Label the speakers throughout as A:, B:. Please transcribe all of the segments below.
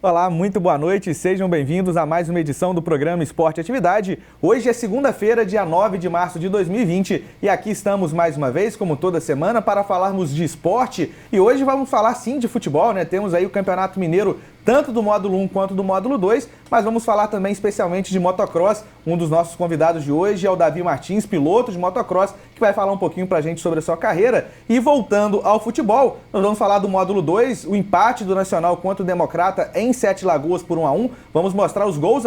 A: Olá, muito boa noite, sejam bem-vindos a mais uma edição do programa Esporte Atividade. Hoje é segunda-feira, dia 9 de março de 2020 e aqui estamos mais uma vez, como toda semana, para falarmos de esporte. E hoje vamos falar sim de futebol, né? Temos aí o Campeonato Mineiro, tanto do módulo 1 quanto do módulo 2, mas vamos falar também especialmente de motocross. Um dos nossos convidados de hoje é o Davi Martins, piloto de motocross, que vai falar um pouquinho pra gente sobre a sua carreira. E voltando ao futebol, nós vamos falar do módulo 2, o empate do Nacional contra o Democrata em Sete Lagoas por 1-1. Vamos mostrar os gols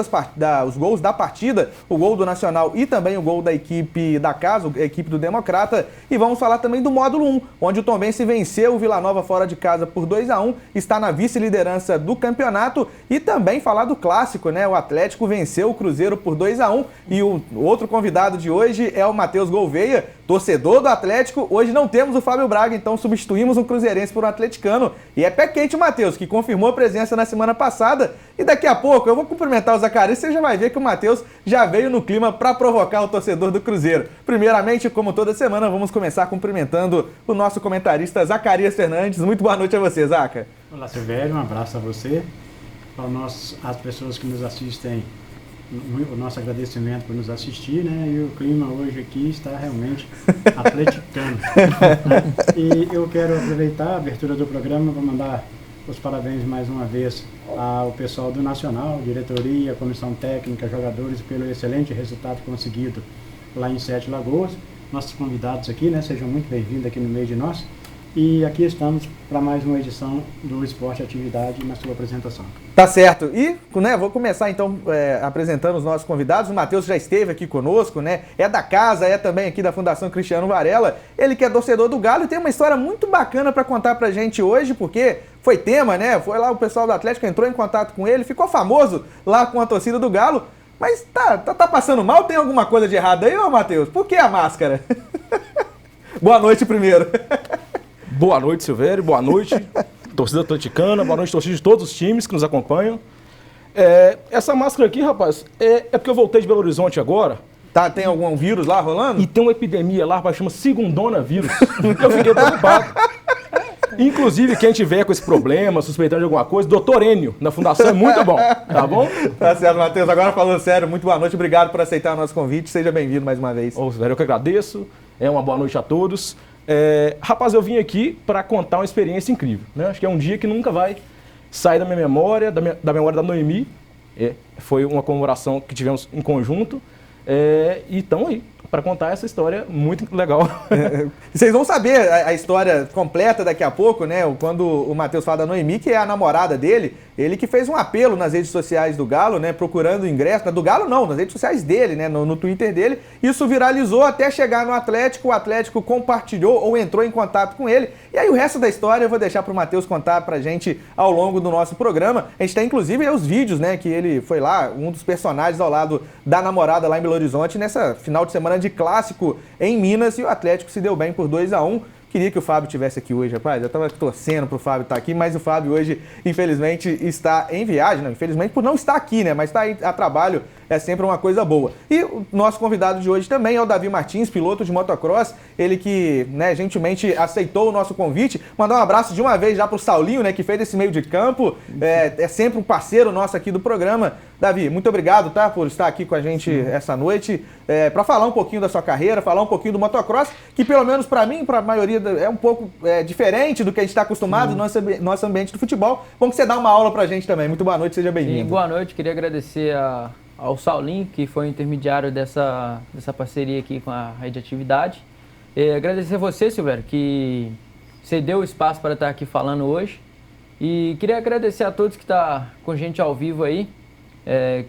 A: da partida, o gol do Nacional e também o gol da equipe da casa, a equipe do Democrata. E vamos falar também do módulo 1, onde o Tombense venceu o Vila Nova fora de casa por 2-1, está na vice-liderança do campeonato, e também falar do clássico, né? O Atlético venceu o Cruzeiro por 2-1 e o outro convidado de hoje é o Matheus Gouveia, torcedor do Atlético. Hoje não temos o Fábio Braga, então substituímos um cruzeirense por um atleticano. E é pé quente o Matheus, que confirmou a presença na semana passada. E daqui a pouco eu vou cumprimentar o Zacarias, você já vai ver que o Matheus já veio no clima para provocar o torcedor do Cruzeiro. Primeiramente, como toda semana, vamos começar cumprimentando o nosso comentarista Zacarias Fernandes. Muito boa noite a você, Zaca.
B: Olá, Silvério, um abraço a você, as pessoas que nos assistem, o nosso agradecimento por nos assistir, né? E o clima hoje aqui está realmente atleticano. E eu quero aproveitar a abertura do programa para mandar os parabéns mais uma vez ao pessoal do Nacional, diretoria, comissão técnica, jogadores, pelo excelente resultado conseguido lá em Sete Lagoas. Nossos convidados aqui, né? Sejam muito bem-vindos aqui no meio de nós. E aqui estamos para mais uma edição do Esporte Atividade na sua apresentação.
A: Tá certo. E, né, vou começar então apresentando os nossos convidados. O Matheus já esteve aqui conosco, né? É da casa, é também aqui da Fundação Cristiano Varela. Ele que é torcedor do Galo e tem uma história muito bacana para contar pra gente hoje, porque foi tema, né? Foi lá o pessoal do Atlético, entrou em contato com ele, ficou famoso lá com a torcida do Galo. Mas tá passando mal? Tem alguma coisa de errado aí, ô Matheus? Por que a máscara? Boa noite primeiro.
C: Boa noite, Silvério. Boa noite, torcida atleticana. Boa noite, torcida de todos os times que nos acompanham. Essa máscara aqui, rapaz, é porque eu voltei de Belo Horizonte agora.
A: Tá, tem algum vírus lá rolando?
C: E tem uma epidemia lá, rapaz, chama Segundona vírus. Eu fiquei preocupado. Inclusive, quem tiver com esse problema, suspeitando de alguma coisa, doutor Enio, na Fundação, é muito bom, tá bom?
A: Tá certo, Matheus. Agora falando sério, muito boa noite. Obrigado por aceitar o nosso convite. Seja bem-vindo mais uma vez.
C: Ô, Silvério, eu que agradeço. Uma boa noite a todos. Rapaz, eu vim aqui para contar uma experiência incrível, né? Acho que é um dia que nunca vai sair da minha memória, da memória da Noemi. Foi uma comemoração que tivemos em conjunto. E estamos aí para contar essa história muito legal.
A: Vocês vão saber a história completa daqui a pouco, né? Quando o Matheus fala da Noemi, que é a namorada dele, ele que fez um apelo nas redes sociais do Galo, né? Procurando ingresso, do Galo não, nas redes sociais dele, né? No Twitter dele. Isso viralizou até chegar no Atlético, o Atlético compartilhou ou entrou em contato com ele. E aí o resto da história eu vou deixar para o Matheus contar pra gente ao longo do nosso programa. A gente tem inclusive os vídeos, né? Que ele foi lá, um dos personagens ao lado da namorada lá em Belo Horizonte, nessa final de semana de clássico em Minas, e o Atlético se deu bem por 2-1. Queria que o Fábio estivesse aqui hoje, rapaz. Eu tava torcendo pro Fábio estar aqui, mas o Fábio hoje, infelizmente, está em viagem. Não, infelizmente por não estar aqui, né? Mas está aí a trabalho, é sempre uma coisa boa. E o nosso convidado de hoje também é o Davi Martins, piloto de motocross. Ele que, né, gentilmente aceitou o nosso convite. Mandar um abraço de uma vez já pro Saulinho, né, que fez esse meio de campo. É sempre um parceiro nosso aqui do programa. Davi, muito obrigado, tá, por estar aqui com a gente essa noite, para falar um pouquinho da sua carreira, falar um pouquinho do motocross, que pelo menos para mim, para a maioria, é um pouco diferente do que a gente está acostumado no nosso ambiente do futebol. Bom que você dá uma aula para a gente também. Muito boa noite, seja bem-vindo.
D: Boa noite, queria agradecer ao Saulinho, que foi o intermediário dessa parceria aqui com a Rede Atividade. Agradecer a você, Silvério, que cedeu o espaço para estar aqui falando hoje. E queria agradecer a todos que estão com a gente ao vivo aí,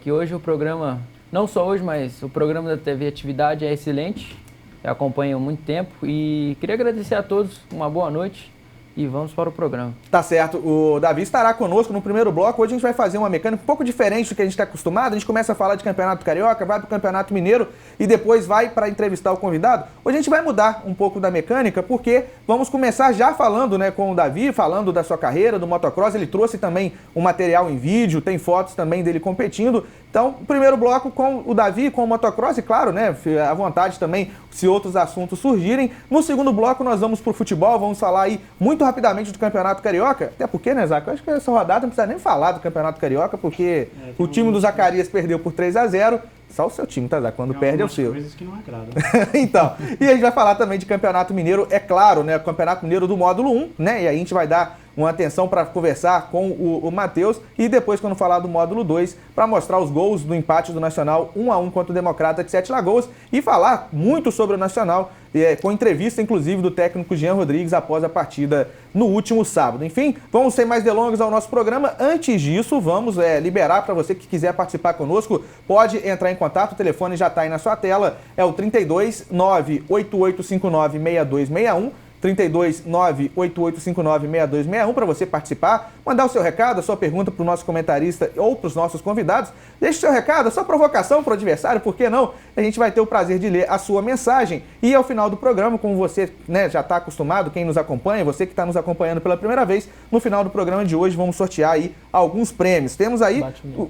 D: que hoje o programa, não só hoje, mas o programa da TV Atividade é excelente. Eu acompanho há muito tempo e queria agradecer a todos, uma boa noite e vamos para o programa.
A: Tá certo, o Davi estará conosco no primeiro bloco. Hoje a gente vai fazer uma mecânica um pouco diferente do que a gente está acostumado. A gente começa a falar de Campeonato Carioca, vai para o Campeonato Mineiro e depois vai para entrevistar o convidado. Hoje a gente vai mudar um pouco da mecânica, porque vamos começar já falando, né, com o Davi, falando da sua carreira, do motocross. Ele trouxe também um material em vídeo, tem fotos também dele competindo. Então, primeiro bloco com o Davi, com o motocross, e claro, né, à vontade também, se outros assuntos surgirem. No segundo bloco nós vamos para o futebol, vamos falar aí muito rapidamente do Campeonato Carioca, até porque, né, Zac? Eu acho que essa rodada não precisa nem falar do Campeonato Carioca, porque o time do Zacarias perdeu por 3-0. Só o seu time, tá, Zac? Quando perde é o seu.
B: Coisas que não agradam.
A: Então, e a gente vai falar também de Campeonato Mineiro, é claro, né? Campeonato Mineiro do módulo 1, né? E aí a gente vai dar uma atenção para conversar com o Matheus e depois, quando falar do módulo 2, para mostrar os gols do empate do Nacional 1-1 contra o Democrata de Sete Lagoas e falar muito sobre o Nacional, com entrevista, inclusive, do técnico Jean Rodrigues após a partida no último sábado. Enfim, vamos sem mais delongas ao nosso programa. Antes disso, vamos liberar para você que quiser participar conosco, pode entrar em contato, o telefone já está aí na sua tela, é o 32 98859 6261, 32 98859 6261 para você participar, mandar o seu recado, a sua pergunta para o nosso comentarista ou para os nossos convidados. Deixe o seu recado, a sua provocação para o adversário, por que não? A gente vai ter o prazer de ler a sua mensagem. E ao final do programa, como você, né, já está acostumado, quem nos acompanha, você que está nos acompanhando pela primeira vez, no final do programa de hoje vamos sortear aí alguns prêmios. Temos aí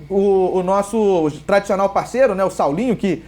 A: o nosso tradicional parceiro, né, o Saulinho, que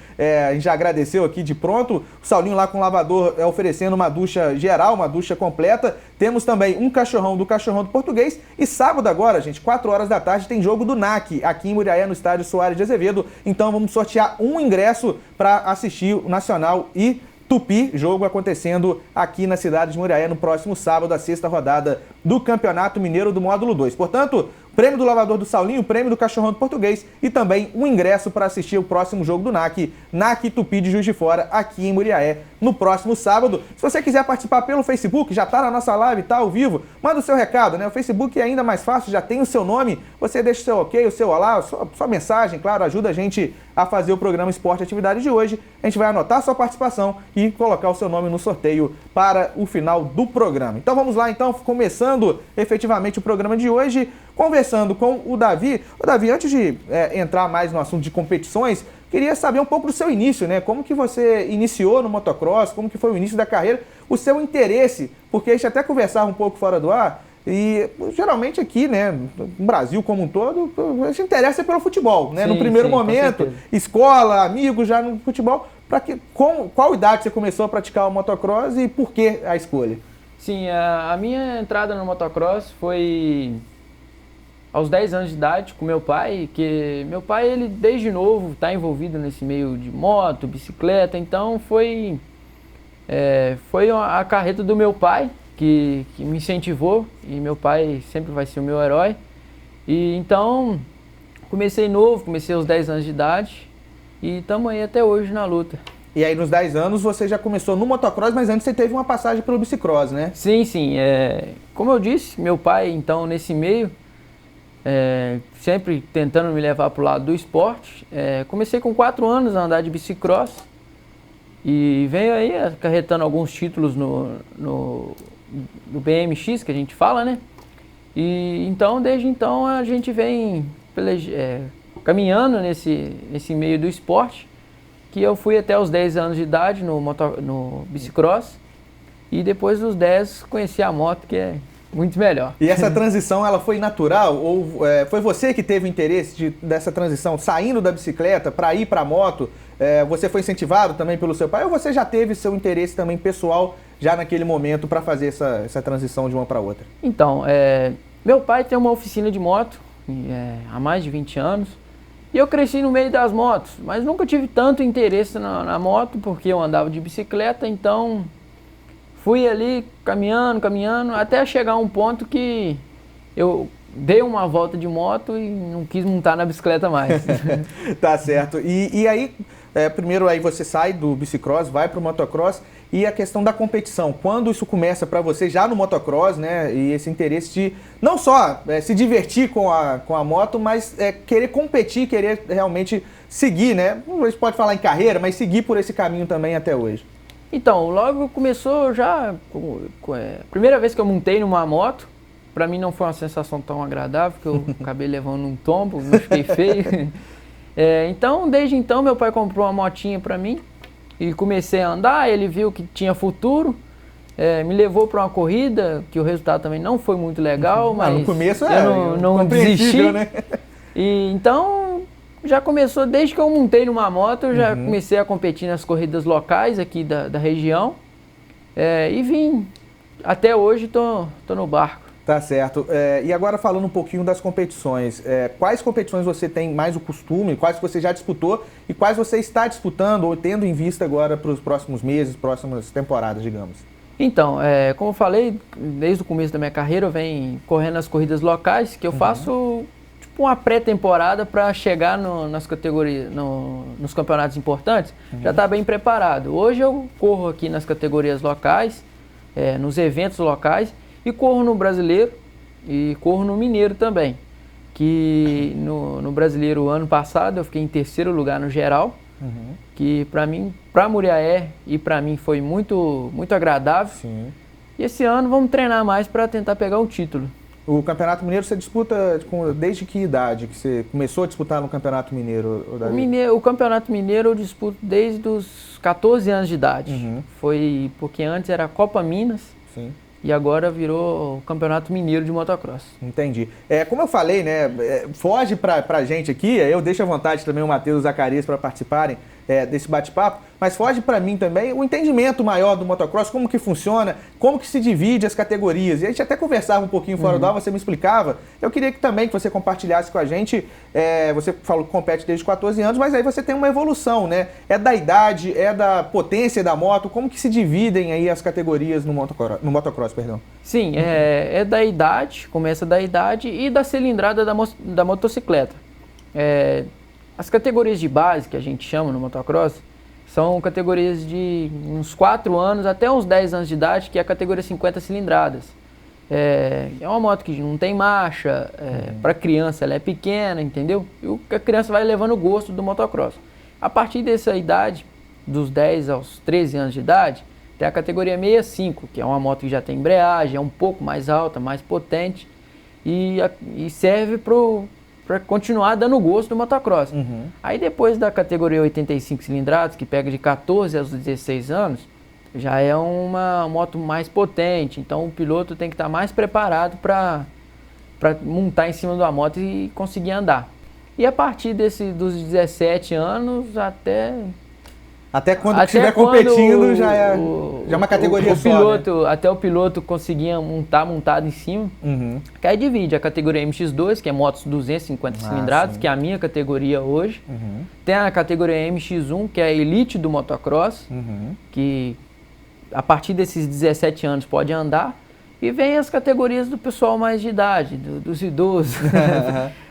A: a gente já agradeceu aqui de pronto. O Saulinho lá com o lavador oferecendo uma ducha geral, uma ducha completa. Temos também um cachorrão do Português. E sábado agora, gente, 4 horas da tarde, tem jogo do NAC aqui em Muriaé, no estádio Soares de Azevedo. Então vamos sortear um ingresso para assistir o Nacional e Tupi, jogo acontecendo aqui na cidade de Muriaé no próximo sábado, a 6ª rodada do Campeonato Mineiro do módulo 2. Portanto, prêmio do lavador do Saulinho, prêmio do cachorrão do Português e também um ingresso para assistir o próximo jogo do NAC, NAC Tupi de Juiz de Fora, aqui em Muriaé, no próximo sábado. Se você quiser participar pelo Facebook, já está na nossa live, está ao vivo, manda o seu recado, né? O Facebook é ainda mais fácil, já tem o seu nome, você deixa o seu ok, o seu olá, sua mensagem, claro, ajuda a gente a fazer o programa Esporte Atividade de hoje. A gente vai anotar a sua participação e colocar o seu nome no sorteio para o final do programa. Então vamos lá, então, começando efetivamente o programa de hoje, conversando com o Davi. O Davi, antes de entrar mais no assunto de competições, queria saber um pouco do seu início, né? Como que você iniciou no motocross, como que foi o início da carreira, o seu interesse, porque a gente até conversava um pouco fora do ar, e geralmente aqui, né, no Brasil como um todo, se interessa pelo futebol, né?
D: Sim,
A: no primeiro
D: sim,
A: momento, escola, amigos já no futebol. Qual idade você começou a praticar o motocross e por que a escolha?
D: Sim, a minha entrada no motocross foi aos 10 anos de idade com meu pai, que meu pai, ele desde novo está envolvido nesse meio de moto, bicicleta, então foi a carreta do meu pai que me incentivou, e meu pai sempre vai ser o meu herói. E então comecei aos 10 anos de idade e estamos aí até hoje na luta.
A: E aí nos 10 anos você já começou no motocross, mas antes você teve uma passagem pelo bicicross, né?
D: Sim, sim. Como eu disse, meu pai então nesse meio, sempre tentando me levar para o lado do esporte. Comecei com 4 anos a andar de bicicross e venho aí acarretando alguns títulos no BMX, que a gente fala, né? E então, desde então, a gente vem caminhando nesse meio do esporte, que eu fui até os 10 anos de idade no bicicross, e depois dos 10 conheci a moto, que é muito melhor.
A: E essa transição, ela foi natural? Ou foi você que teve o interesse dessa transição, saindo da bicicleta para ir para a moto? Você foi incentivado também pelo seu pai? Ou você já teve seu interesse também pessoal já naquele momento para fazer essa transição de uma para outra? Então,
D: meu pai tem uma oficina de moto há mais de 20 anos. E eu cresci no meio das motos, mas nunca tive tanto interesse na moto, porque eu andava de bicicleta, então fui ali caminhando, até chegar a um ponto que eu dei uma volta de moto e não quis montar na bicicleta mais.
A: Tá certo. E aí, primeiro aí você sai do bicicross, vai para o motocross, e a questão da competição, quando isso começa para você já no motocross, né, e esse interesse de não só se divertir com a moto, mas querer competir, querer realmente seguir, né, a gente pode falar em carreira, mas seguir por esse caminho também até hoje.
D: Então, logo começou já, primeira vez que eu montei numa moto, para mim não foi uma sensação tão agradável, porque eu acabei levando um tombo, não fiquei feio. Então, desde então, meu pai comprou uma motinha para mim, e comecei a andar, ele viu que tinha futuro, me levou para uma corrida, que o resultado também não foi muito legal, mas
A: no começo
D: eu não desisti.
A: Né?
D: E então, já começou, desde que eu montei numa moto, eu já comecei a competir nas corridas locais aqui da região, e vim até hoje tô no barco.
A: Tá certo. E agora falando um pouquinho das competições, quais competições você tem mais o costume, quais você já disputou e quais você está disputando ou tendo em vista agora para os próximos meses, próximas temporadas, digamos?
D: Então, como eu falei, desde o começo da minha carreira eu venho correndo as corridas locais, que eu faço tipo uma pré-temporada para chegar nas categorias, nos campeonatos importantes, já tá bem preparado. Hoje eu corro aqui nas categorias locais, nos eventos locais, e corro no brasileiro e corro no mineiro também. Que no brasileiro, ano passado, eu fiquei em terceiro lugar no geral, que para mim, para Muriaé e para mim foi muito, muito agradável.
A: Sim.
D: E esse ano vamos treinar mais para tentar pegar o título.
A: O Campeonato Mineiro você disputa desde que idade que você começou a disputar no Campeonato Mineiro, Davi?
D: O Campeonato Mineiro eu disputo desde os 14 anos de idade. Foi porque antes era a Copa Minas.
A: Sim.
D: E agora virou o Campeonato Mineiro de Motocross.
A: Entendi. Como eu falei, né, foge pra gente aqui, eu deixo à vontade também o Matheus e o Zacarias para participarem desse bate-papo, mas foge para mim também o entendimento maior do motocross, como que funciona, como que se divide as categorias. E a gente até conversava um pouquinho fora do ar, você me explicava. Eu queria também que você compartilhasse com a gente, você falou que compete desde 14 anos, mas aí você tem uma evolução, né? É da idade, é da potência da moto, como que se dividem aí as categorias no motocross, perdão?
D: Sim, é da idade, começa da idade e da cilindrada da motocicleta. As categorias de base, que a gente chama no motocross, são categorias de uns 4 anos até uns 10 anos de idade, que é a categoria 50 cilindradas. É uma moto que não tem marcha, para criança ela é pequena, entendeu? E a criança vai levando o gosto do motocross. A partir dessa idade, dos 10 aos 13 anos de idade, tem a categoria 65, que é uma moto que já tem embreagem, é um pouco mais alta, mais potente, e serve para continuar dando gosto do motocross. Aí depois da categoria 85 cilindradas, que pega de 14 aos 16 anos, já é uma moto mais potente, então o piloto tem que estar mais preparado para montar em cima da moto e conseguir andar. E a partir dos 17 anos
A: Até quando estiver competindo já é uma categoria só,
D: piloto, né? Até o piloto conseguir montar montado em cima. Que aí divide a categoria MX2, que é motos 250 cilindradas, que é a minha categoria hoje. Tem a categoria MX1, que é a elite do motocross, que a partir desses 17 anos pode andar. E vem as categorias do pessoal mais de idade, dos idosos.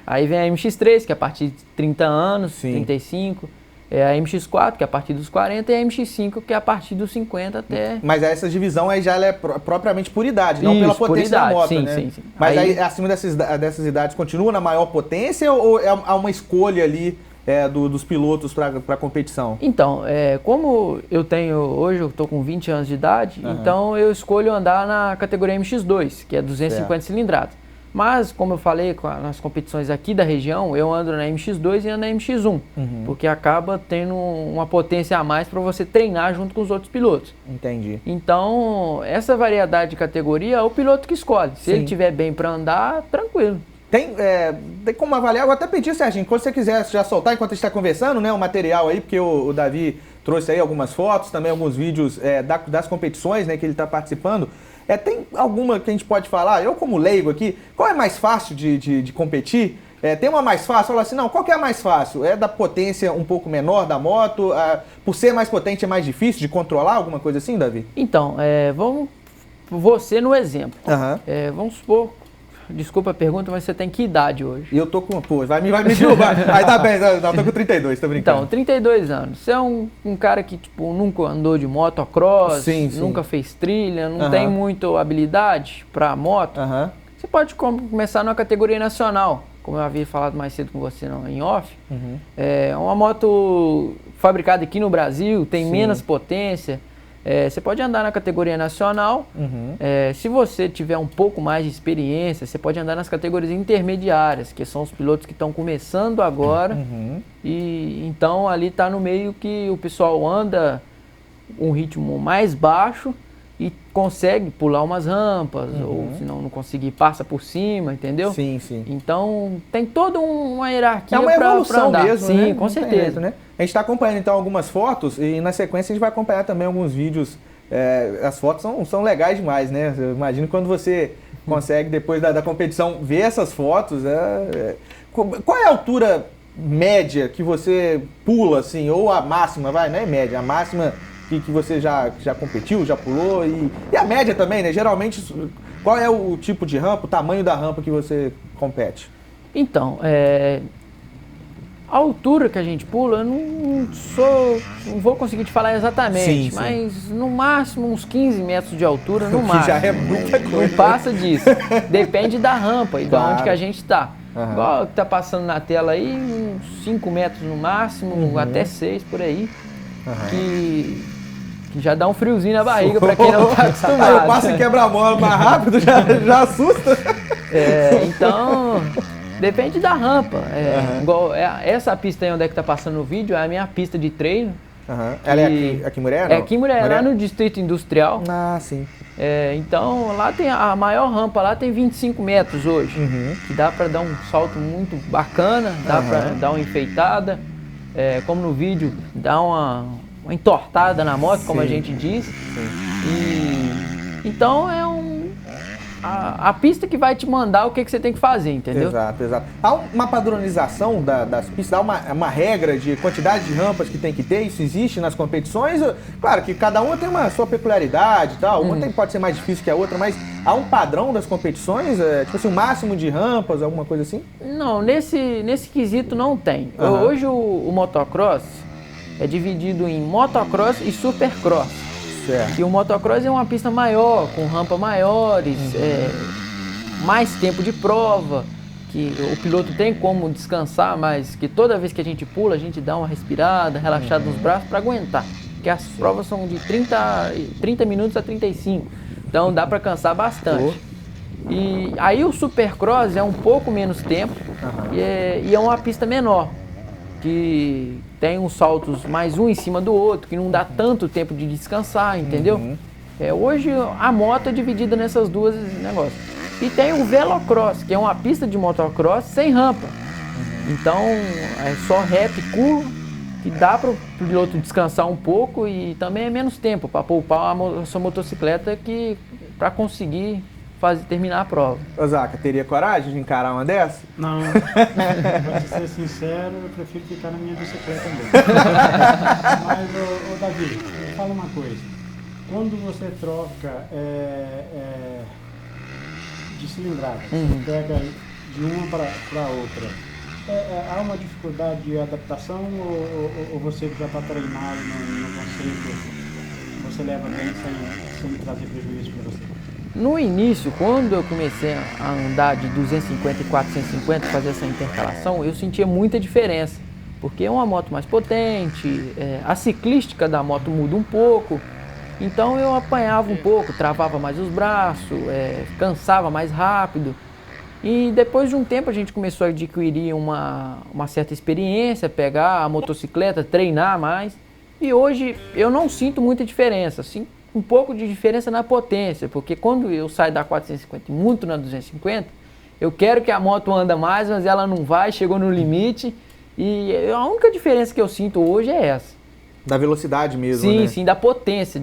D: Aí vem a MX3, que é a partir de 30 anos, 35. A MX4, que é a partir dos 40, e a MX5, que é a partir dos 50 até...
A: Mas essa divisão aí já é propriamente por idade, não pela potência da moto,
D: sim,
A: né?
D: Sim.
A: Mas aí acima dessas idades continua na maior potência ou há uma escolha ali dos pilotos para competição?
D: Então, como hoje eu estou com 20 anos de idade, então eu escolho andar na categoria MX2, que é 250 cilindradas. Mas, como eu falei, nas competições aqui da região, eu ando na MX2 e ando na MX1, porque acaba tendo uma potência a mais para você treinar junto com os outros pilotos.
A: Entendi.
D: Então, essa variedade de categoria é o piloto que escolhe. Se ele estiver bem para andar, tranquilo.
A: Tem como avaliar? Eu até pedi, Serginho, quando você quiser já soltar, enquanto a gente está conversando, né, o material aí, porque o Davi trouxe aí algumas fotos, também alguns vídeos das competições, né, que ele está participando. Tem alguma que a gente pode falar? Eu, como leigo aqui, qual é mais fácil de competir? Tem uma mais fácil? Fala assim, não, qual que é a mais fácil? É da potência um pouco menor da moto? Por ser mais potente é mais difícil de controlar? Alguma coisa assim, Davi?
D: Então, você no exemplo. Vamos supor, desculpa a pergunta, mas você tem que idade hoje?
A: E eu tô com... Pô, vai me derrubar. Aí tá bem, não, tô com 32, tô brincando.
D: Então, 32 anos. Você é um cara que, tipo, nunca andou de motocross,
A: sim.
D: nunca fez trilha, não tem muita habilidade pra moto. Você pode começar numa categoria nacional, como eu havia falado mais cedo com você em off. É uma moto fabricada aqui no Brasil, tem menos potência. Você pode andar na categoria nacional. Se você tiver um pouco mais de experiência, você pode andar nas categorias intermediárias, que são os pilotos que estão começando agora. E então ali está no meio que o pessoal anda um ritmo mais baixo e consegue pular umas rampas, ou se não conseguir, passa por cima, entendeu?
A: Sim.
D: Então tem toda uma hierarquia.
A: É uma evolução mesmo,
D: sim,
A: né?
D: Com certeza.
A: Né? A gente está acompanhando então algumas fotos e na sequência a gente vai acompanhar também alguns vídeos as fotos são legais demais, né? Eu imagino quando você consegue, depois da competição, ver essas fotos. Qual é a altura média que você pula, assim, ou a máxima, não é média, a máxima que você já competiu, já pulou, e a média também, né? Geralmente, qual é o tipo de rampa, o tamanho da rampa que você compete?
D: Então, a altura que a gente pula, eu não vou conseguir te falar exatamente,
A: sim.
D: Mas no máximo uns 15 metros de altura, no máximo.
A: Que já é muita coisa.
D: Não passa disso. Depende da rampa e de onde que a gente está.
A: Uhum.
D: Igual que tá passando na tela aí, uns 5 metros no máximo, até 6 por aí. Que já dá um friozinho na barriga para quem não está acostumado.
A: Aí eu passo e quebra a mola mais rápido, já assusta.
D: Então, depende da rampa. Igual essa pista aí onde é que tá passando o vídeo, é a minha pista de treino.
A: Ela é aqui em Muré?
D: É aqui em Muré, lá no Distrito Industrial.
A: Ah, sim.
D: Então, lá tem a maior rampa, lá tem 25 metros hoje. Que dá para dar um salto muito bacana, dá para dar uma enfeitada. Como no vídeo, dá uma entortada na moto, como a gente diz. Então, a pista que vai te mandar o que você tem que fazer, entendeu?
A: Exato. Há uma padronização das pistas, há uma regra de quantidade de rampas que tem que ter, isso existe nas competições? Claro que cada uma tem uma sua peculiaridade e tal, uma pode ser mais difícil que a outra, mas há um padrão das competições, tipo assim, o máximo de rampas, alguma coisa assim?
D: Não, nesse quesito não tem. Hoje o motocross é dividido em motocross e supercross.
A: Certo.
D: E o motocross é uma pista maior, com rampas maiores, mais tempo de prova, que o piloto tem como descansar, mas que toda vez que a gente pula, a gente dá uma respirada, relaxada nos braços para aguentar. Porque as provas são de 30 minutos a 35, então dá para cansar bastante. E aí o supercross é um pouco menos tempo e é uma pista menor, que tem uns saltos mais um em cima do outro, que não dá tanto tempo de descansar, entendeu? Hoje a moto é dividida nessas duas negócios. E tem o velocross, que é uma pista de motocross sem rampa. Então é só rap, curva, que dá para o piloto descansar um pouco e também é menos tempo para poupar a sua motocicleta para conseguir terminar a prova.
A: Ô Zaca, teria coragem de encarar uma dessa?
B: Não, pra ser sincero, eu prefiro ficar na minha bicicleta mesmo. Mas, ô Davi, fala uma coisa. Quando você troca de cilindrada, você pega de uma para outra, há uma dificuldade de adaptação ou você que já está treinado no conceito, você leva bem sem trazer prejuízo para você?
D: No início, quando eu comecei a andar de 250 e 450, fazer essa intercalação, eu sentia muita diferença, porque é uma moto mais potente, a ciclística da moto muda um pouco, então eu apanhava um pouco, travava mais os braços, cansava mais rápido. E depois de um tempo a gente começou a adquirir uma certa experiência, pegar a motocicleta, treinar mais, e hoje eu não sinto muita diferença, assim, um pouco de diferença na potência, porque quando eu saio da 450 e muito na 250, eu quero que a moto anda mais, mas ela não vai, chegou no limite, e a única diferença que eu sinto hoje é essa.
A: Da velocidade mesmo,
D: sim,
A: né?
D: Sim, da potência,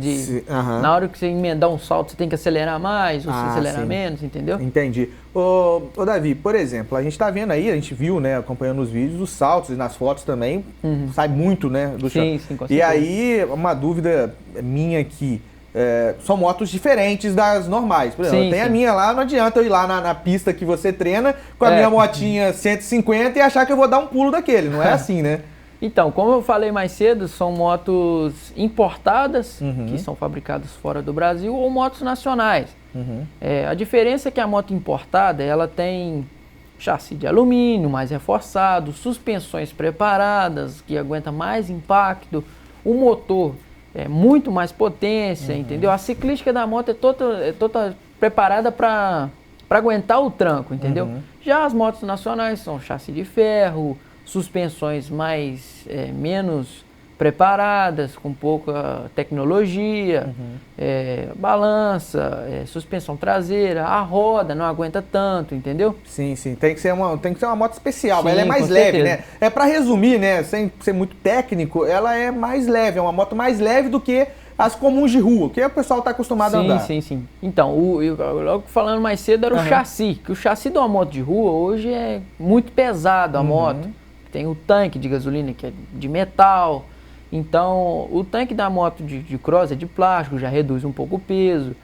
D: na hora que você emendar um salto, você tem que acelerar mais, ou você acelerar menos, entendeu?
A: Entendi. Ô Davi, por exemplo, a gente tá vendo aí, a gente viu, né, acompanhando os vídeos, os saltos e nas fotos também, sai muito, né, do chão.
D: Sim, com certeza.
A: E aí, uma dúvida minha aqui, são motos diferentes das normais. Por exemplo, tem a minha lá, não adianta eu ir lá na pista que você treina com a minha motinha 150 e achar que eu vou dar um pulo daquele, não é assim, né?
D: Então, como eu falei mais cedo, são motos importadas, que são fabricadas fora do Brasil, ou motos nacionais. A diferença é que a moto importada, ela tem chassi de alumínio, mais reforçado, suspensões preparadas, que aguenta mais impacto, o motor é muito mais potência, entendeu? A ciclística da moto é toda preparada para aguentar o tranco, entendeu? Já as motos nacionais são chassi de ferro, suspensões menos preparadas, com pouca tecnologia, balança, suspensão traseira, a roda não aguenta tanto, entendeu?
A: Sim, tem que ser uma moto especial, mas
D: Sim,
A: ela é mais
D: com
A: leve,
D: certeza.
A: né? Para resumir, né, sem ser muito técnico, ela é mais leve, é uma moto mais leve do que as comuns de rua, que o pessoal está acostumado a andar.
D: Sim. Então, logo falando mais cedo era o chassi, que o chassi de uma moto de rua hoje é muito pesado, a moto. Tem o tanque de gasolina que é de metal. Então, o tanque da moto de cross é de plástico, já reduz um pouco o peso.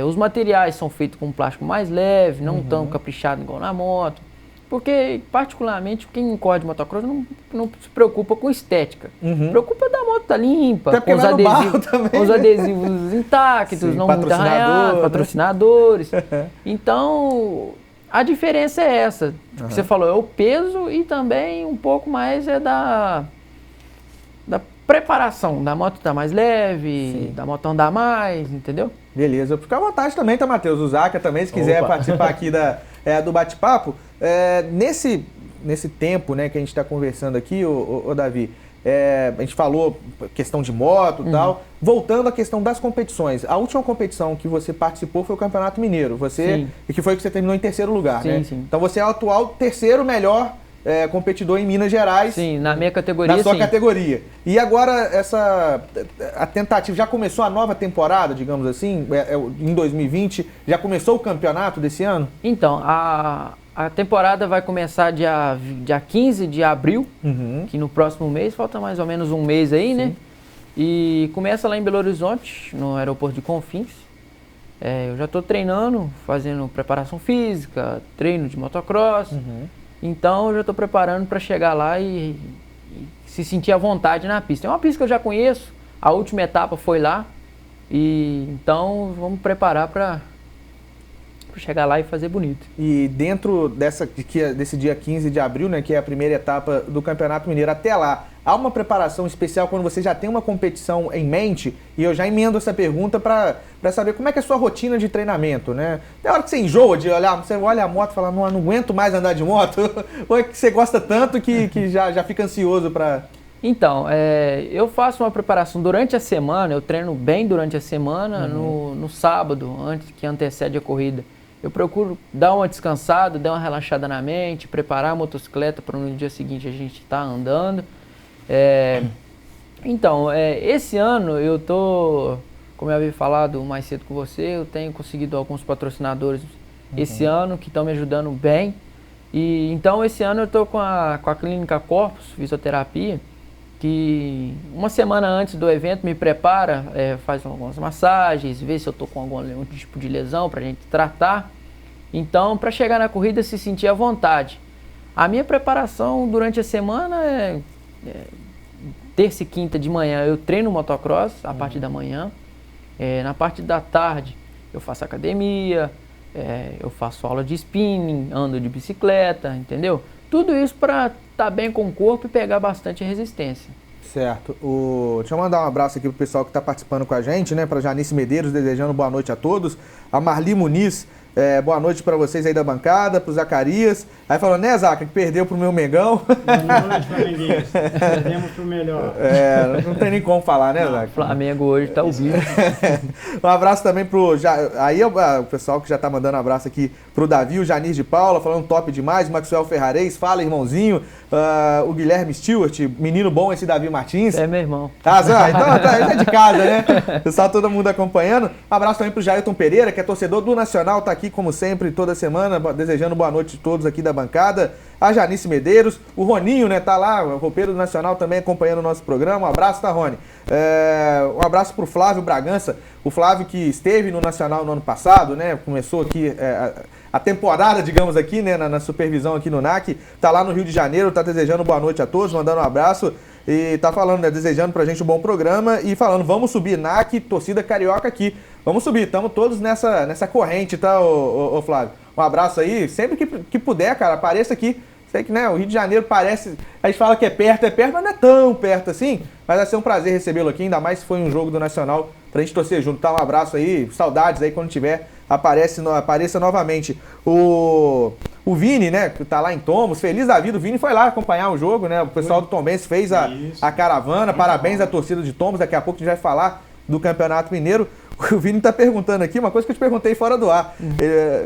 D: Os materiais são feitos com plástico mais leve, não tão caprichado igual na moto. Porque, particularmente, quem corre de motocross não se preocupa com estética. Se preocupa da moto tá limpa, com os adesivos intactos, não muito arranhados, patrocinadores. Então, a diferença é essa. Que você falou, é o peso e também um pouco mais da preparação. Da moto tá mais leve, da moto andar mais, entendeu?
A: Beleza. Fica à vontade também, tá, Matheus? O Zaca também, se quiser participar aqui do bate-papo. Nesse tempo, né, que a gente está conversando aqui, ô Davi, a gente falou questão de moto e tal. Voltando à questão das competições. A última competição que você participou foi o Campeonato Mineiro. Que foi que você terminou em terceiro lugar, né? Sim. Então você é o atual terceiro melhor competidor em Minas Gerais.
D: Sim, na minha categoria,
A: na sua categoria. E agora a tentativa, já começou a nova temporada, digamos assim, em 2020? Já começou o campeonato desse ano?
D: Então, a temporada vai começar dia 15 de abril, que no próximo mês, falta mais ou menos um mês aí, né? E começa lá em Belo Horizonte, no aeroporto de Confins. Eu já estou treinando, fazendo preparação física, treino de motocross. Então eu já estou preparando para chegar lá e se sentir à vontade na pista. É uma pista que eu já conheço, a última etapa foi lá. E então vamos preparar para chegar lá e fazer bonito.
A: E dentro desse dia 15 de abril, né, que é a primeira etapa do Campeonato Mineiro, até lá, há uma preparação especial quando você já tem uma competição em mente? E eu já emendo essa pergunta para saber como é que é a sua rotina de treinamento, né? Tem hora que você enjoa de olhar, você olha a moto e fala, não aguento mais andar de moto? Ou é que você gosta tanto que já fica ansioso para...
D: Então, eu faço uma preparação durante a semana, eu treino bem durante a semana, no sábado, que antecede a corrida. Eu procuro dar uma descansada, dar uma relaxada na mente, preparar a motocicleta para no dia seguinte a gente estar andando. Então, esse ano eu tô, como eu havia falado mais cedo com você, eu tenho conseguido alguns patrocinadores esse ano que estão me ajudando bem. E então esse ano eu tô com a Clínica Corpus Fisioterapia, que uma semana antes do evento me prepara, faz algumas massagens, vê se eu tô com algum tipo de lesão pra gente tratar. Então, para chegar na corrida, se sentir à vontade. A minha preparação durante a semana terça e quinta de manhã eu treino motocross, a parte da manhã. Na parte da tarde eu faço academia, eu faço aula de spinning, ando de bicicleta, entendeu? Tudo isso para estar bem com o corpo e pegar bastante resistência.
A: Certo. Deixa eu mandar um abraço aqui pro pessoal que está participando com a gente, né? Para Janice Medeiros, desejando boa noite a todos. A Marli Muniz, boa noite para vocês aí da bancada, pro Zacarias. Aí falou, né, Zaca, que perdeu pro meu Megão.
B: Boa noite, flamenguistas. Perdemos pro melhor.
A: Não tem nem como falar, né, Zaca?
D: O Flamengo hoje tá ouvindo.
A: Um abraço também pro... Aí o pessoal que já tá mandando abraço aqui pro Davi, o Janir de Paula, falando top demais, Maxwell Ferrarez, fala, irmãozinho. O Guilherme Stewart, menino bom esse Davi Martins.
D: É meu irmão.
A: Então é de casa, né? Pessoal, todo mundo acompanhando. Um abraço também pro Jailton Pereira, que é torcedor do Nacional, tá aqui como sempre, toda semana, desejando boa noite a todos aqui da bancada. A Janice Medeiros, o Roninho, né, tá lá, o roupeiro do Nacional também acompanhando o nosso programa. Um abraço, tá, Rony? Um abraço pro Flávio Bragança, o Flávio que esteve no Nacional no ano passado, né, começou aqui a temporada, digamos aqui, né, na supervisão aqui no NAC, tá lá no Rio de Janeiro, tá desejando boa noite a todos, mandando um abraço e tá falando, né, desejando pra gente um bom programa e falando, vamos subir, NAC, torcida carioca aqui, vamos subir, estamos todos nessa corrente, tá, ô Flávio? Um abraço aí, sempre que puder, cara, apareça aqui. Sei que, né, o Rio de Janeiro parece... A gente fala que é perto, mas não é tão perto assim. Mas vai ser um prazer recebê-lo aqui, ainda mais se foi um jogo do Nacional pra gente torcer junto. Tá, um abraço aí, saudades aí, quando tiver, apareça novamente. O Vini, né, que tá lá em Tomos, feliz da vida, o Vini foi lá acompanhar o jogo, né, o pessoal do Tombense fez a caravana, parabéns à torcida de Tomos, daqui a pouco a gente vai falar do Campeonato Mineiro. O Vini tá perguntando aqui, uma coisa que eu te perguntei fora do ar.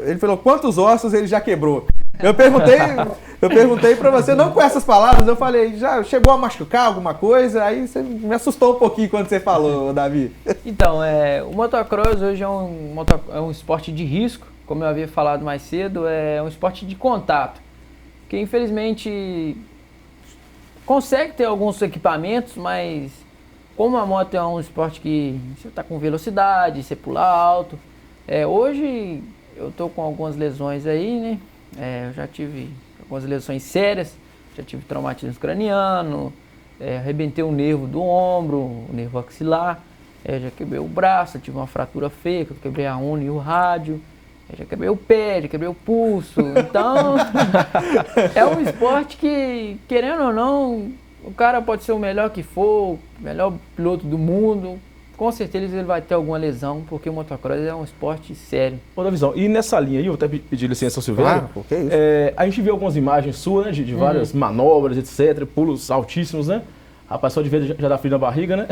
A: Ele falou, quantos ossos ele já quebrou? Eu perguntei para você, não com essas palavras, eu falei, já chegou a machucar alguma coisa? Aí você me assustou um pouquinho quando você falou, Davi.
D: Então, o motocross hoje é um esporte de risco, como eu havia falado mais cedo, é um esporte de contato, que infelizmente consegue ter alguns equipamentos, mas como a moto é um esporte que você está com velocidade, você pula alto, hoje eu estou com algumas lesões aí, né? Eu já tive algumas lesões sérias, já tive traumatismo craniano, arrebentei o nervo do ombro, o nervo axilar, já quebrei o braço, tive uma fratura feia, quebrei a una e o rádio, já quebrei o pé, já quebrei o pulso. Então, é um esporte que, querendo ou não, o cara pode ser o melhor que for, o melhor piloto do mundo, com certeza ele vai ter alguma lesão, porque o motocross é um esporte sério.
C: Ô, Davizão, e nessa linha aí, eu vou até pedir licença ao Silvério.
A: Claro, porque é isso.
C: A gente viu algumas imagens suas, né, de várias manobras, etc., pulos altíssimos, né? Rapaz, só de ver já dá frio na barriga, né?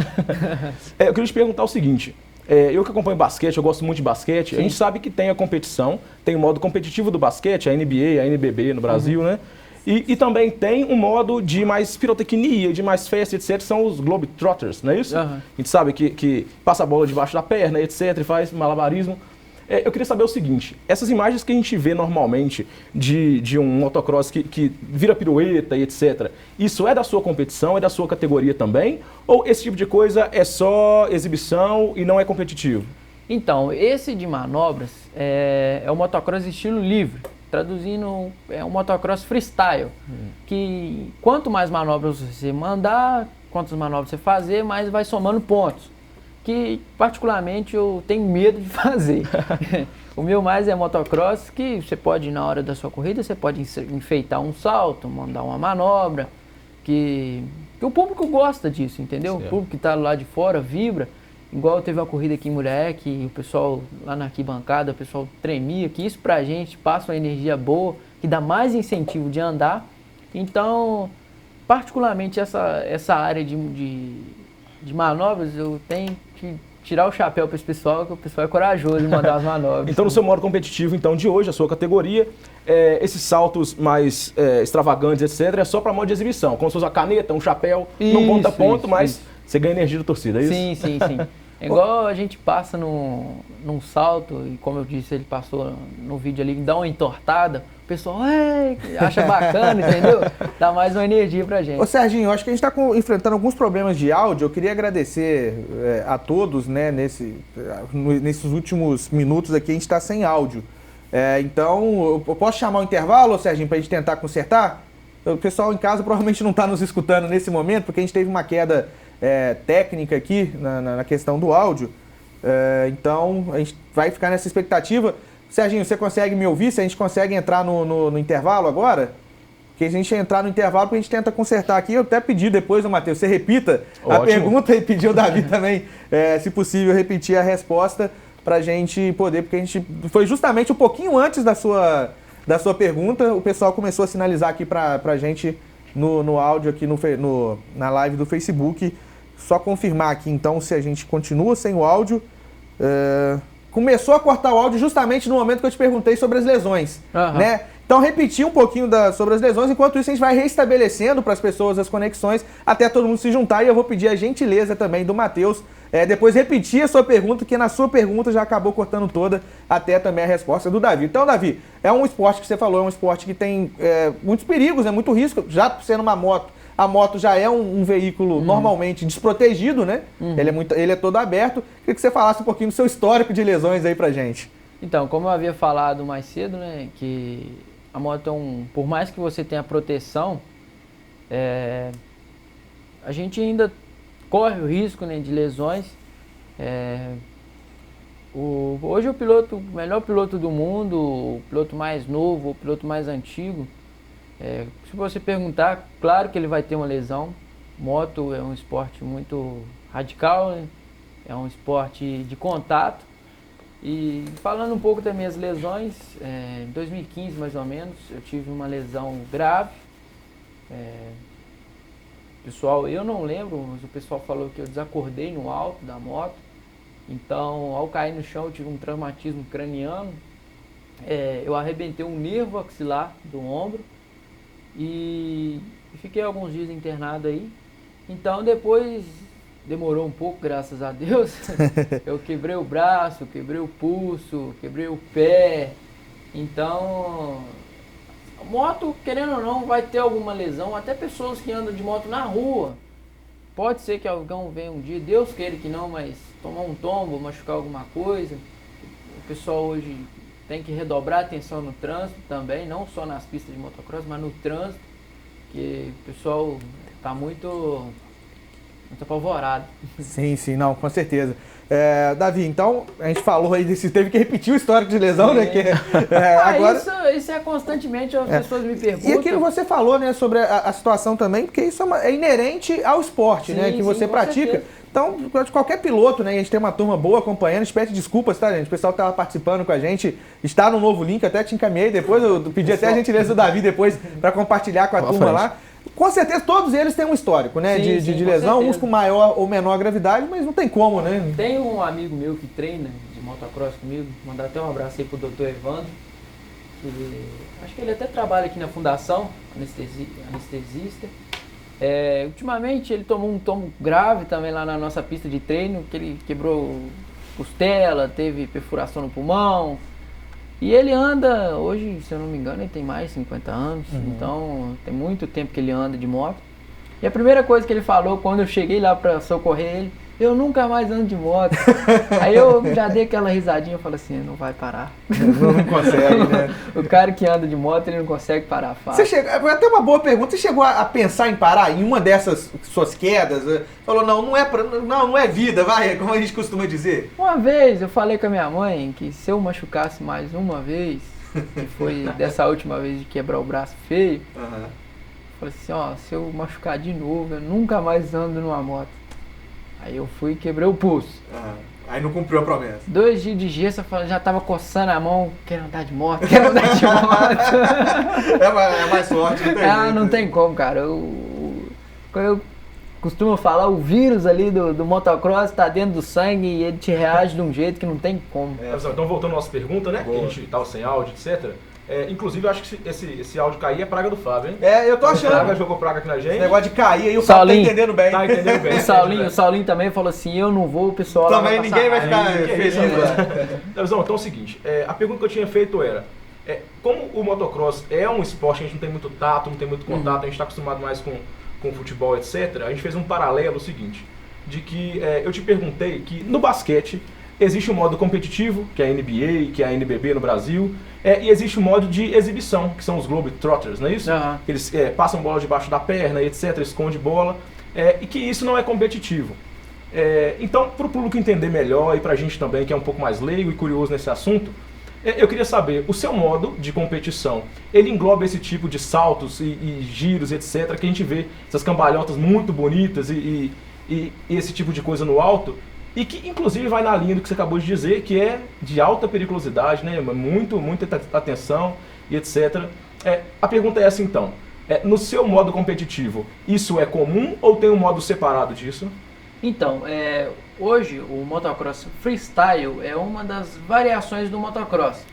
C: Eu queria te perguntar o seguinte, eu que acompanho basquete, eu gosto muito de basquete,
D: Sim.
C: A gente sabe que tem a competição, tem o modo competitivo do basquete, a NBA, a NBB no Brasil, né? E também tem um modo de mais pirotecnia, de mais festa, etc., são os Globetrotters, não é isso? A gente sabe que passa a bola debaixo da perna, etc., e faz malabarismo. Eu queria saber o seguinte, essas imagens que a gente vê normalmente de um motocross que vira pirueta e etc., isso é da sua competição, é da sua categoria também? Ou esse tipo de coisa é só exibição e não é competitivo?
D: Então, esse de manobras é o motocross estilo livre. Traduzindo, é um motocross freestyle, que quanto mais manobras você mandar, quantas manobras você fazer, mais vai somando pontos, que particularmente eu tenho medo de fazer. O meu mais é motocross, que você pode, na hora da sua corrida, você pode enfeitar um salto, mandar uma manobra, que o público gosta disso, entendeu?
C: Certo.
D: O público que está lá de fora vibra. Igual teve uma corrida aqui em Muriaé, que o pessoal lá na arquibancada, o pessoal tremia, que isso pra gente passa uma energia boa, que dá mais incentivo de andar. Então, particularmente essa área de manobras, eu tenho que tirar o chapéu para esse pessoal, que o pessoal é corajoso em mandar as manobras.
C: Então, no seu modo competitivo então, de hoje, a sua categoria, esses saltos mais extravagantes, etc., é só para modo de exibição, como se fosse uma caneta, um chapéu, não ponta a ponto, mas você ganha energia da torcida, é isso?
D: Sim, sim, sim. É igual a gente passa num salto, e como eu disse, ele passou no vídeo ali, dá uma entortada, o pessoal acha bacana, entendeu? Dá mais uma energia pra gente.
A: Ô Serginho, eu acho que a gente está enfrentando alguns problemas de áudio. Eu queria agradecer a todos, né, nesses últimos minutos aqui a gente está sem áudio. Então, eu posso chamar o intervalo, Serginho, para a gente tentar consertar? O pessoal em casa provavelmente não está nos escutando nesse momento, porque a gente teve uma queda técnica aqui na questão do áudio. Então, a gente vai ficar nessa expectativa. Serginho, você consegue me ouvir? Se a gente consegue entrar no intervalo agora? Porque a gente entrar no intervalo, a gente tenta consertar aqui. Eu até pedi depois, Matheus, você repita a pergunta e pediu o Davi também, se possível, repetir a resposta para a gente poder, porque a gente foi justamente um pouquinho antes da sua pergunta, o pessoal começou a sinalizar aqui para a gente no áudio aqui na live do Facebook. Só confirmar aqui então se a gente continua sem o áudio. Começou a cortar o áudio justamente no momento que eu te perguntei sobre as lesões, né? Então repetir um pouquinho sobre as lesões, enquanto isso a gente vai restabelecendo para as pessoas as conexões até todo mundo se juntar, e eu vou pedir a gentileza também do Matheus depois repetir a sua pergunta, que na sua pergunta já acabou cortando toda até também a resposta do Davi. Então, Davi, é um esporte que você falou, é um esporte que tem muitos perigos, muito risco, já sendo uma moto. A moto já é um veículo normalmente desprotegido, né? Ele é todo aberto. Queria que você falasse um pouquinho do seu histórico de lesões aí pra gente.
D: Então, como eu havia falado mais cedo, né, que a moto por mais que você tenha proteção, a gente ainda corre o risco, né, de lesões. Hoje o melhor piloto do mundo, o piloto mais novo, o piloto mais antigo, se você perguntar, claro que ele vai ter uma lesão. Moto é um esporte muito radical, né? É um esporte de contato. E falando um pouco das minhas lesões, em 2015 mais ou menos, eu tive uma lesão grave. Pessoal, eu não lembro, mas o pessoal falou que eu desacordei no alto da moto. Então, ao cair no chão, eu tive um traumatismo craniano. eu arrebentei um nervo axilar do ombro e fiquei alguns dias internado aí. Então depois demorou um pouco, graças a Deus. Eu quebrei o braço, quebrei o pulso, quebrei o pé. Então, a moto, querendo ou não, vai ter alguma lesão. Até pessoas que andam de moto na rua. Pode ser que alguém venha um dia, Deus queira que não, mas tomar um tombo, machucar alguma coisa. O pessoal hoje tem que redobrar a atenção no trânsito também, não só nas pistas de motocross, mas no trânsito, que o pessoal está muito apavorado.
A: Sim, não, com certeza. Davi, então, a gente falou aí teve que repetir o histórico de lesão, né? Agora...
D: Isso é constantemente, as pessoas me perguntam.
A: E aquilo que você falou, né, sobre a situação também, porque isso é inerente ao esporte, né, que você pratica. Certeza. Então, qualquer piloto, né, a gente tem uma turma boa acompanhando, a gente pede desculpas, tá, gente? O pessoal que estava participando com a gente está no novo link, até te encaminhei depois, eu pedi até a gentileza do Davi depois para compartilhar com a turma lá. Com certeza, todos eles têm um histórico, né, de lesão, uns com maior ou menor gravidade, mas não tem como, né?
D: Tem um amigo meu que treina de motocross comigo, mandar até um abraço aí pro Dr. Evandro, acho que ele até trabalha aqui na fundação, anestesista. Ultimamente ele tomou um tombo grave também lá na nossa pista de treino, que ele quebrou costela, teve perfuração no pulmão. E ele anda, hoje, se eu não me engano, ele tem mais de 50 anos, então tem muito tempo que ele anda de moto. E a primeira coisa que ele falou quando eu cheguei lá para socorrer ele, eu nunca mais ando de moto. Aí eu já dei aquela risadinha e falei assim, não vai parar.
A: Não consegue, né?
D: O cara que anda de moto, ele não consegue parar fácil.
A: Até uma boa pergunta, você chegou a pensar em parar em uma dessas suas quedas? Falou, não é vida, vai, como a gente costuma dizer.
D: Uma vez eu falei com a minha mãe que se eu machucasse mais uma vez, que foi dessa última vez de quebrar o braço feio, falei assim, se eu machucar de novo, eu nunca mais ando numa moto. Aí eu fui e quebrei o pulso.
A: Aí não cumpriu a promessa.
D: 2 dias de gesso, eu já tava coçando a mão, quero andar de moto.
A: É mais forte, não tem jeito.
D: Não tem como, cara. Eu costumo falar, o vírus ali do motocross tá dentro do sangue e ele te reage de um jeito que não tem como.
C: Então voltando à nossa pergunta, né? Que a gente tava sem áudio, etc. Inclusive, eu acho que esse áudio cair é praga do Fábio, hein?
A: Eu tô achando.
C: Praga jogou praga aqui na gente.
A: Esse negócio de cair aí, o Fábio tá entendendo bem.
C: Tá entendendo bem.
D: O Saulinho também falou assim, eu não vou, o pessoal
A: também lá ninguém vai ficar feliz.
C: Então é o seguinte, a pergunta que eu tinha feito era, como o motocross é um esporte, a gente não tem muito tato, não tem muito contato, a gente está acostumado mais com futebol, etc. A gente fez um paralelo seguinte, de que eu te perguntei que no basquete existe um modo competitivo, que é a NBA, que é a NBB no Brasil, e existe um modo de exibição, que são os Globetrotters, não é isso? Eles passam bola debaixo da perna, etc., esconde bola, e que isso não é competitivo. Então, para o público entender melhor e para a gente também, que é um pouco mais leigo e curioso nesse assunto, eu queria saber, o seu modo de competição, ele engloba esse tipo de saltos e giros, etc., que a gente vê essas cambalhotas muito bonitas e esse tipo de coisa no alto, e que inclusive vai na linha do que você acabou de dizer, que é de alta periculosidade, né? Muita atenção e etc. A pergunta é essa então, no seu modo competitivo, isso é comum ou tem um modo separado disso?
D: Então, hoje o motocross freestyle é uma das variações do motocross,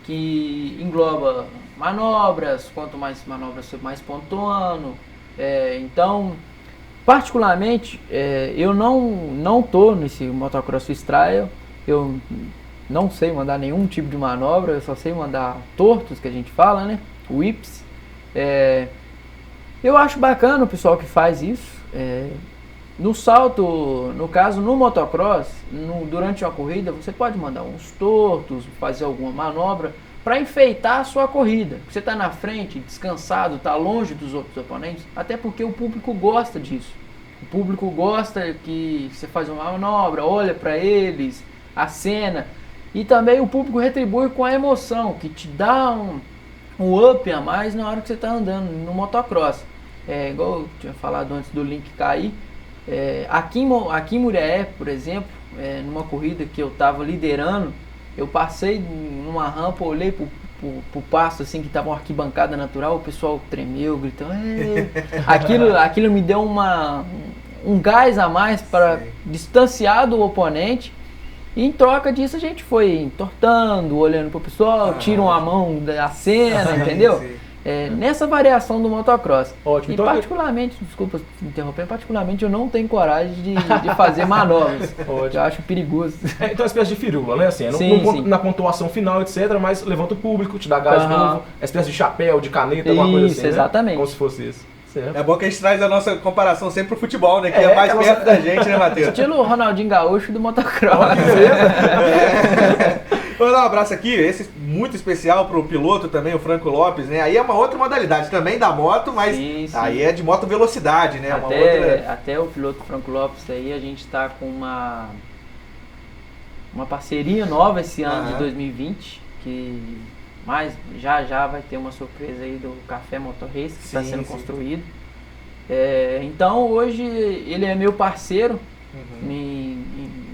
D: que engloba manobras, quanto mais manobras você mais pontuando, então... Particularmente, eu não tô nesse motocross freestyle, eu não sei mandar nenhum tipo de manobra, eu só sei mandar tortos, que a gente fala, né? Whips. Eu acho bacana o pessoal que faz isso. No salto, no caso, no motocross, durante uma corrida, você pode mandar uns tortos, fazer alguma manobra para enfeitar a sua corrida. Você está na frente, descansado, está longe dos outros oponentes, até porque o público gosta disso. O público gosta que você faz uma manobra, olha para eles, acena, e também o público retribui com a emoção, que te dá um up a mais na hora que você está andando no motocross. Igual eu tinha falado antes do link cair, aqui em Muriaé, por exemplo, numa corrida que eu estava liderando, eu passei numa rampa, olhei pro pasto assim, que estava uma arquibancada natural, o pessoal tremeu, gritou, aquilo me deu um gás a mais para distanciar do oponente E em troca disso a gente foi entortando, olhando pro pessoal, tiram a mão da cena, entendeu?
A: Sim.
D: Nessa variação do motocross.
C: Ótimo.
D: E
C: Então,
D: particularmente, desculpa interromper, particularmente eu não tenho coragem de fazer manobras. Eu acho perigoso.
C: então é uma espécie de firula, né? Assim,
D: Sim,
C: não
D: sim.
C: na pontuação final, etc., mas levanta o público, te dá gás novo, é espécie de chapéu, de caneta, alguma coisa assim,
D: exatamente.
C: Né? Como se fosse isso. Certo.
A: É bom que a gente traz a nossa comparação sempre pro futebol, né? Que é mais
C: a
A: perto
C: nossa-
A: da gente, né, Matheus?
D: Estilo Ronaldinho Gaúcho do motocross.
A: Vou dar um abraço aqui, esse muito especial pro piloto também, o Franco Lopes, né? Aí é uma outra modalidade também da moto, mas
D: Sim, sim.
A: aí é de moto velocidade, né? Uma outra...
D: Até o piloto Franco Lopes aí, a gente está com uma parceria nova esse ano de 2020, que já vai ter uma surpresa aí do Café Motor Race, que está
A: Sim,
D: sendo
A: sim.
D: construído. Então hoje ele é meu parceiro em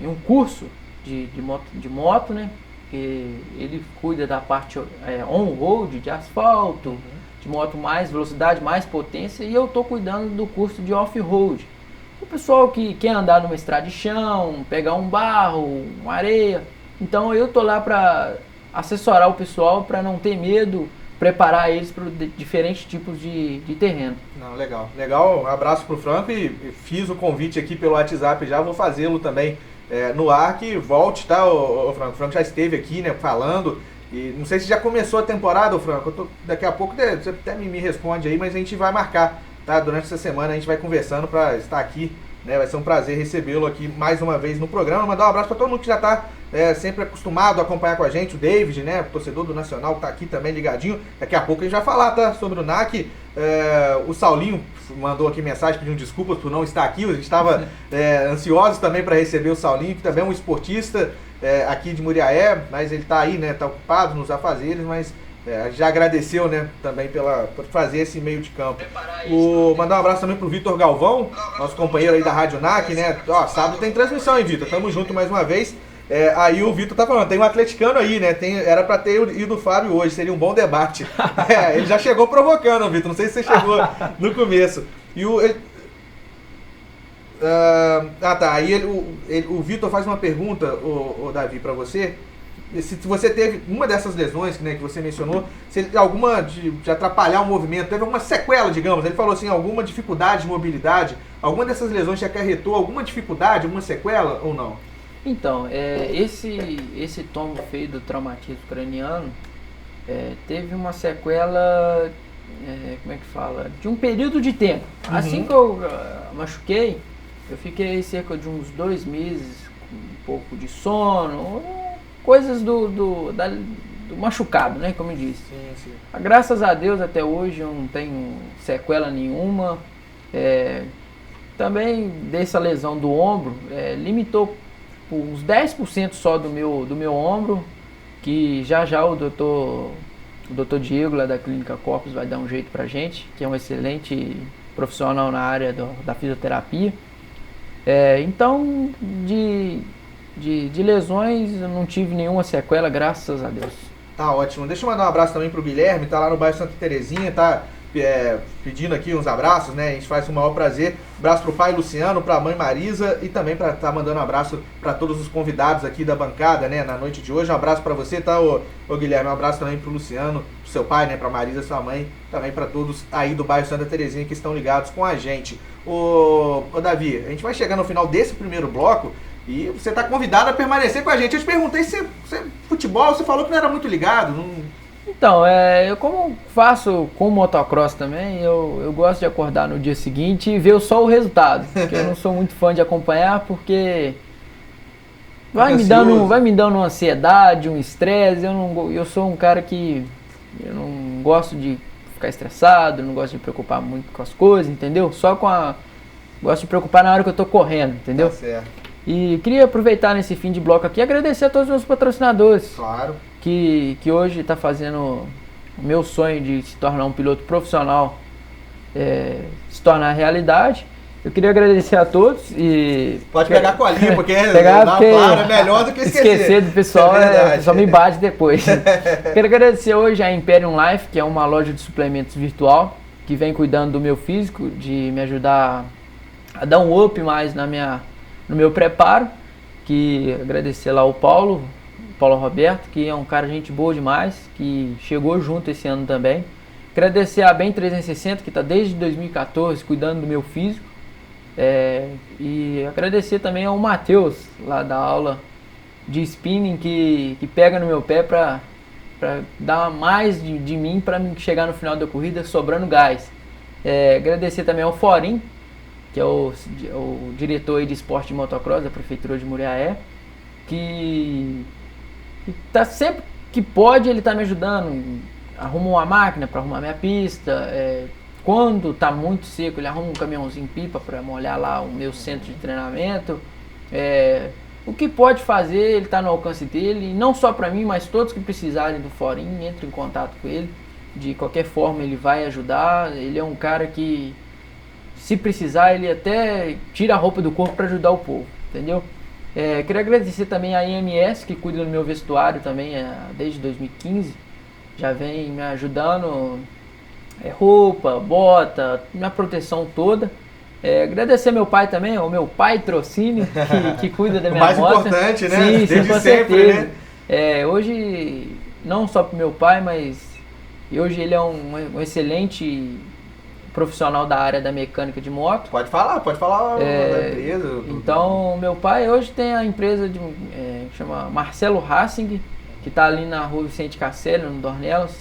D: um curso de moto, né? Que ele cuida da parte on-road, de asfalto, de moto mais velocidade, mais potência, e eu estou cuidando do curso de off-road. O pessoal que quer andar numa estrada de chão, pegar um barro, uma areia, então eu estou lá para assessorar o pessoal para não ter medo, preparar eles para diferentes tipos de terreno.
A: Não, legal. Legal, um abraço pro Franco e fiz o convite aqui pelo WhatsApp já, vou fazê-lo também no ar, que volte, tá, o Franco? O Franco já esteve aqui, né, falando, e não sei se já começou a temporada, Franco, daqui a pouco você até me responde aí, mas a gente vai marcar, tá? Durante essa semana a gente vai conversando para estar aqui, né? Vai ser um prazer recebê-lo aqui mais uma vez no programa, mandar um abraço para todo mundo que já está sempre acostumado a acompanhar com a gente, o David, né, torcedor do Nacional, que tá aqui também ligadinho, daqui a pouco a gente vai falar, tá, sobre o NAC. O Saulinho mandou aqui mensagem pedindo desculpas por não estar aqui, a gente estava ansiosos também para receber o Saulinho, que também é um esportista aqui de Muriaé, mas ele está aí, né, tá ocupado nos afazeres, mas já agradeceu, né, também por fazer esse meio de campo. Mandar um abraço também pro Vitor Galvão, nosso companheiro aí da Rádio NAC, né, sábado tem transmissão, hein, Vitor, tamo junto mais uma vez. Aí o Vitor tá falando, tem um atleticano aí, né? Era pra ter ido o Fábio hoje, seria um bom debate. Ele já chegou provocando, Vitor, não sei se você chegou no começo. E aí o Vitor faz uma pergunta, o Davi, pra você. Se você teve uma dessas lesões, né, que você mencionou, se alguma de atrapalhar o movimento, teve alguma sequela, digamos, ele falou assim, alguma dificuldade de mobilidade, alguma dessas lesões te acarretou alguma dificuldade, alguma sequela ou não?
D: Então, esse tombo feio do traumatismo craniano teve uma sequela, como é que fala, de um período de tempo. Assim que eu machuquei, eu fiquei cerca de uns 2 meses com um pouco de sono, coisas do machucado, né, como eu disse.
A: Sim.
D: Graças a Deus até hoje eu não tenho sequela nenhuma. Também dessa lesão do ombro, limitou uns 10% só do meu ombro, que já o doutor Diego, lá da Clínica Corpus, vai dar um jeito pra gente, que é um excelente profissional na área da fisioterapia. Então, de lesões, eu não tive nenhuma sequela, graças a Deus.
A: Tá ótimo. Deixa eu mandar um abraço também pro Guilherme, tá lá no bairro Santa Terezinha, tá pedindo aqui uns abraços, né? A gente faz com o maior prazer. Abraço pro pai Luciano, pra mãe Marisa e também pra tá mandando um abraço pra todos os convidados aqui da bancada, né? Na noite de hoje. Um abraço pra você, tá, ô Guilherme? Um abraço também pro Luciano, pro seu pai, né? Pra Marisa, sua mãe, também pra todos aí do bairro Santa Terezinha que estão ligados com a gente. Ô Davi, a gente vai chegar no final desse primeiro bloco e você tá convidado a permanecer com a gente. Eu te perguntei se futebol, você falou que não era muito ligado, não...
D: Então, eu como faço com motocross também, eu gosto de acordar no dia seguinte e ver só o resultado. Porque eu não sou muito fã de acompanhar, porque vai me dando uma ansiedade, um estresse. Eu sou um cara que eu não gosto de ficar estressado, não gosto de me preocupar muito com as coisas, entendeu? Gosto de me preocupar na hora que eu tô correndo, entendeu?
A: Tá certo.
D: E queria aproveitar nesse fim de bloco aqui e agradecer a todos os meus patrocinadores.
A: Claro.
D: Que hoje está fazendo o meu sonho de se tornar um piloto profissional se tornar realidade. Eu queria agradecer a todos e...
A: Pode pegar a colinha, porque
D: porque
A: é melhor do que esquecer.
D: Esquecer do pessoal,
A: verdade.
D: o pessoal me bate depois. Quero agradecer hoje a Imperium Life, que é uma loja de suplementos virtual, que vem cuidando do meu físico, de me ajudar a dar um up mais no meu preparo. que agradecer lá o Paulo Roberto, que é um cara gente boa demais, que chegou junto esse ano também. Agradecer a Bem 360, que está desde 2014 cuidando do meu físico. E agradecer também ao Matheus, lá da aula de spinning, que pega no meu pé para dar mais de mim para chegar no final da corrida sobrando gás. Agradecer também ao Forim, que é o diretor aí de esporte de motocross da Prefeitura de Muriaé, que tá sempre que pode, ele está me ajudando. Arruma uma máquina para arrumar minha pista. Quando tá muito seco, ele arruma um caminhãozinho pipa para molhar lá o meu centro de treinamento. O que pode fazer, ele está no alcance dele. E não só para mim, mas todos que precisarem do Forim, entrem em contato com ele. De qualquer forma, ele vai ajudar. Ele é um cara que, se precisar, ele até tira a roupa do corpo para ajudar o povo, entendeu? Queria agradecer também a IMS, que cuida do meu vestuário também desde 2015. Já vem me ajudando, roupa, bota, minha proteção toda. Agradecer meu pai também, o meu pai Trocínio, que cuida da minha moto.
A: O mais importante, né?
D: Sim,
A: Desde
D: com
A: sempre,
D: certeza.
A: né?
D: Hoje, não só pro meu pai, mas hoje ele é um excelente profissional da área da mecânica de moto.
A: Pode falar da empresa.
D: Então, meu pai hoje tem a empresa que chama Marcelo Racing, que está ali na rua Vicente Casselli, no Dornelas,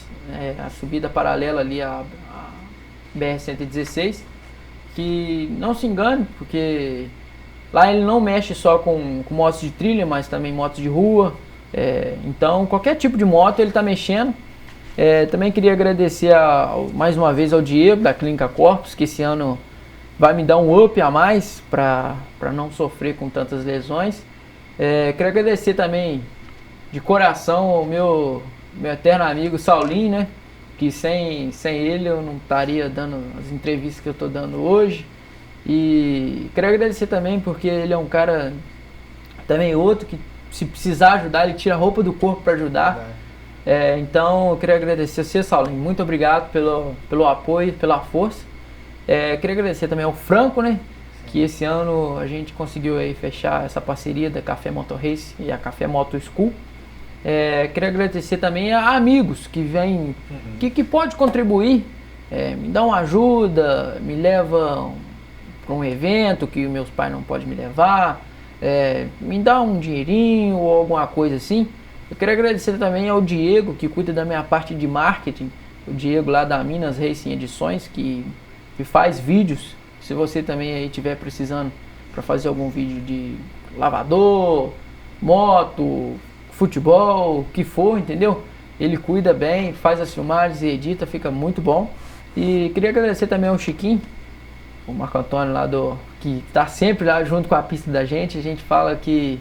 D: a subida paralela ali à BR-116, que não se engane, porque lá ele não mexe só com motos de trilha, mas também motos de rua, então qualquer tipo de moto ele está mexendo. Também queria agradecer mais uma vez ao Diego da Clínica Corpus, que esse ano vai me dar um up a mais para não sofrer com tantas lesões. Queria agradecer também de coração ao meu eterno amigo Saulinho, né? Que sem ele eu não estaria dando as entrevistas que eu estou dando hoje. E queria agradecer também porque ele é um cara, também outro, que se precisar ajudar, ele tira a roupa do corpo para ajudar. Então eu queria agradecer a você, Saulinho. Muito obrigado pelo apoio, pela força. Queria agradecer também ao Franco, né? Que esse ano a gente conseguiu aí fechar essa parceria da Café Motor Race e a Café Motor School. Queria agradecer também a amigos que vêm, que pode contribuir, me dá uma ajuda, me leva para um evento que meus pais não podem me levar, me dá um dinheirinho ou alguma coisa assim. Eu queria agradecer também ao Diego, que cuida da minha parte de marketing, o Diego lá da Minas Racing Edições, que faz vídeos. Se você também aí estiver precisando para fazer algum vídeo de lavador, moto, futebol, o que for, entendeu? Ele cuida bem, faz as filmagens e edita, fica muito bom. E queria agradecer também ao Chiquinho, o Marco Antônio lá que tá sempre lá junto com a pista da gente. A gente fala que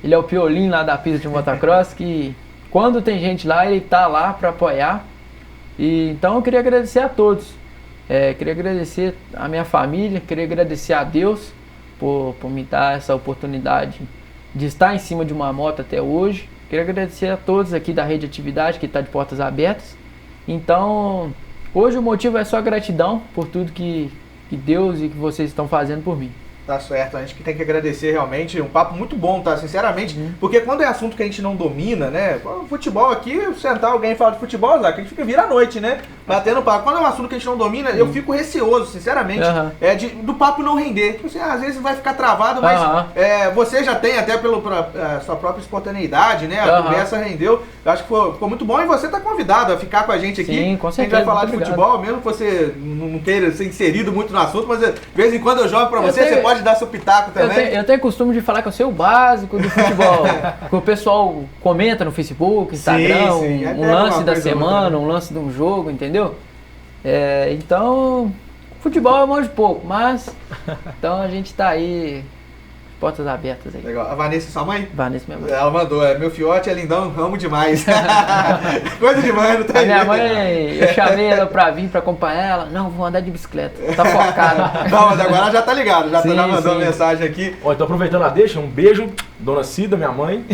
D: ele é o piolim lá da pista de motocross, que quando tem gente lá, ele tá lá para apoiar. E então eu queria agradecer a todos. Queria agradecer a minha família, queria agradecer a Deus por me dar essa oportunidade de estar em cima de uma moto até hoje. Queria agradecer a todos aqui da Rede Atividade, que está de portas abertas. Então, hoje o motivo é só gratidão por tudo que Deus e que vocês estão fazendo por mim.
A: Tá certo, a gente tem que agradecer realmente, um papo muito bom, tá? Sinceramente, porque quando é assunto que a gente não domina, né? Futebol aqui, sentar alguém e falar de futebol, Zac, a gente fica vira à noite, né? Batendo papo. Quando é um assunto que a gente não domina, eu fico receoso, sinceramente, do papo não render. Tipo assim, às vezes vai ficar travado, mas você já tem até pela sua própria espontaneidade, né? A conversa rendeu. Eu acho que ficou muito bom e você tá convidado a ficar com a gente aqui.
D: Sim, com certeza.
A: A gente vai falar de futebol, mesmo que você não queira ser inserido muito no assunto, mas de vez em quando eu jogo pra você, você pode dar seu pitaco também.
D: Eu tenho costume de falar que eu sei o básico do futebol. Que o pessoal comenta no Facebook, Instagram, um lance da semana, um lance de um jogo, entendeu? Então, futebol eu manjo pouco, mas então a gente tá aí, portas abertas aí.
A: Legal. A Vanessa é sua mãe?
D: Vanessa, minha mãe.
A: Ela mandou, meu fiote é lindão, amo demais. Coisa de mãe, não tem
D: A minha mãe, eu chamei ela pra vir pra acompanhar ela. Não, vou andar de bicicleta. Tá focada.
A: Não, mas agora ela já tá ligada, já
D: sim,
A: mandando
D: sim.
A: mensagem aqui.
C: Então aproveitando a deixa, um beijo Dona Cida, minha mãe.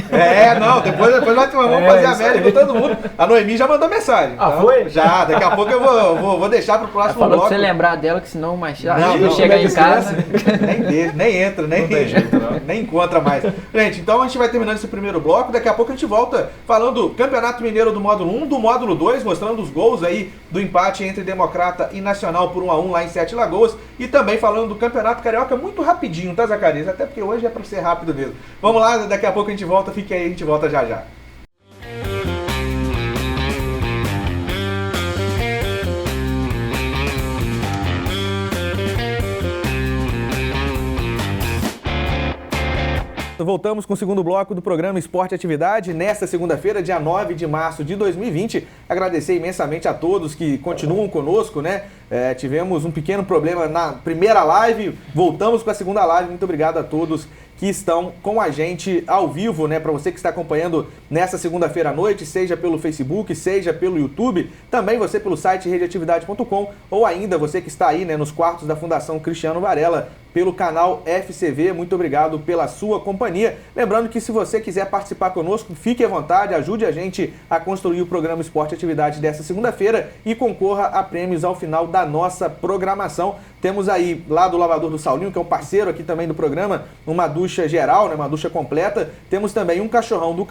A: Não, depois vamos fazer a média com todo mundo. A Noemi já mandou mensagem.
C: Ah, foi?
A: Já, daqui a pouco eu vou deixar pro próximo
D: Falou
A: bloco.
D: pra você lembrar dela, que senão mais
A: Não,
D: chegar em casa.
A: Nem entra, nem encontra mais. Gente, então a gente vai terminando esse primeiro bloco. Daqui a pouco a gente volta falando do Campeonato Mineiro do módulo 1, do módulo 2, mostrando os gols aí do empate entre Democrata e Nacional por 1-1 lá em Sete Lagoas. E também falando do Campeonato Carioca muito rapidinho, tá, Zacarias? Até porque hoje é pra ser rápido mesmo. Vamos lá, daqui a pouco a gente volta. Fique aí, a gente volta já já. Voltamos com o segundo bloco do programa Esporte e Atividade, nesta segunda-feira, dia 9 de março de 2020. Agradecer imensamente a todos que continuam conosco, né? Tivemos um pequeno problema na primeira live, voltamos com a segunda live. Muito obrigado a todos que estão com a gente ao vivo, né? Para você que está acompanhando nessa segunda-feira à noite, seja pelo Facebook, seja pelo YouTube, também você pelo site redeatividade.com, ou ainda você que está aí, né, nos quartos da Fundação Cristiano Varela, pelo canal FCV. Muito obrigado pela sua companhia. Lembrando que se você quiser participar conosco, fique à vontade, ajude a gente a construir o programa Esporte e Atividade dessa segunda-feira e concorra a prêmios ao final da nossa programação. Temos aí, lá do Lavador do Saulinho, que é um parceiro aqui também do programa, uma ducha geral, né, uma ducha completa. Temos também um cachorrão do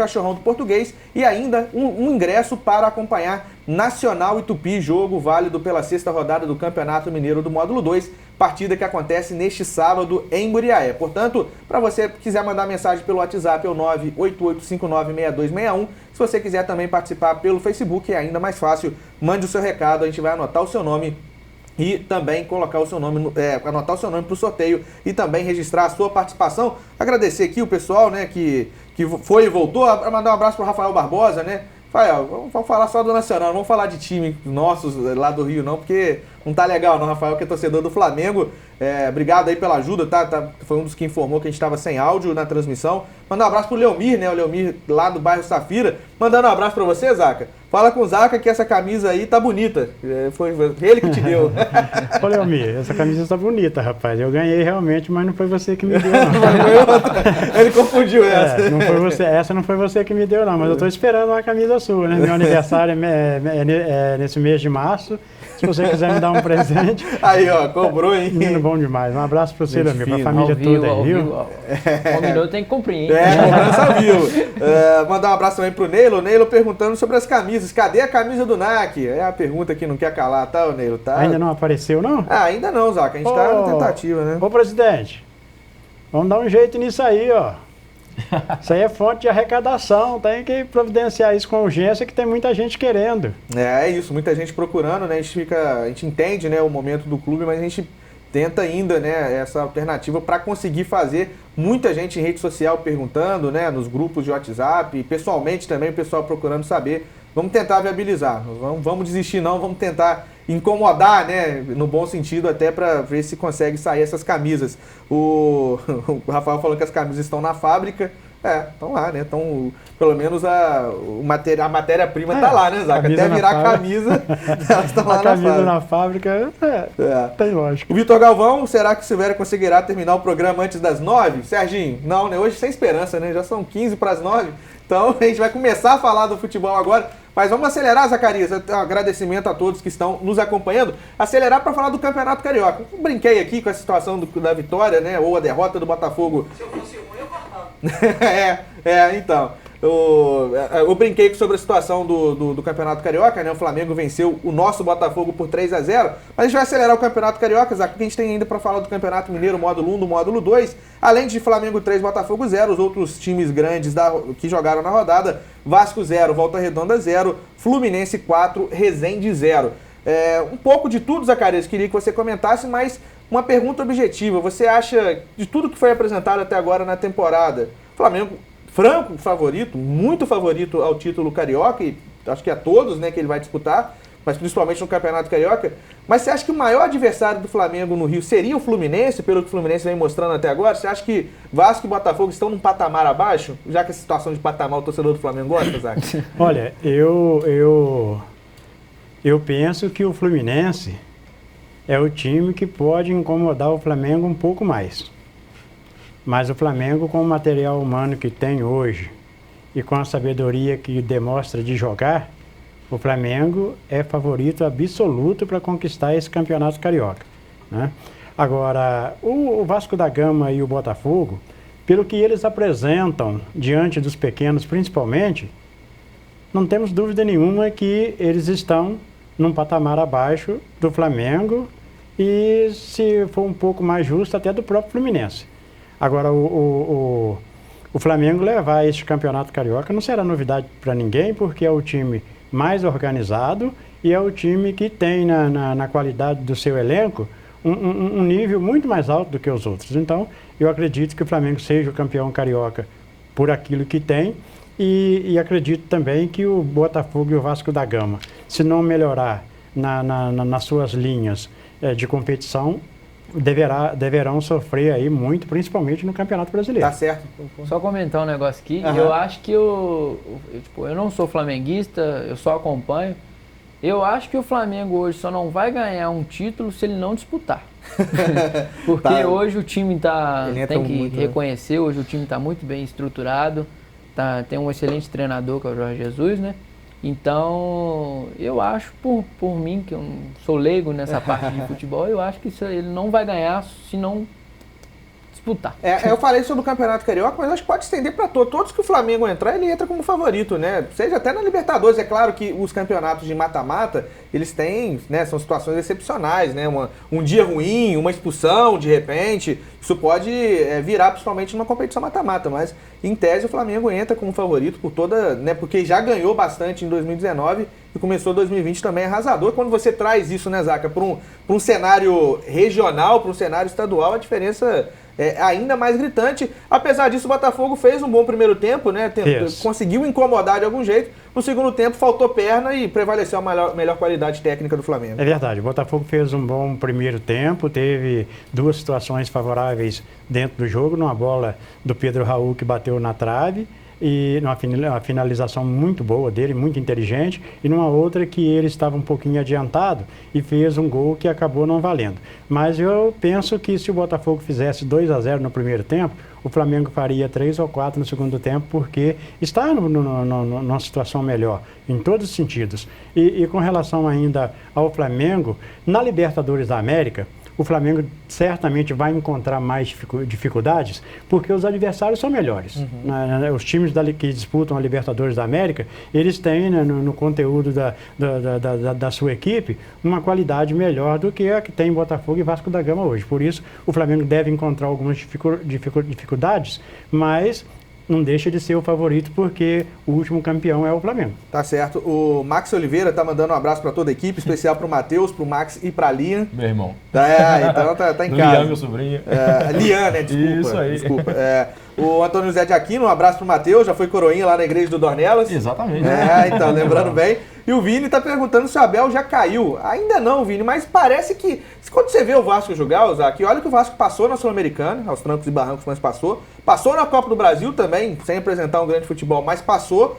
A: Português e ainda um ingresso para acompanhar Nacional e Tupi, jogo válido pela 6ª rodada do Campeonato Mineiro do Módulo 2, partida que acontece neste sábado em Muriaé. Portanto, para você que quiser mandar mensagem pelo WhatsApp, é o 988596261. Se você quiser também participar pelo Facebook, é ainda mais fácil. Mande o seu recado, a gente vai anotar o seu nome e também colocar o seu nome, anotar o seu nome para o sorteio e também registrar a sua participação. Agradecer aqui o pessoal, né, que foi e voltou. Mandar um abraço para o Rafael Barbosa, né? Rafael, vamos falar só do Nacional, não vamos falar de time nossos lá do Rio não, porque não tá legal não, Rafael, que é torcedor do Flamengo. Obrigado aí pela ajuda, tá? Foi um dos que informou que a gente estava sem áudio na transmissão. Mandar um abraço pro Leomir, né? O Leomir lá do bairro Safira. Mandando um abraço pra você, Zaca. Fala com o Zaca que essa camisa aí tá bonita. Foi ele que te deu.
B: Ô, Leomir, essa camisa tá bonita, rapaz. Eu ganhei realmente, mas não foi você que me deu, não.
A: Ele confundiu essa.
B: Não foi você, essa não foi você que me deu, não. Mas eu tô esperando uma camisa sua, né? Meu aniversário é nesse mês de março. Se você quiser me dar um presente.
A: Aí, ó, cobrou, hein?
B: Menino bom demais. Um abraço pra você, Leomir, pra família toda aí, viu?
D: O minuto tem que cumprir, hein?
A: Cobrança viu. Mandar um abraço também pro Neilo. O Neilo perguntando sobre as camisas. Cadê a camisa do NAC? É a pergunta que não quer calar, tá, o Neilo? Tá?
B: Ainda não apareceu, não?
A: Ainda não, Zaca. A gente tá na tentativa, né?
B: Ô, presidente, vamos dar um jeito nisso aí, ó. Isso aí é fonte de arrecadação, tem que providenciar isso com urgência, que tem muita gente querendo.
A: É isso, muita gente procurando, né? A gente entende, né, o momento do clube, mas a gente tenta ainda, né, essa alternativa para conseguir fazer. Muita gente em rede social perguntando, né, nos grupos de WhatsApp, pessoalmente também o pessoal procurando saber. Vamos tentar viabilizar, vamos desistir não, vamos tentar incomodar, né, no bom sentido, até para ver se consegue sair essas camisas. O Rafael falou que as camisas estão na fábrica. Estão lá, né? Pelo menos a matéria-prima tá lá, né, Zaca? Até virar a camisa, elas estão lá na fábrica. A camisa
B: na fábrica, tem lógico.
A: O Vitor Galvão, será que o Silvério conseguirá terminar o programa antes das 9? Serginho, não, né? Hoje sem esperança, né? Já são 15 para as 9. Então a gente vai começar a falar do futebol agora. Mas vamos acelerar, Zacarias. Um agradecimento a todos que estão nos acompanhando. Acelerar para falar do Campeonato Carioca. Eu brinquei aqui com a situação da vitória, né? Ou a derrota do Botafogo. Se eu fosse ruim, eu cortava. Então. Eu brinquei sobre a situação do Campeonato Carioca, né? O Flamengo venceu o nosso Botafogo por 3-0. Mas a gente vai acelerar o Campeonato Carioca, Zac, porque a gente tem ainda para falar do Campeonato Mineiro, módulo 1, do módulo 2. Além de Flamengo 3, Botafogo 0, os outros times grandes que jogaram na rodada: Vasco 0, Volta Redonda 0, Fluminense 4, Resende 0. Um pouco de tudo, Zacarias, queria que você comentasse, mas uma pergunta objetiva. Você acha, de tudo que foi apresentado até agora na temporada, Flamengo franco favorito, muito favorito ao título carioca, e acho que a todos, né, que ele vai disputar, mas principalmente no Campeonato Carioca. Mas você acha que o maior adversário do Flamengo no Rio seria o Fluminense, pelo que o Fluminense vem mostrando até agora? Você acha que Vasco e Botafogo estão num patamar abaixo? Já que a situação de patamar o torcedor do Flamengo gosta, Zac?
B: Olha, eu penso que o Fluminense é o time que pode incomodar o Flamengo um pouco mais. Mas o Flamengo, com o material humano que tem hoje e com a sabedoria que demonstra de jogar, o Flamengo é favorito absoluto para conquistar esse campeonato carioca, né? Agora, o Vasco da Gama e o Botafogo, pelo que eles apresentam diante dos pequenos principalmente, não temos dúvida nenhuma que eles estão num patamar abaixo do Flamengo e, se for um pouco mais justo, até do próprio Fluminense. Agora, o Flamengo levar este campeonato carioca não será novidade para ninguém, porque é o time mais organizado e é o time que tem na qualidade do seu elenco um nível muito mais alto do que os outros. Então, eu acredito que o Flamengo seja o campeão carioca por aquilo que tem e acredito também que o Botafogo e o Vasco da Gama, se não melhorar nas suas linhas de competição, deverão sofrer aí muito, principalmente no Campeonato Brasileiro.
A: Tá certo.
D: Só comentar um negócio aqui. Eu acho que eu não sou flamenguista, eu só acompanho. Eu acho que o Flamengo hoje só não vai ganhar um título se ele não disputar. Porque hoje o time tem que reconhecer, hoje o time está muito bem estruturado, tem um excelente treinador que é o Jorge Jesus, né? Então, eu acho, por mim, que eu não sou leigo nessa parte de futebol, eu acho que ele não vai ganhar se não disputar.
A: Eu falei sobre o Campeonato Carioca, mas acho que pode estender para todos. Todos que o Flamengo entrar, ele entra como favorito, né? Seja até na Libertadores. É claro que os campeonatos de mata-mata, eles têm, né, são situações excepcionais, né? Um dia ruim, uma expulsão, de repente, isso pode virar principalmente numa competição mata-mata, mas em tese o Flamengo entra como favorito por toda, né? Porque já ganhou bastante em 2019 e começou 2020 também arrasador. Quando você traz isso, né, Zaca, para um cenário regional, para um cenário estadual, a diferença é ainda mais gritante. Apesar disso, o Botafogo fez um bom primeiro tempo, né? Conseguiu incomodar de algum jeito. No segundo tempo, faltou perna e prevaleceu a melhor qualidade técnica do Flamengo.
B: É verdade. O Botafogo fez um bom primeiro tempo, teve duas situações favoráveis dentro do jogo, numa bola do Pedro Raul que bateu na trave, e numa finalização muito boa dele, muito inteligente, e numa outra que ele estava um pouquinho adiantado e fez um gol que acabou não valendo. Mas eu penso que se o Botafogo fizesse 2-0 no primeiro tempo, o Flamengo faria 3 ou 4 no segundo tempo, porque está numa situação melhor, em todos os sentidos. E com relação ainda ao Flamengo, na Libertadores da América, o Flamengo certamente vai encontrar mais dificuldades, porque os adversários são melhores. Os times que disputam a Libertadores da América, eles têm, né, no conteúdo da sua equipe uma qualidade melhor do que a que tem Botafogo e Vasco da Gama hoje. Por isso, o Flamengo deve encontrar algumas dificuldades, mas não deixa de ser o favorito, porque o último campeão é o Flamengo.
A: Tá certo. O Max Oliveira tá mandando um abraço para toda a equipe, especial pro Matheus, pro Max e pra Lian.
C: Meu irmão.
A: Então tá em casa.
C: Lian, meu sobrinho.
A: Lian, né? Desculpa.
C: Isso aí.
A: Desculpa. O Antônio José de Aquino, um abraço pro Matheus, já foi coroinha lá na igreja do Dornelas.
C: Exatamente.
A: Então, lembrando bem. E o Vini tá perguntando se o Abel já caiu. Ainda não, Vini, mas parece que, quando você vê o Vasco jogar, Zac, olha que o Vasco passou na Sul-Americana, aos trancos e barrancos, mas passou na Copa do Brasil também, sem apresentar um grande futebol, mas passou,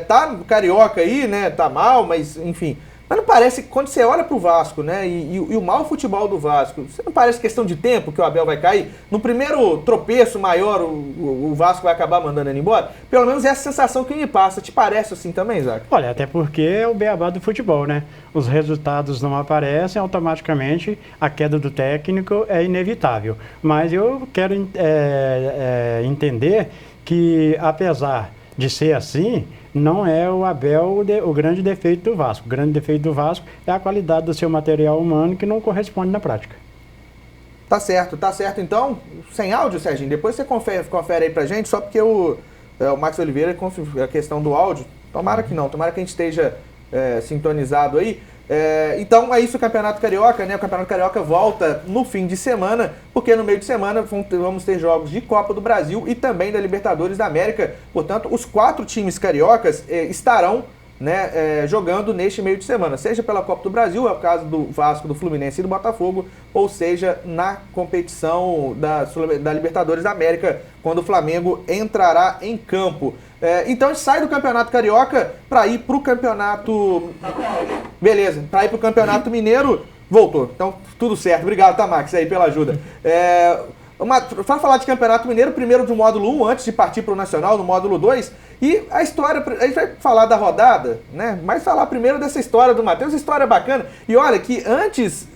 A: tá no Carioca aí, né, tá mal, mas enfim. Mas não parece que quando você olha pro Vasco, né, e o mau futebol do Vasco, você não parece questão de tempo que o Abel vai cair? No primeiro tropeço maior, o Vasco vai acabar mandando ele embora? Pelo menos essa sensação que me passa. Te parece assim também, Zac?
B: Olha, até porque é o beabá do futebol, né? Os resultados não aparecem, automaticamente a queda do técnico é inevitável. Mas eu quero entender que, apesar de ser assim, não é o Abel o grande defeito do Vasco. O grande defeito do Vasco é a qualidade do seu material humano, que não corresponde na prática.
A: Tá certo então. Sem áudio, Serginho? Depois você confere aí pra gente, só porque o Max Oliveira, a questão do áudio, tomara que não, tomara que a gente esteja sintonizado aí. Então é isso, o Campeonato Carioca, né? O Campeonato Carioca volta no fim de semana, porque no meio de semana vamos ter jogos de Copa do Brasil e também da Libertadores da América. Portanto, os 4 times cariocas estarão, né, jogando neste meio de semana, seja pela Copa do Brasil, é o caso do Vasco, do Fluminense e do Botafogo, ou seja, na competição da Libertadores da América, quando o Flamengo entrará em campo. Então a gente sai do Campeonato Carioca para ir para o Campeonato... Beleza, para ir para o Campeonato Mineiro, voltou. Então, tudo certo. Obrigado, tá, Max, aí pela ajuda. Para falar de Campeonato Mineiro, primeiro do módulo 1, antes de partir para o Nacional, no módulo 2. E a história, a gente vai falar da rodada, né? Mas falar primeiro dessa história do Matheus, história bacana. E olha que antes,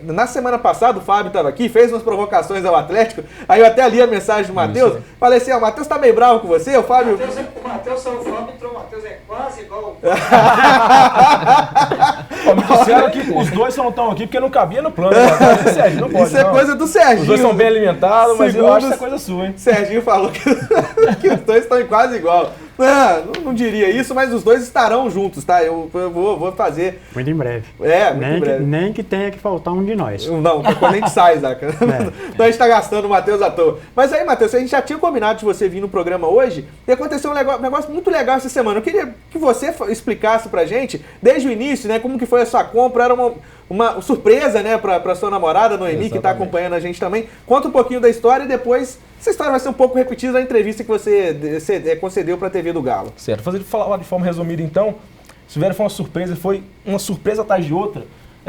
A: na semana passada, o Fábio estava aqui, fez umas provocações ao Atlético. Aí eu até li a mensagem do Matheus. Falei assim, o Matheus tá meio bravo com você, o Fábio...
E: O Matheus saiu fora, entrou o Matheus, é quase igual
C: Me disseram que os dois não estão aqui porque não cabia no plano. Sérgio, não pode,
A: isso é
C: não.
A: coisa do Serginho.
C: Os dois são bem alimentados, mas eu acho que isso é coisa sua, hein?
A: Serginho falou que os dois estão quase igual. Não diria isso, mas os dois estarão juntos, tá? Eu vou fazer.
B: Muito em breve.
A: Muito em breve.
B: Nem que tenha que faltar um de nós.
A: Não, quando a gente sai, Zaca. Então a gente tá gastando o Matheus à toa. Mas aí, Matheus, a gente já tinha combinado de você vir no programa hoje e aconteceu um negócio muito legal essa semana. Eu queria que você explicasse pra gente, desde o início, né, como que foi a sua compra. Era uma surpresa, né, pra sua namorada, Noemi, que tá acompanhando a gente também. Conta um pouquinho da história e depois essa história vai ser um pouco repetida na entrevista que você concedeu pra TV do Galo.
C: Certo. Falar de forma resumida, então, Silvério, foi uma surpresa atrás de outra.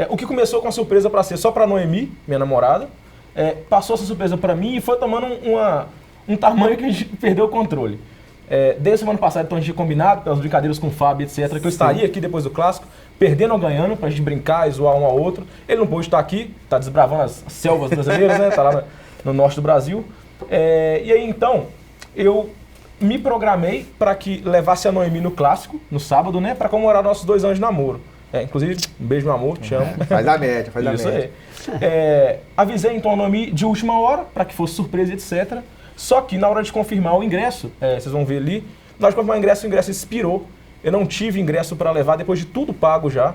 C: O que começou com a surpresa para ser só para Noemi, minha namorada, passou essa surpresa para mim e foi tomando um tamanho que a gente perdeu o controle. Desde a semana passada, então, a gente tinha combinado, pelas brincadeiras com o Fábio, etc., que eu estaria aqui depois do Clássico, perdendo ou ganhando, pra gente brincar e zoar um ao outro. Ele não pôde estar aqui, tá desbravando as selvas brasileiras, né? Tá lá no norte do Brasil. E aí, então, eu me programei para que levasse a Noemi no Clássico, no sábado, né? Para comemorar nossos 2 anos de namoro. Inclusive, um beijo, meu amor, te amo.
A: Faz a média, faz
C: Isso
A: a média.
C: aí. Avisei, então, a Noemi de última hora, para que fosse surpresa, etc. Só que na hora de confirmar o ingresso, vocês vão ver ali, na hora de confirmar o ingresso expirou. Eu não tive ingresso para levar depois de tudo pago já.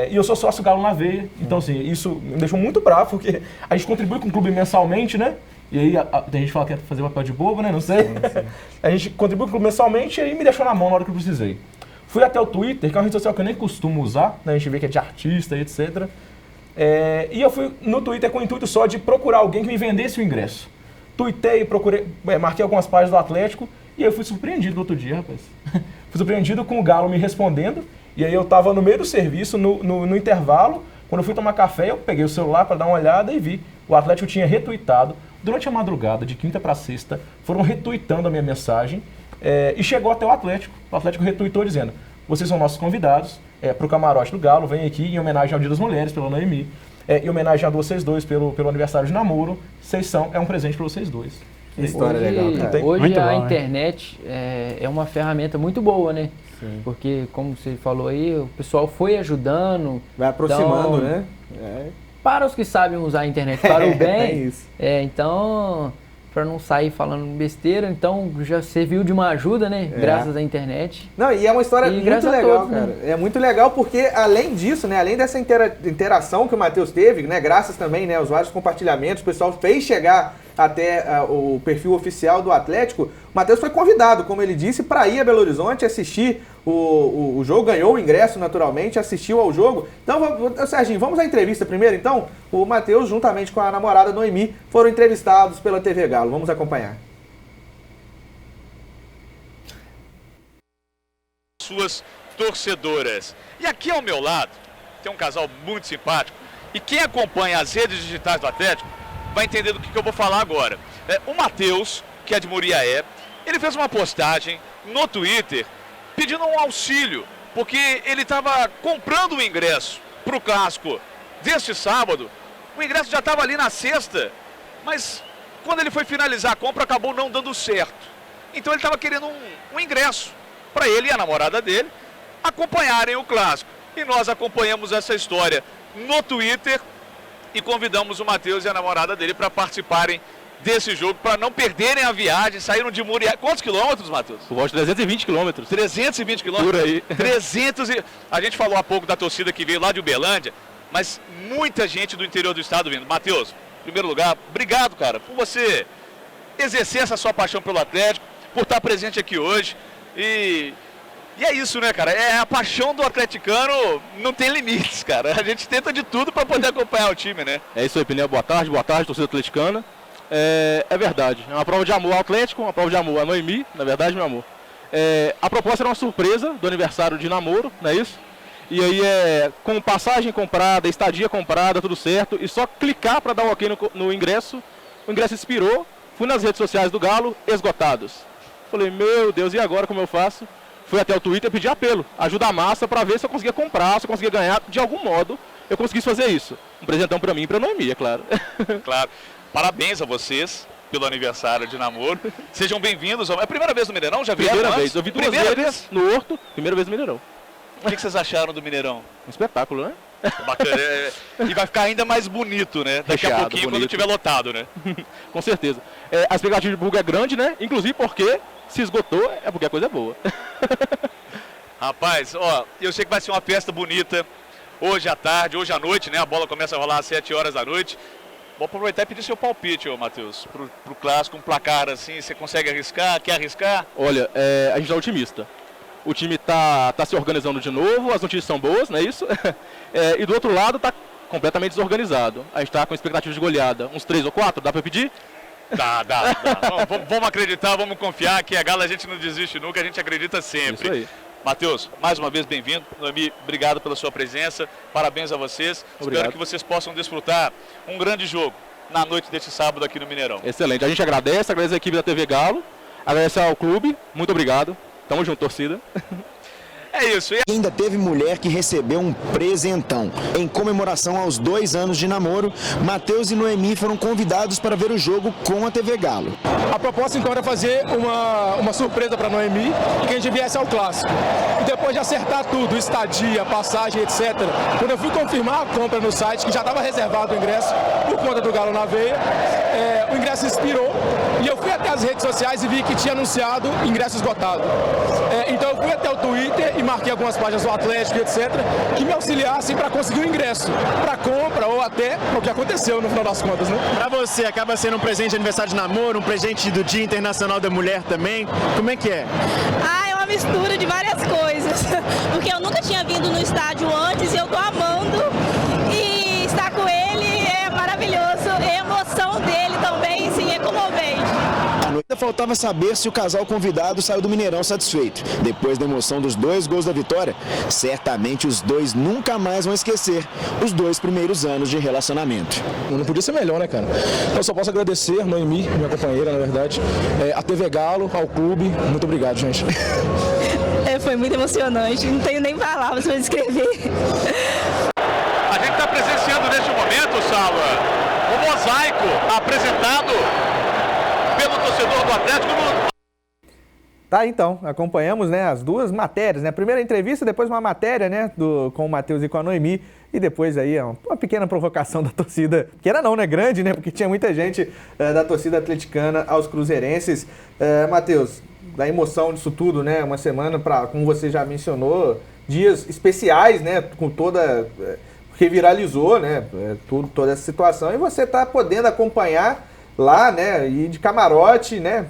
C: E eu sou sócio Galo na veia, então assim, isso me deixou muito bravo, porque a gente contribui com o clube mensalmente, né? E aí tem gente que fala que quer fazer papel de bobo, né? Não sei. Sim. A gente contribui com o clube mensalmente e aí me deixou na mão na hora que eu precisei. Fui até o Twitter, que é uma rede social que eu nem costumo usar, né? A gente vê que é de artista e etc. E eu fui no Twitter com o intuito só de procurar alguém que me vendesse o ingresso. Tuitei, procurei, marquei algumas páginas do Atlético e eu fui surpreendido no outro dia, rapaz. Fui surpreendido com o Galo me respondendo e aí eu tava no meio do serviço, no intervalo, quando eu fui tomar café, eu peguei o celular para dar uma olhada e vi. O Atlético tinha retuitado, durante a madrugada, de quinta para sexta, foram retuitando a minha mensagem e chegou até o Atlético. O Atlético retuitou dizendo, vocês são nossos convidados para o camarote do Galo, vem aqui em homenagem ao Dia das Mulheres, pela Noemi. Em homenagem a vocês dois pelo aniversário de namoro, é um presente para vocês dois.
A: História legal, cara.
D: Hoje
B: muito
D: a
B: bom,
D: internet é uma ferramenta muito boa, né? Sim. Porque, como você falou aí, o pessoal foi ajudando.
A: Vai aproximando,
D: então,
A: né?
D: Para os que sabem usar a internet para o bem,
A: isso.
D: Então, para não sair falando besteira, então já serviu de uma ajuda, né? Graças à internet.
A: Não, e é uma história muito legal, todos, cara. Né? É muito legal porque, além disso, né? Além dessa interação que o Matheus teve, né? Graças também, né? Aos vários compartilhamentos, o pessoal fez chegar até o perfil oficial do Atlético. O Matheus foi convidado, como ele disse, para ir a Belo Horizonte assistir o jogo, ganhou o ingresso naturalmente, assistiu ao jogo. Então, Serginho, vamos à entrevista primeiro, então? O Matheus, juntamente com a namorada Noemi, foram entrevistados pela TV Galo. Vamos acompanhar.
F: Suas torcedoras. E aqui ao meu lado tem um casal muito simpático. E quem acompanha as redes digitais do Atlético vai entender do que eu vou falar agora. O Matheus, que é de Muriaé, ele fez uma postagem no Twitter pedindo um auxílio, porque ele estava comprando o ingresso para o Clássico deste sábado. O ingresso já estava ali na sexta, mas quando ele foi finalizar a compra acabou não dando certo. Então ele estava querendo um ingresso para ele e a namorada dele acompanharem o Clássico. E nós acompanhamos essa história no Twitter e convidamos o Matheus e a namorada dele para participarem desse jogo, para não perderem a viagem. Saíram de Muriaé. Quantos quilômetros, Matheus?
G: Por volta de 320 quilômetros.
F: 320 quilômetros?
G: Por aí.
F: 300 e... A gente falou há pouco da torcida que veio lá de Uberlândia, mas muita gente do interior do estado vindo. Matheus, em primeiro lugar, obrigado, cara, por você exercer essa sua paixão pelo Atlético, por estar presente aqui hoje. E é isso, né, cara? A paixão do atleticano não tem limites, cara. A gente tenta de tudo para poder acompanhar o time, né?
G: É isso aí, Pneu. Boa tarde, torcida atleticana. É verdade. É uma prova de amor ao Atlético, uma prova de amor a Noemi, na verdade, meu amor. A proposta era uma surpresa do aniversário de namoro, não é isso? E aí com passagem comprada, estadia comprada, tudo certo, e só clicar para dar um ok no ingresso o ingresso expirou, fui nas redes sociais do Galo, esgotados. Falei, meu Deus, e agora como eu faço? Fui até o Twitter pedir apelo, ajuda a massa para ver se eu conseguia comprar, se eu conseguia ganhar, de algum modo eu conseguisse fazer isso. Um presentão para mim e para a Noemi, é claro.
F: Claro. Parabéns a vocês pelo aniversário de namoro. Sejam bem-vindos. É a primeira vez no Mineirão? Já vieram
G: Primeira
F: antes?
G: vez, eu vi duas
F: Primeira
G: vezes
F: vez?
G: no Horto, primeira vez no Mineirão.
F: O que vocês acharam do Mineirão?
G: Um espetáculo, né?
F: Bacana. E vai ficar ainda mais bonito, né? Daqui a
G: Recheado,
F: pouquinho, quando
G: bonito.
F: estiver lotado, né?
G: Com certeza. A expectativa de público é grande, né? Inclusive porque se esgotou, é porque a coisa é boa.
F: Rapaz, ó, eu sei que vai ser uma festa bonita hoje à tarde, hoje à noite, né? A bola começa a rolar às 7 horas da noite. Vou aproveitar e pedir seu palpite, ô Matheus, pro clássico, um placar assim, você consegue arriscar? Quer arriscar?
G: Olha, a gente tá otimista. O time tá se organizando de novo, as notícias são boas, não é isso? E do outro lado tá completamente desorganizado. A gente tá com expectativa de goleada. Uns 3 ou 4, dá pra pedir?
F: Dá. Vamos acreditar, vamos confiar que a Galo a gente não desiste nunca, a gente acredita sempre.
G: Isso aí.
F: Matheus, mais uma vez bem-vindo. Noemi, obrigado pela sua presença. Parabéns a vocês.
G: Obrigado.
F: Espero que vocês possam desfrutar um grande jogo na noite deste sábado aqui no Mineirão.
G: Excelente. A gente agradece a equipe da TV Galo, agradece ao clube. Muito obrigado. Tamo junto, torcida.
F: É isso. E
H: Ainda teve mulher que recebeu um presentão. Em comemoração aos 2 anos de namoro, Matheus e Noemi foram convidados para ver o jogo com a TV Galo.
C: A proposta então era fazer uma surpresa para Noemi e que a gente viesse ao clássico. E depois de acertar tudo, estadia, passagem, etc., quando eu fui confirmar a compra no site, que já estava reservado o ingresso por conta do Galo na veia, o ingresso expirou e eu fui até as redes sociais e vi que tinha anunciado ingresso esgotado. Então eu fui até o Twitter e marquei algumas páginas do Atlético, etc., que me auxiliassem para conseguir o ingresso, para compra ou até o que aconteceu no final das contas, né?
I: Pra você, acaba sendo um presente de aniversário de namoro, um presente do Dia Internacional da Mulher também. Como é que é?
J: Ah, é uma mistura de várias coisas. Porque eu nunca tinha vindo no estádio antes e eu tô amando. E estar com ele é maravilhoso. E a emoção dele também, sim, é comovente.
H: Ainda faltava saber se o casal convidado saiu do Mineirão satisfeito. Depois da emoção dos 2 gols da vitória, certamente os dois nunca mais vão esquecer os 2 primeiros anos de relacionamento.
C: Não podia ser melhor, né, cara? Eu só posso agradecer a Noemi, minha companheira, na verdade, a TV Galo, ao clube. Muito obrigado, gente.
J: Foi muito emocionante, não tenho nem palavras para descrever.
F: a gente está presenciando neste momento, Salva, o mosaico apresentado pelo torcedor do Atlético no...
A: Tá, então, acompanhamos, né, as duas matérias, né? Primeiro a entrevista, depois uma matéria, né, com o Matheus e com a Noemi, e depois aí uma pequena provocação da torcida, pequena não, né, grande, né, porque tinha muita gente da torcida atleticana aos cruzeirenses. Matheus, da emoção disso tudo, né, uma semana para, como você já mencionou, dias especiais, né, com toda... porque viralizou, né, toda essa situação, e você tá podendo acompanhar lá, né, e de camarote, né,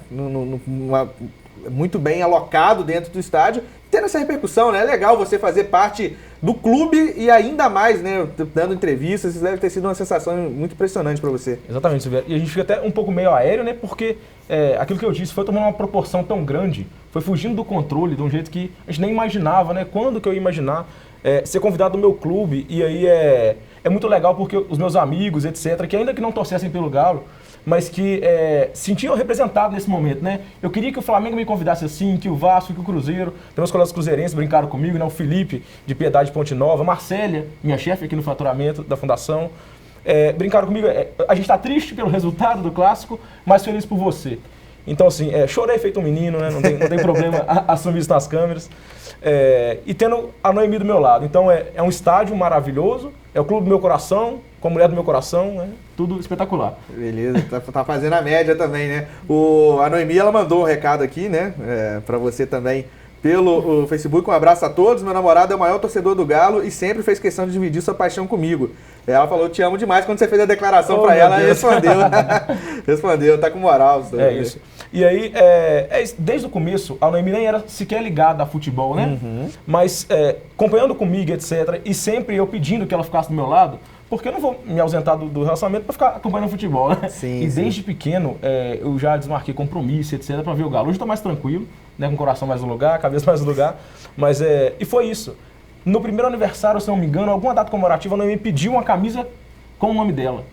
A: muito bem alocado dentro do estádio, tendo essa repercussão, né? É legal você fazer parte do clube e ainda mais, né, dando entrevistas, isso deve ter sido uma sensação muito impressionante para você.
C: Exatamente, Silvério. E a gente fica até um pouco meio aéreo, né, porque aquilo que eu disse foi tomando uma proporção tão grande, foi fugindo do controle de um jeito que a gente nem imaginava, né? Quando que eu ia imaginar ser convidado do meu clube? E aí é muito legal porque os meus amigos, etc., que ainda que não torcessem pelo Galo, mas que sentiam representado nesse momento, né? Eu queria que o Flamengo me convidasse assim, que o Vasco, que o Cruzeiro. Tem meus colegas cruzeirenses brincaram comigo, né? O Felipe, de Piedade de Ponte Nova, Marcélia, minha chefe aqui no faturamento da fundação. Brincaram comigo. A gente tá triste pelo resultado do clássico, mas feliz por você. Então, assim, chorei feito um menino, né? Não tem problema assumir isso nas câmeras. E tendo a Noemi do meu lado. Então, é um estádio maravilhoso, é o clube do meu coração, com a mulher do meu coração, né? Tudo espetacular.
A: Beleza, tá fazendo a média também, né? A Noemi, ela mandou um recado aqui, né? Pra você também pelo Facebook. Um abraço a todos. Meu namorado é o maior torcedor do Galo e sempre fez questão de dividir sua paixão comigo. Ela falou, te amo demais. Quando você fez a declaração pra ela, respondeu. Respondeu, tá com moral.
C: Isso. E aí, desde o começo, a Noemi nem era sequer ligada a futebol, né? Uhum. Mas acompanhando comigo, etc., e sempre eu pedindo que ela ficasse do meu lado, porque eu não vou me ausentar do relacionamento para ficar acompanhando futebol, né?
A: Sim,
C: e desde pequeno, eu já desmarquei compromisso, etc., para ver o Galo. Hoje eu tô mais tranquilo, né? Com o coração mais no lugar, cabeça mais no lugar. Mas, e foi isso. No primeiro aniversário, se não me engano, alguma data comemorativa, a Noemi pediu uma camisa com o nome dela.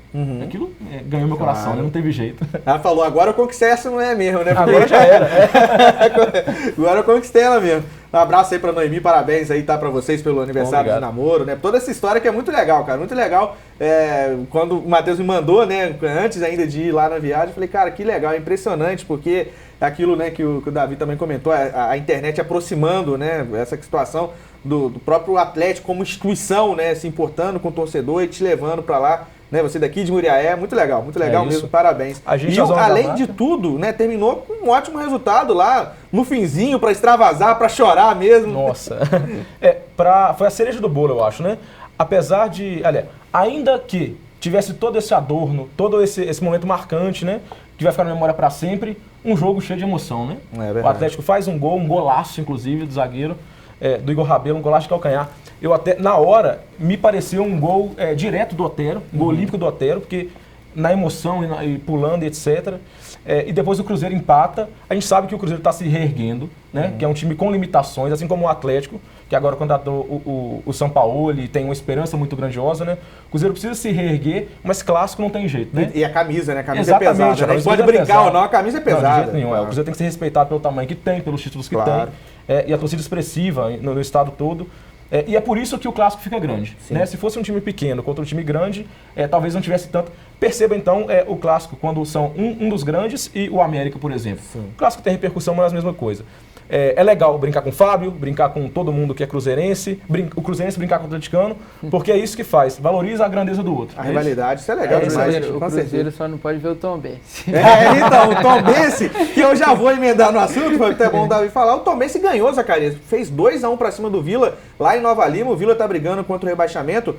C: Aquilo ganhou meu coração, né? Não teve jeito.
A: Ela falou, agora eu conquistei essa, não é mesmo, né?
C: Agora já era.
A: Agora eu conquistei ela mesmo. Um abraço aí pra Noemi, parabéns aí, tá, pra vocês pelo aniversário de namoro, né? Toda essa história que é muito legal, cara, muito legal. Quando o Matheus me mandou, né, antes ainda de ir lá na viagem, eu falei, cara, que legal, é impressionante, porque aquilo, né, que o Davi também comentou, a internet aproximando, né, essa situação do próprio Atlético como instituição, né, se importando com o torcedor e te levando pra lá. Né, você daqui de Muriaé, muito legal mesmo, parabéns. E além de tudo, né, terminou com um ótimo resultado lá no finzinho, para extravasar, para chorar mesmo.
C: Nossa, foi a cereja do bolo, eu acho, né? Apesar de, ainda que tivesse todo esse adorno, todo esse momento marcante, né, que vai ficar na memória para sempre, um jogo cheio de emoção, né? O Atlético faz um golaço, inclusive, do zagueiro, do Igor Rabelo, um golaço de calcanhar. Eu até, na hora, me pareceu um gol direto do Otero, um gol olímpico do Otero, porque na emoção e pulando e etc. E depois o Cruzeiro empata. A gente sabe que o Cruzeiro está se reerguendo, né? Que é um time com limitações, assim como o Atlético, que agora contratou o São Paulo e tem uma esperança muito grandiosa, né? O Cruzeiro precisa se reerguer, mas clássico não tem jeito, né?
A: E a camisa, né? A camisa é pesada, né? Pode brincar ou não, a camisa é pesada.
C: Não, de jeito nenhum. O Cruzeiro tem que ser respeitado pelo tamanho que tem, pelos títulos que tem. E a torcida expressiva no estado todo. E é por isso que o clássico fica grande. Né? Se fosse um time pequeno contra um time grande, talvez não tivesse tanto. Perceba então o clássico quando são um dos grandes e o América, por exemplo. O clássico tem repercussão, mas é a mesma coisa. É legal brincar com o Fábio, brincar com todo mundo que é cruzeirense, o cruzeirense brincar com o atleticano, porque é isso que faz, valoriza a grandeza do outro.
A: A rivalidade, isso é legal demais.
D: O Cruzeiro só não pode ver o Tombense.
A: Então, o Tombense, que eu já vou emendar no assunto, foi até bom o Davi falar, o Tombense ganhou, Zacarias, fez 2-1 pra cima do Vila, lá em Nova Lima, o Vila tá brigando contra o rebaixamento.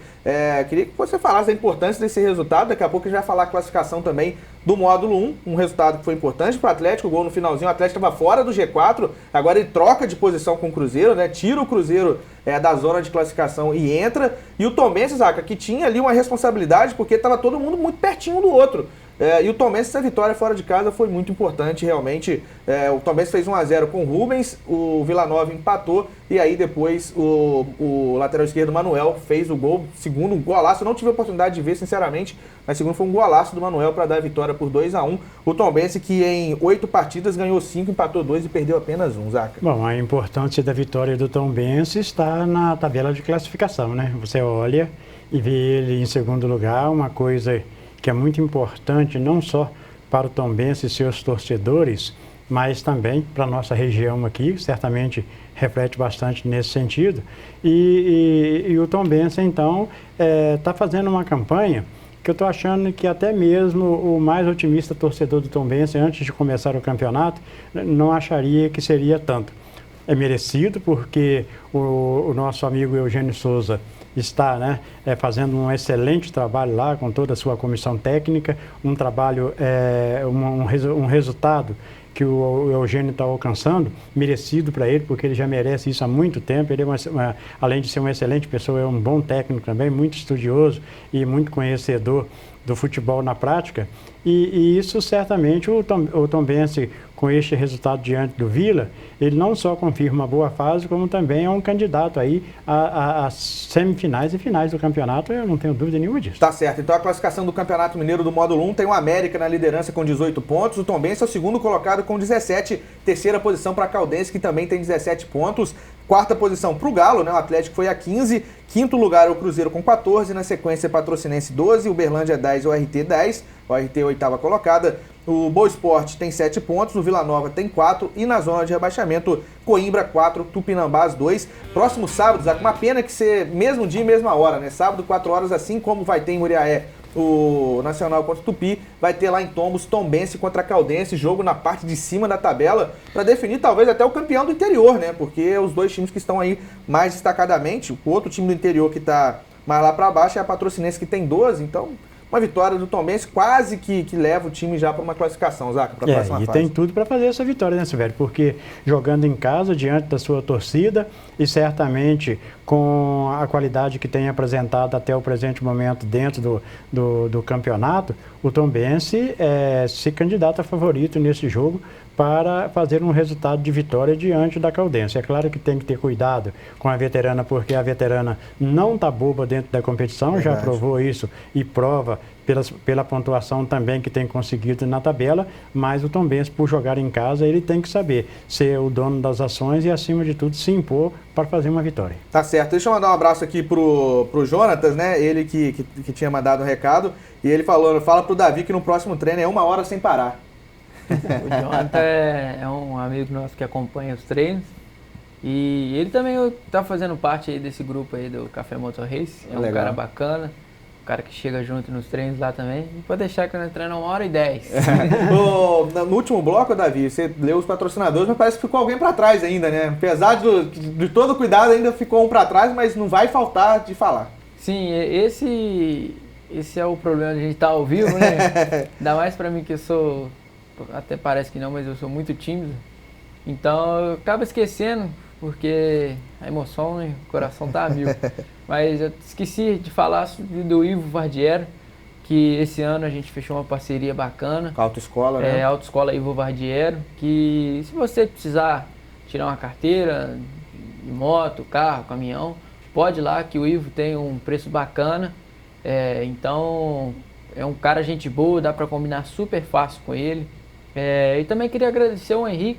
A: Queria que você falasse da importância desse resultado, daqui a pouco a gente vai falar a classificação também do módulo 1, um resultado que foi importante para o Atlético, o gol no finalzinho, o Atlético estava fora do G4, agora ele troca de posição com o Cruzeiro, né? Tira o Cruzeiro da zona de classificação e entra, e o Tombense, Zaca, que tinha ali uma responsabilidade, porque estava todo mundo muito pertinho do outro. E o Tombense, essa vitória fora de casa foi muito importante, realmente. O Tombense fez 1-0 com o Rubens, o Vila Nova empatou, e aí depois o lateral esquerdo, Manuel, fez o gol, segundo um golaço. Eu não tive a oportunidade de ver, sinceramente, mas segundo foi um golaço do Manuel para dar a vitória por 2-1. O Tombense, que em 8 partidas ganhou 5, empatou 2 e perdeu apenas 1, Zaca.
B: Bom, a importância da vitória do Tombense está na tabela de classificação, né? Você olha e vê ele em segundo lugar, uma coisa que é muito importante não só para o Tombense e seus torcedores, mas também para a nossa região aqui, certamente reflete bastante nesse sentido. E o Tombense, então, está fazendo uma campanha que eu estou achando que até mesmo o mais otimista torcedor do Tombense, antes de começar o campeonato, não acharia que seria tanto. É merecido, porque o nosso amigo Eugênio Souza está, né, fazendo um excelente trabalho lá com toda a sua comissão técnica, um trabalho, um resultado que o Eugênio está alcançando, merecido para ele, porque ele já merece isso há muito tempo. Ele além de ser uma excelente pessoa, é um bom técnico também, muito estudioso e muito conhecedor do futebol na prática. E isso certamente o Tombense, com este resultado diante do Vila, ele não só confirma uma boa fase, como também é um candidato aí às semifinais e finais do campeonato, eu não tenho dúvida nenhuma disso.
A: Tá certo, então a classificação do Campeonato Mineiro do Módulo 1 tem o América na liderança com 18 pontos, o Tombense é o segundo colocado com 17, terceira posição para a Caldense, que também tem 17 pontos, quarta posição para o Galo, né? O Atlético foi a 15, quinto lugar é o Cruzeiro com 14, na sequência Patrocinense 12, Uberlândia 10 e o RT 10, o RT oitava colocada. O Boa Esporte tem 7 pontos, o Vila Nova tem 4 e na zona de rebaixamento, Coimbra 4, Tupinambás 2. Próximo sábado, Zac, uma pena que ser mesmo dia e mesma hora, né? Sábado, 4 horas, assim como vai ter em Muriaé o Nacional contra o Tupi, vai ter lá em Tombos Tombense contra a Caldense, jogo na parte de cima da tabela, para definir talvez até o campeão do interior, né? Porque os dois times que estão aí mais destacadamente, o outro time do interior que está mais lá para baixo é a Patrocinense, que tem 12, então uma vitória do Tombense quase que leva o time já para uma classificação, Zaca, para a próxima fase.
B: Tem tudo para fazer essa vitória, né, Silvério? Porque jogando em casa, diante da sua torcida e certamente com a qualidade que tem apresentado até o presente momento dentro do campeonato, o Tombense se candidata a favorito nesse jogo para fazer um resultado de vitória diante da Caldense. É claro que tem que ter cuidado com a veterana, porque a veterana não está boba dentro da competição, já provou isso e prova pela pontuação também que tem conseguido na tabela, mas o Tombense, por jogar em casa, ele tem que saber ser o dono das ações e, acima de tudo, se impor para fazer uma vitória.
A: Tá certo. Deixa eu mandar um abraço aqui pro Jonatas, né? Ele que tinha mandado um recado, e ele fala pro Davi que no próximo treino é 1 hora sem parar.
D: O Jonathan é um amigo nosso que acompanha os treinos e ele também está fazendo parte aí desse grupo aí do Café Motor Race. É um cara bacana, um cara que chega junto nos treinos lá também. E pode deixar que nós treinamos 1h10.
A: No último bloco, Davi, você leu os patrocinadores, mas parece que ficou alguém para trás ainda, né? Apesar de todo o cuidado, ainda ficou um para trás, mas não vai faltar de falar.
D: Sim, esse é o problema de a gente estar ao vivo, né? Ainda mais para mim que eu sou... Até parece que não, mas eu sou muito tímido. Então eu acabo esquecendo, porque a emoção, né? O coração tá a mil. Mas eu esqueci de falar do Ivo Vardiero, que esse ano a gente fechou uma parceria bacana.
A: Com a autoescola, né?
D: Autoescola Ivo Vardiero, que se você precisar tirar uma carteira de moto, carro, caminhão, pode ir lá que o Ivo tem um preço bacana. Então é um cara gente boa, dá para combinar super fácil com ele. E também queria agradecer ao Henrique,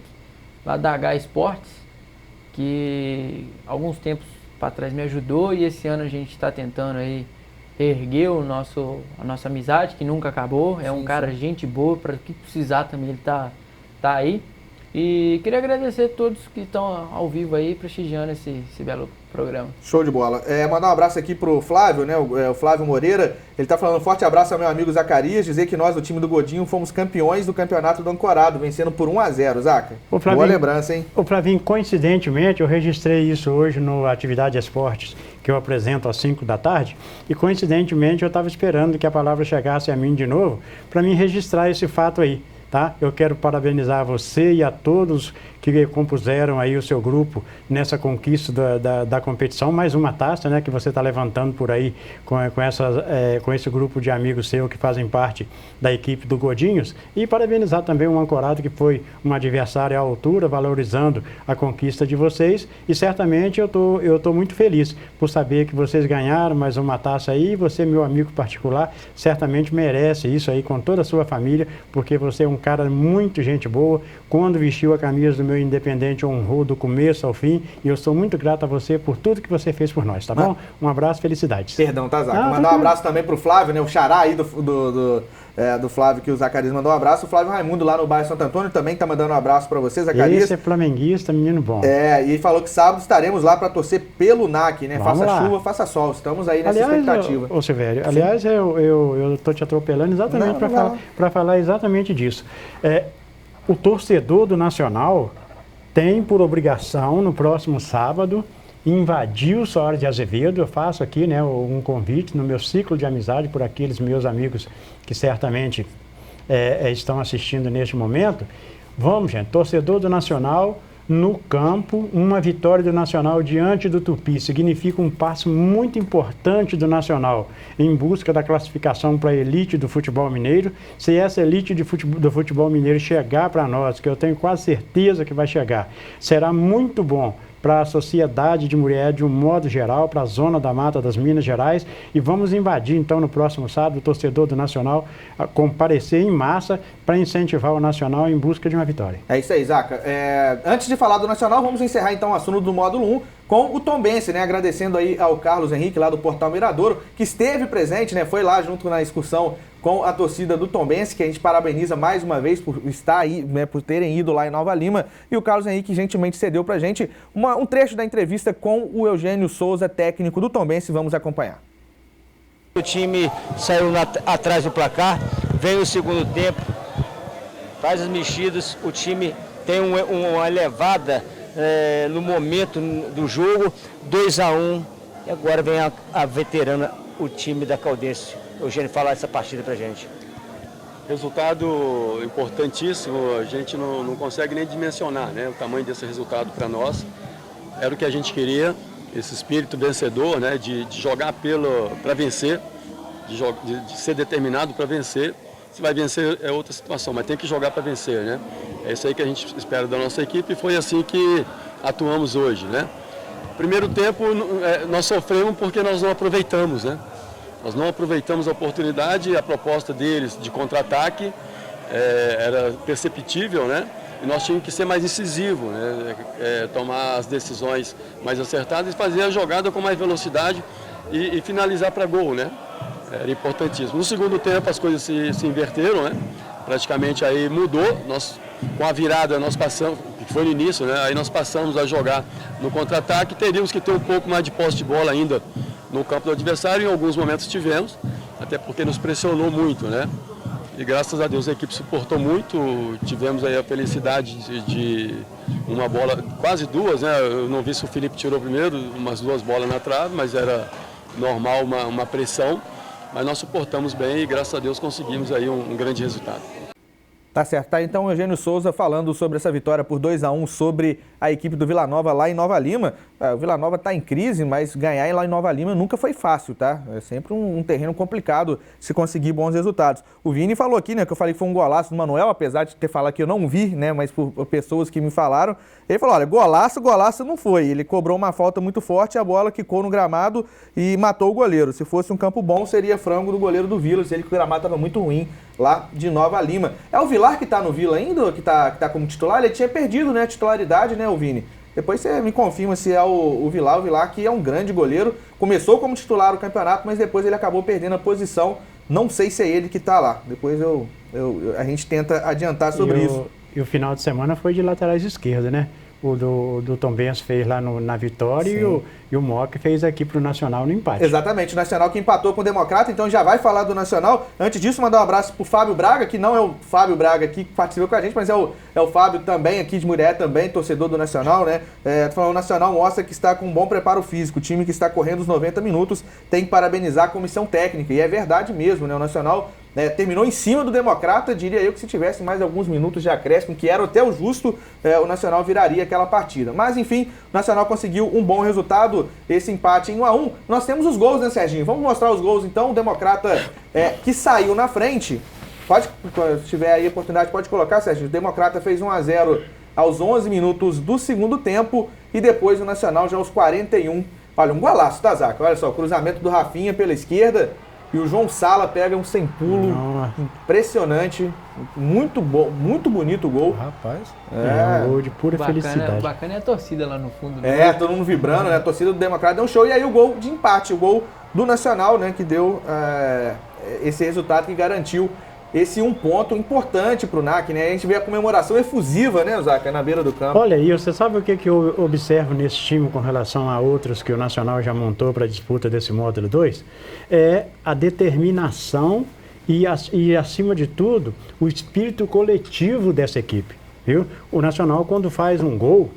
D: lá da H Esportes, que alguns tempos para trás me ajudou e esse ano a gente está tentando aí erguer a nossa amizade, que nunca acabou. É um cara gente boa, para o que precisar também ele tá aí. E queria agradecer a todos que estão ao vivo aí, prestigiando esse belo programa.
A: Show de bola. Mandar um abraço aqui pro Flávio, né? O Flávio Moreira. Ele tá falando um forte abraço ao meu amigo Zacarias, dizer que nós, do time do Godinho, fomos campeões do campeonato do Ancorado, vencendo por 1-0, Zaca. Boa lembrança, hein?
B: Ô Flavinho, coincidentemente, eu registrei isso hoje no Atividade Esportes, que eu apresento às 5 da tarde, e coincidentemente eu estava esperando que a palavra chegasse a mim de novo, para mim registrar esse fato aí. Tá? Eu quero parabenizar você e a todos que compuseram aí o seu grupo nessa conquista da competição, mais uma taça, né, que você está levantando por aí com esse grupo de amigos seus que fazem parte da equipe do Godinhos, e parabenizar também o Ancorado, que foi um adversário à altura, valorizando a conquista de vocês, e certamente eu tô muito feliz por saber que vocês ganharam mais uma taça aí, e você, meu amigo particular, certamente merece isso aí com toda a sua família, porque você é um cara muito gente boa. Quando vestiu a camisa do meu Independente, honrou do começo ao fim, e eu sou muito grato a você por tudo que você fez por nós, tá bom? Um abraço, felicidades.
A: Perdão, tá, Zaca? Mandar um abraço também pro Flávio, né? O xará aí do Flávio, que o Zacarias mandou um abraço. O Flávio Raimundo, lá no bairro Santo Antônio, também tá mandando um abraço pra você, Zacarias.
B: Esse é flamenguista, menino bom.
A: E falou que sábado estaremos lá pra torcer pelo NAC, né?
B: Vamos
A: faça
B: lá.
A: Chuva, faça sol. Estamos aí nessa expectativa.
B: Ô Silvério, aliás, eu tô te atropelando exatamente para falar exatamente disso. O torcedor do Nacional tem por obrigação, no próximo sábado, invadir o Soares de Azevedo. Eu faço aqui, né, um convite no meu ciclo de amizade por aqueles meus amigos que certamente estão assistindo neste momento. Vamos, gente, torcedor do Nacional no campo, uma vitória do Nacional diante do Tupi significa um passo muito importante do Nacional em busca da classificação para a elite do futebol mineiro. Se essa elite do futebol mineiro chegar para nós, que eu tenho quase certeza que vai chegar, será muito bom para a sociedade de Murié de um modo geral, para a zona da Mata das Minas Gerais, e vamos invadir então no próximo sábado o torcedor do Nacional a comparecer em massa para incentivar o Nacional em busca de uma vitória.
A: É isso aí, Zaca. Antes de falar do Nacional, vamos encerrar então o assunto do módulo 1 com o Tombense, né? Agradecendo aí ao Carlos Henrique, lá do Portal Miradouro, que esteve presente, né? Foi lá junto na excursão com a torcida do Tombense, que a gente parabeniza mais uma vez por estar aí, né, por terem ido lá em Nova Lima. E o Carlos Henrique gentilmente cedeu pra gente um trecho da entrevista com o Eugênio Souza, técnico do Tombense. Vamos acompanhar.
K: O time saiu atrás do placar, vem o segundo tempo, faz as mexidas, o time tem uma elevada no momento do jogo, 2-1, e agora vem a veterana, o time da Caldense. Eugênio, falar essa partida pra gente.
L: Resultado importantíssimo, a gente não consegue nem dimensionar, né, o tamanho desse resultado para nós. Era o que a gente queria, esse espírito vencedor, né, de jogar para vencer, de ser determinado para vencer. Se vai vencer é outra situação, mas tem que jogar para vencer, né? É isso aí que a gente espera da nossa equipe e foi assim que atuamos hoje, né? Primeiro tempo nós sofremos porque nós não aproveitamos, né? Nós não aproveitamos a oportunidade, a proposta deles de contra-ataque era perceptível, né? E nós tínhamos que ser mais incisivos, né? Tomar as decisões mais acertadas e fazer a jogada com mais velocidade e finalizar para gol, né? Era importantíssimo. No segundo tempo as coisas se inverteram, né? Praticamente aí mudou. Nós, com a virada nós passamos, que foi no início, né? Aí nós passamos a jogar no contra-ataque. Teríamos que ter um pouco mais de posse de bola ainda no campo do adversário. Em alguns momentos tivemos, até porque nos pressionou muito, né? E graças a Deus a equipe suportou muito. Tivemos aí a felicidade de uma bola, quase duas, né? Eu não vi se o Felipe tirou primeiro, umas 2 bolas na trave, mas era normal uma pressão. Mas nós suportamos bem e graças a Deus conseguimos aí um grande resultado.
A: Tá certo, tá então o Eugênio Souza falando sobre essa vitória por 2-1 sobre a equipe do Vila Nova lá em Nova Lima. O Vila Nova tá em crise, mas ganhar lá em Nova Lima nunca foi fácil, tá? É sempre um terreno complicado se conseguir bons resultados. O Vini falou aqui, né, que eu falei que foi um golaço do Manuel, apesar de ter falado que eu não vi, né, mas por pessoas que me falaram. Ele falou, olha, golaço não foi. Ele cobrou uma falta muito forte, a bola quicou no gramado e matou o goleiro. Se fosse um campo bom, seria frango do goleiro do Vila, ele que o gramado estava muito ruim lá de Nova Lima. É o Vilar que tá no Vila ainda, que tá como titular? Ele tinha perdido, né, a titularidade, né, o Vini? Depois você me confirma se é o Vilar que é um grande goleiro. Começou como titular o campeonato, mas depois ele acabou perdendo a posição. Não sei se é ele que tá lá. Depois a gente tenta adiantar sobre isso.
B: E o final de semana foi de laterais esquerda, né? O do Tom Benz fez lá na Vitória e o Moca fez aqui pro Nacional no empate.
A: Exatamente, o Nacional que empatou com o Democrata, então já vai falar do Nacional. Antes disso, mandar um abraço pro Fábio Braga, que não é o Fábio Braga aqui que participou com a gente, mas é o Fábio também, aqui de Murié também, torcedor do Nacional, né? Tô falando, o Nacional mostra que está com um bom preparo físico, o time que está correndo os 90 minutos tem que parabenizar a comissão técnica, e é verdade mesmo, né? O Nacional terminou em cima do Democrata, diria eu que se tivesse mais alguns minutos de acréscimo, que era até o justo, o Nacional viraria aquela partida. Mas enfim, o Nacional conseguiu um bom resultado, esse empate em 1-1. Nós temos os gols, né, Serginho? Vamos mostrar os gols então. O Democrata que saiu na frente, se tiver aí a oportunidade, pode colocar, Serginho. O Democrata fez 1-0 aos 11 minutos do segundo tempo e depois o Nacional já aos 41. Olha, um golaço, tá, Zaca? Olha só, o cruzamento do Rafinha pela esquerda. E o João Sala pega um sem pulo impressionante, muito bom, muito bonito o gol.
B: Rapaz, um gol de pura felicidade.
D: Bacana é a torcida lá no fundo. Né?
A: Todo mundo vibrando, né? A torcida do Democrata deu um show. E aí o gol de empate, o gol do Nacional, né? Que deu esse resultado que garantiu esse um ponto importante para o NAC, né? A gente vê a comemoração efusiva, né, Zaca, na beira do campo.
B: Olha, e você sabe o que eu observo nesse time com relação a outros que o Nacional já montou para a disputa desse módulo 2? É a determinação e, acima de tudo, o espírito coletivo dessa equipe, viu? O Nacional, quando faz um gol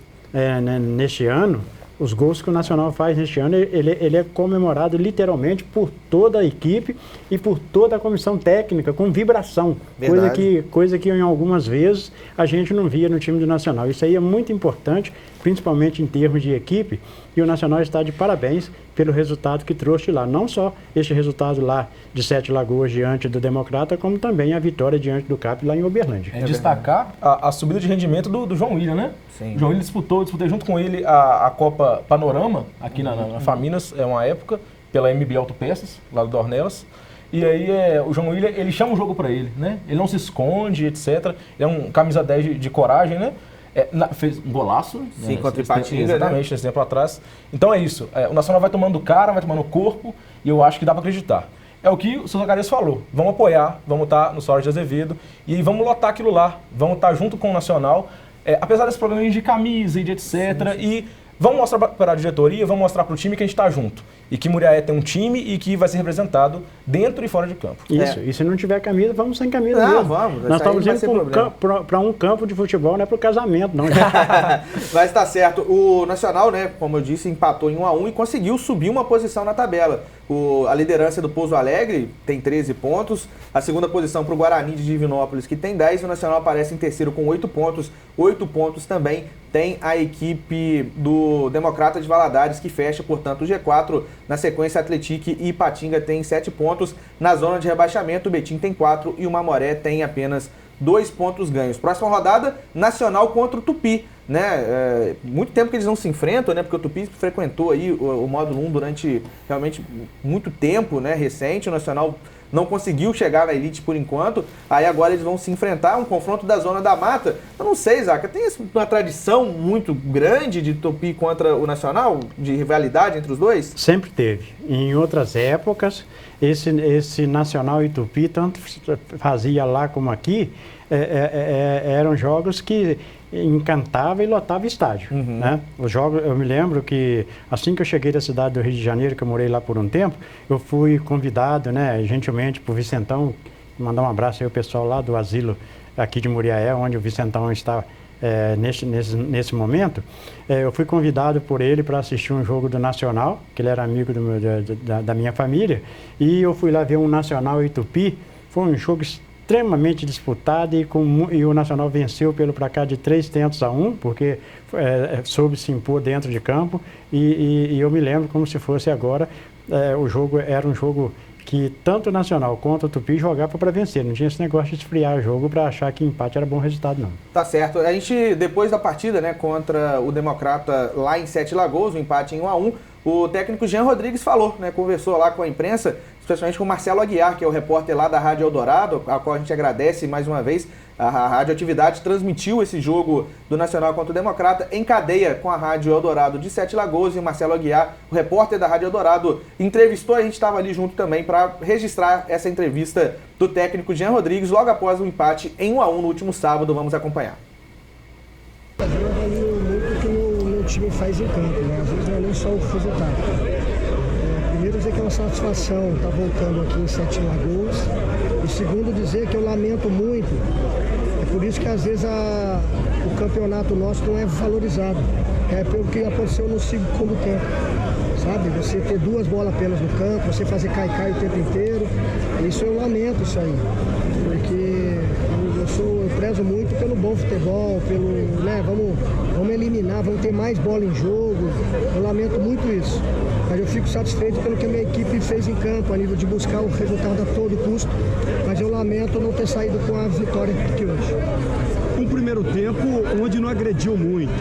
B: neste ano, os gols que o Nacional faz neste ano, ele é comemorado literalmente por toda a equipe e por toda a comissão técnica, com vibração. Coisa que em algumas vezes a gente não via no time do Nacional. Isso aí é muito importante, principalmente em termos de equipe, e o Nacional está de parabéns pelo resultado que trouxe lá. Não só este resultado lá de Sete Lagoas diante do Democrata, como também a vitória diante do CAP lá em Uberlândia.
C: Destacar a subida de rendimento do João William, né?
A: Sim.
C: O João William disputei junto com ele a Copa Panorama, aqui na Faminas, uma época, pela MB Autopeças, lá do Dornelas. E aí o João William, ele chama o jogo para ele, né? Ele não se esconde, etc. Ele é um camisa 10 de coragem, né? Fez um golaço.
A: Sim, contra o Ipatinga,
C: exatamente, nesse tempo atrás. Então é isso. O Nacional vai tomando cara, vai tomando corpo, e eu acho que dá para acreditar. É o que o Sr. Zacarias falou. Vamos apoiar, vamos estar no Soares de Azevedo, e vamos lotar aquilo lá. Vamos estar junto com o Nacional, apesar desse problema de camisa e de etc. Sim. E vamos mostrar para a diretoria, vamos mostrar para o time que a gente está junto. E que Muriaé tem um time e que vai ser representado dentro e fora de campo.
B: Isso, e se não tiver camisa, vamos sem camisa mesmo.
A: Vamos.
B: Nós estamos indo para um campo de futebol, não é para o casamento, não.
A: Mas está certo. O Nacional, né, como eu disse, empatou em 1-1 e conseguiu subir uma posição na tabela. A liderança do Pouso Alegre tem 13 pontos, a segunda posição para o Guarani de Divinópolis, que tem 10, o Nacional aparece em terceiro com 8 pontos também tem a equipe do Democrata de Valadares, que fecha, portanto, o G4. Na sequência, Atlético e Ipatinga tem 7 pontos. Na zona de rebaixamento, o Betim tem 4 e o Mamoré tem apenas 2 pontos ganhos. Próxima rodada, Nacional contra o Tupi, né? Muito tempo que eles não se enfrentam, né? Porque o Tupi frequentou aí o módulo 1 durante realmente muito tempo, né? Recente. O Nacional não conseguiu chegar na elite por enquanto, aí agora eles vão se enfrentar, um confronto da Zona da Mata. Eu não sei, Zaca, tem uma tradição muito grande de Tupi contra o Nacional, de rivalidade entre os dois?
B: Sempre teve. Em outras épocas, esse Nacional e Tupi, tanto fazia lá como aqui, eram jogos que encantava e lotava estádio, né? Os jogos, eu me lembro que assim que eu cheguei da cidade do Rio de Janeiro, que eu morei lá por um tempo, eu fui convidado, né, gentilmente por Vicentão, mandar um abraço aí ao pessoal lá do asilo aqui de Muriaé, onde o Vicentão está nesse momento. Eu fui convidado por ele para assistir um jogo do Nacional, que ele era amigo da minha família, e eu fui lá ver um Nacional e Tupi. Foi um jogo extremamente disputado e o Nacional venceu pelo placar de 3-1, porque soube se impor dentro de campo e eu me lembro como se fosse agora, o jogo era um jogo que tanto o Nacional quanto o Tupi jogavam para vencer, não tinha esse negócio de esfriar o jogo para achar que empate era bom resultado, não.
A: Tá certo. A gente, depois da partida, né, contra o Democrata lá em Sete Lagoas, o empate em 1-1, o técnico Jean Rodrigues falou, né, conversou lá com a imprensa, especialmente com o Marcelo Aguiar, que é o repórter lá da Rádio Eldorado, a qual a gente agradece mais uma vez. A Radioatividade transmitiu esse jogo do Nacional contra o Democrata em cadeia com a Rádio Eldorado de Sete Lagoas, e o Marcelo Aguiar, o repórter da Rádio Eldorado, entrevistou, a gente estava ali junto também para registrar essa entrevista do técnico Jean Rodrigues logo após o empate em 1-1 no último sábado. Vamos acompanhar.
M: Eu avalio muito o que o meu time faz em campo, né? Às vezes não é nem só o resultado. Primeiro, dizer que é uma satisfação estar voltando aqui em Sete Lagoas. E segundo, dizer que eu lamento muito. É por isso que às vezes o campeonato nosso não é valorizado. É pelo que aconteceu no segundo tempo. Sabe? Você ter 2 bolas apenas no campo, você fazer cai-cai o tempo inteiro. Isso eu lamento isso aí. Porque eu prezo muito pelo bom futebol, pelo, né, vamos eliminar, vamos ter mais bola em jogo. Eu lamento muito isso. Mas eu fico satisfeito pelo que a minha equipe fez em campo, a nível de buscar o resultado a todo custo. Mas eu lamento não ter saído com a vitória aqui hoje.
N: Um primeiro tempo onde não agrediu muito.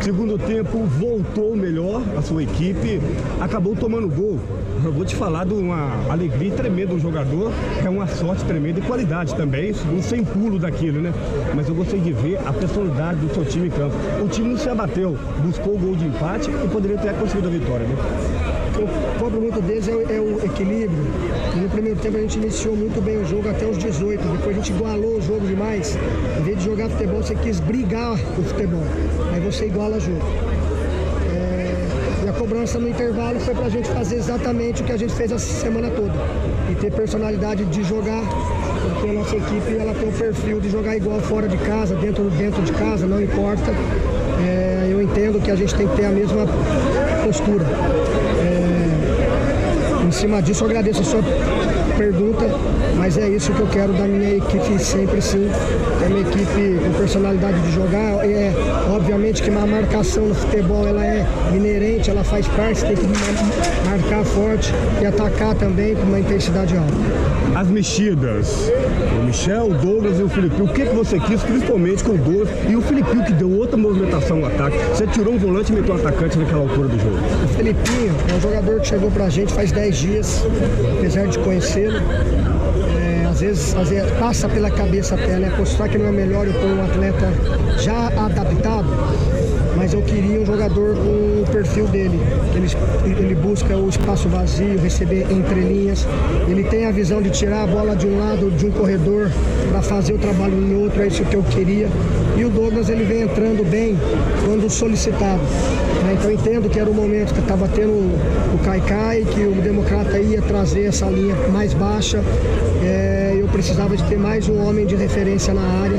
N: Segundo tempo, voltou melhor a sua equipe, acabou tomando gol. Eu vou te falar de uma alegria tremenda do jogador, é uma sorte tremenda e qualidade também, um sem pulo daquilo, né? Mas eu gostei de ver a personalidade do seu time em campo. O time não se abateu, buscou o gol de empate e poderia ter conseguido a vitória, né?
M: O cobro muito deles é o equilíbrio. No primeiro tempo a gente iniciou muito bem o jogo até os 18, depois a gente igualou o jogo demais. Em vez de jogar futebol, você quis brigar o futebol, aí você iguala o jogo. E a cobrança no intervalo foi pra gente fazer exatamente o que a gente fez a semana toda. E ter personalidade de jogar, porque a nossa equipe ela tem o perfil de jogar igual fora de casa, dentro de casa, não importa. Eu entendo que a gente tem que ter a mesma postura. Em cima disso, eu agradeço a sua pergunta, mas é isso que eu quero da minha equipe sempre, sim. É uma equipe com personalidade de jogar. Obviamente que uma marcação no futebol ela é inerente, ela faz parte, tem que marcar forte e atacar também com uma intensidade alta.
N: As mexidas, o Michel, o Douglas e o Filipinho, o que você quis, principalmente com o Douglas e o Filipinho, que deu outra movimentação no ataque? Você tirou um volante e meteu um atacante naquela altura do jogo.
M: O Filipinho é um jogador que chegou pra gente faz 10 dias, apesar de conhecê-lo. Às vezes passa pela cabeça até, né? Postar que não é melhor eu pôr um atleta já adaptado, mas eu queria um jogador com o perfil dele. Ele busca o espaço vazio, receber entre linhas. Ele tem a visão de tirar a bola de um lado de um corredor para fazer o trabalho em outro, é isso que eu queria. E o Douglas ele vem entrando bem quando solicitado. Então eu entendo que era o momento que estava tendo o Cai-Cai, que o Democrata ia trazer essa linha mais baixa. Eu precisava de ter mais um homem de referência na área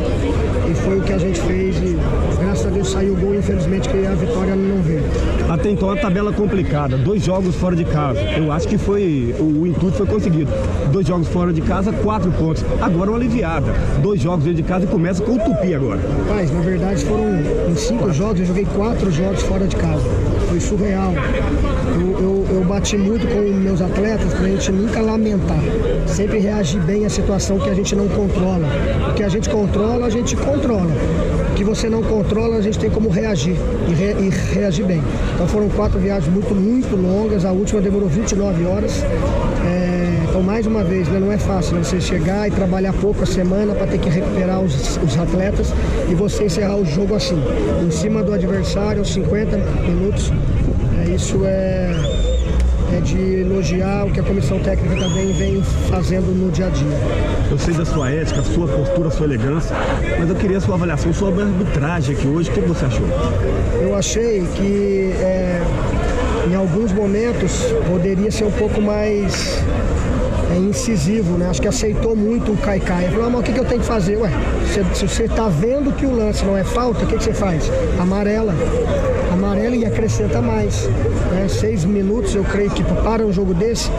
M: e foi o que a gente fez e graças a Deus saiu o gol, infelizmente, que a vitória não veio.
N: Até então a tabela complicada, 2 jogos fora de casa. Eu acho que o intuito foi conseguido. 2 jogos fora de casa, 4 pontos. Agora uma aliviada. 2 jogos dentro de casa e começa com o Tupi agora.
M: Rapaz, na verdade foram em 5 jogos, eu joguei 4 jogos fora de casa. Foi surreal. Eu bati muito com meus atletas pra gente nunca lamentar. Sempre reagir bem à situação que a gente não controla. O que a gente controla, a gente controla. O que você não controla, a gente tem como reagir e reagir bem. Então foram 4 viagens muito longas, a última demorou 29 horas. Então, mais uma vez, né, não é fácil você chegar e trabalhar pouco a semana para ter que recuperar os atletas e você encerrar o jogo assim, em cima do adversário, aos 50 minutos. Isso é de elogiar o que a comissão técnica também vem fazendo no dia a dia.
N: Eu sei da sua ética, sua postura, sua elegância, mas eu queria a sua avaliação sobre a arbitragem aqui hoje. O que você achou?
M: Eu achei que em alguns momentos poderia ser um pouco mais incisivo, né? Acho que aceitou muito o Caicai. Falou, mas o que eu tenho que fazer? Ué, se você está vendo que o lance não é falta, o que você faz? Amarela e acrescenta mais. 6 minutos, eu creio que para um jogo desse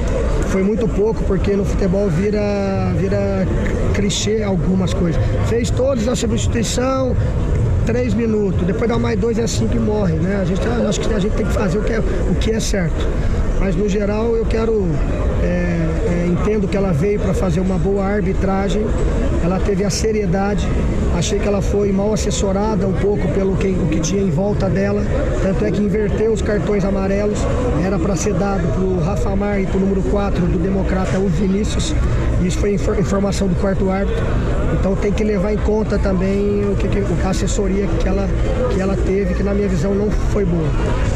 M: foi muito pouco, porque no futebol vira clichê algumas coisas. Fez todos a substituição, 3 minutos, depois dá mais 2 é 5 e morre, né? Acho que a gente tem que fazer o que é certo. Mas no geral eu entendo que ela veio para fazer uma boa arbitragem, ela teve a seriedade, achei que ela foi mal assessorada um pouco pelo o que tinha em volta dela, tanto é que inverteu os cartões amarelos, era para ser dado para o Rafa Mar e para o número 4 do Democrata, o Vinícius, isso foi informação do quarto árbitro, então tem que levar em conta também a assessoria que ela teve, que na minha visão não foi boa.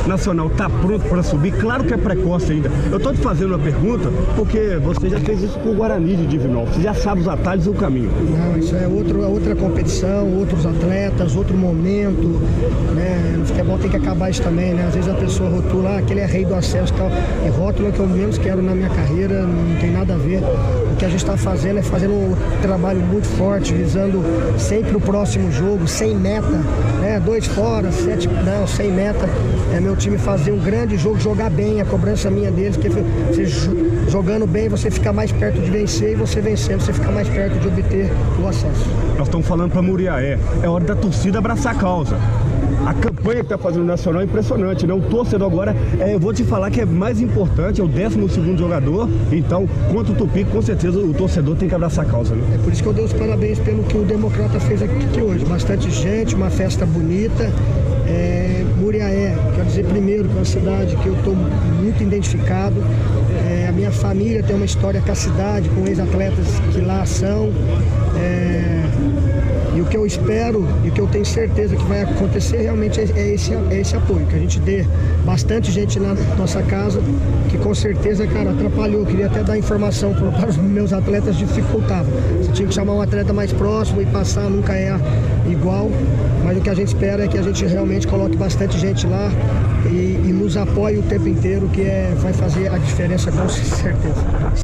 N: Nacional está pronto para subir? Claro que é precoce ainda. Eu estou te fazendo uma pergunta porque você já fez isso com o Guarani de Divinópolis, você já sabe os atalhos e o caminho.
M: Não, isso é outra competição, outros atletas, outro momento, né? No futebol tem que acabar isso também, né? Às vezes a pessoa rotula, aquele é rei do acesso e tal, e rótula que eu menos quero na minha carreira, não tem nada a ver. O que a gente está fazendo é fazendo um trabalho muito forte, visando sempre o próximo jogo, sem meta, né? 2 fora, 7, não, sem meta. Meu time fazer um grande jogo, jogar bem, a cobrança minha deles, porque você jogando bem, você fica mais perto de vencer, e você vencendo, você fica mais perto de obter o acesso.
N: Nós estamos falando para Muriaé, é hora da torcida abraçar a causa. A campanha que está fazendo o Nacional é impressionante, né? O torcedor agora, eu vou te falar que é mais importante, é o 12º jogador, então, contra o Tupi, com certeza o torcedor tem que abraçar a causa, né?
M: É por isso que eu dou os parabéns pelo que o Democrata fez aqui hoje. Bastante gente, uma festa bonita. Muriaé, quero dizer primeiro que é uma cidade que eu estou muito identificado. A minha família tem uma história com a cidade, com ex-atletas que lá são. E o que eu espero e o que eu tenho certeza que vai acontecer realmente é esse apoio, que a gente dê bastante gente na nossa casa, que com certeza, cara, atrapalhou. Eu queria até dar informação para os meus atletas, dificultava. Você tinha que chamar um atleta mais próximo e passar, nunca é igual, mas o que a gente espera é que a gente realmente coloque bastante gente lá e nos apoie o tempo inteiro, que vai fazer a diferença com certeza.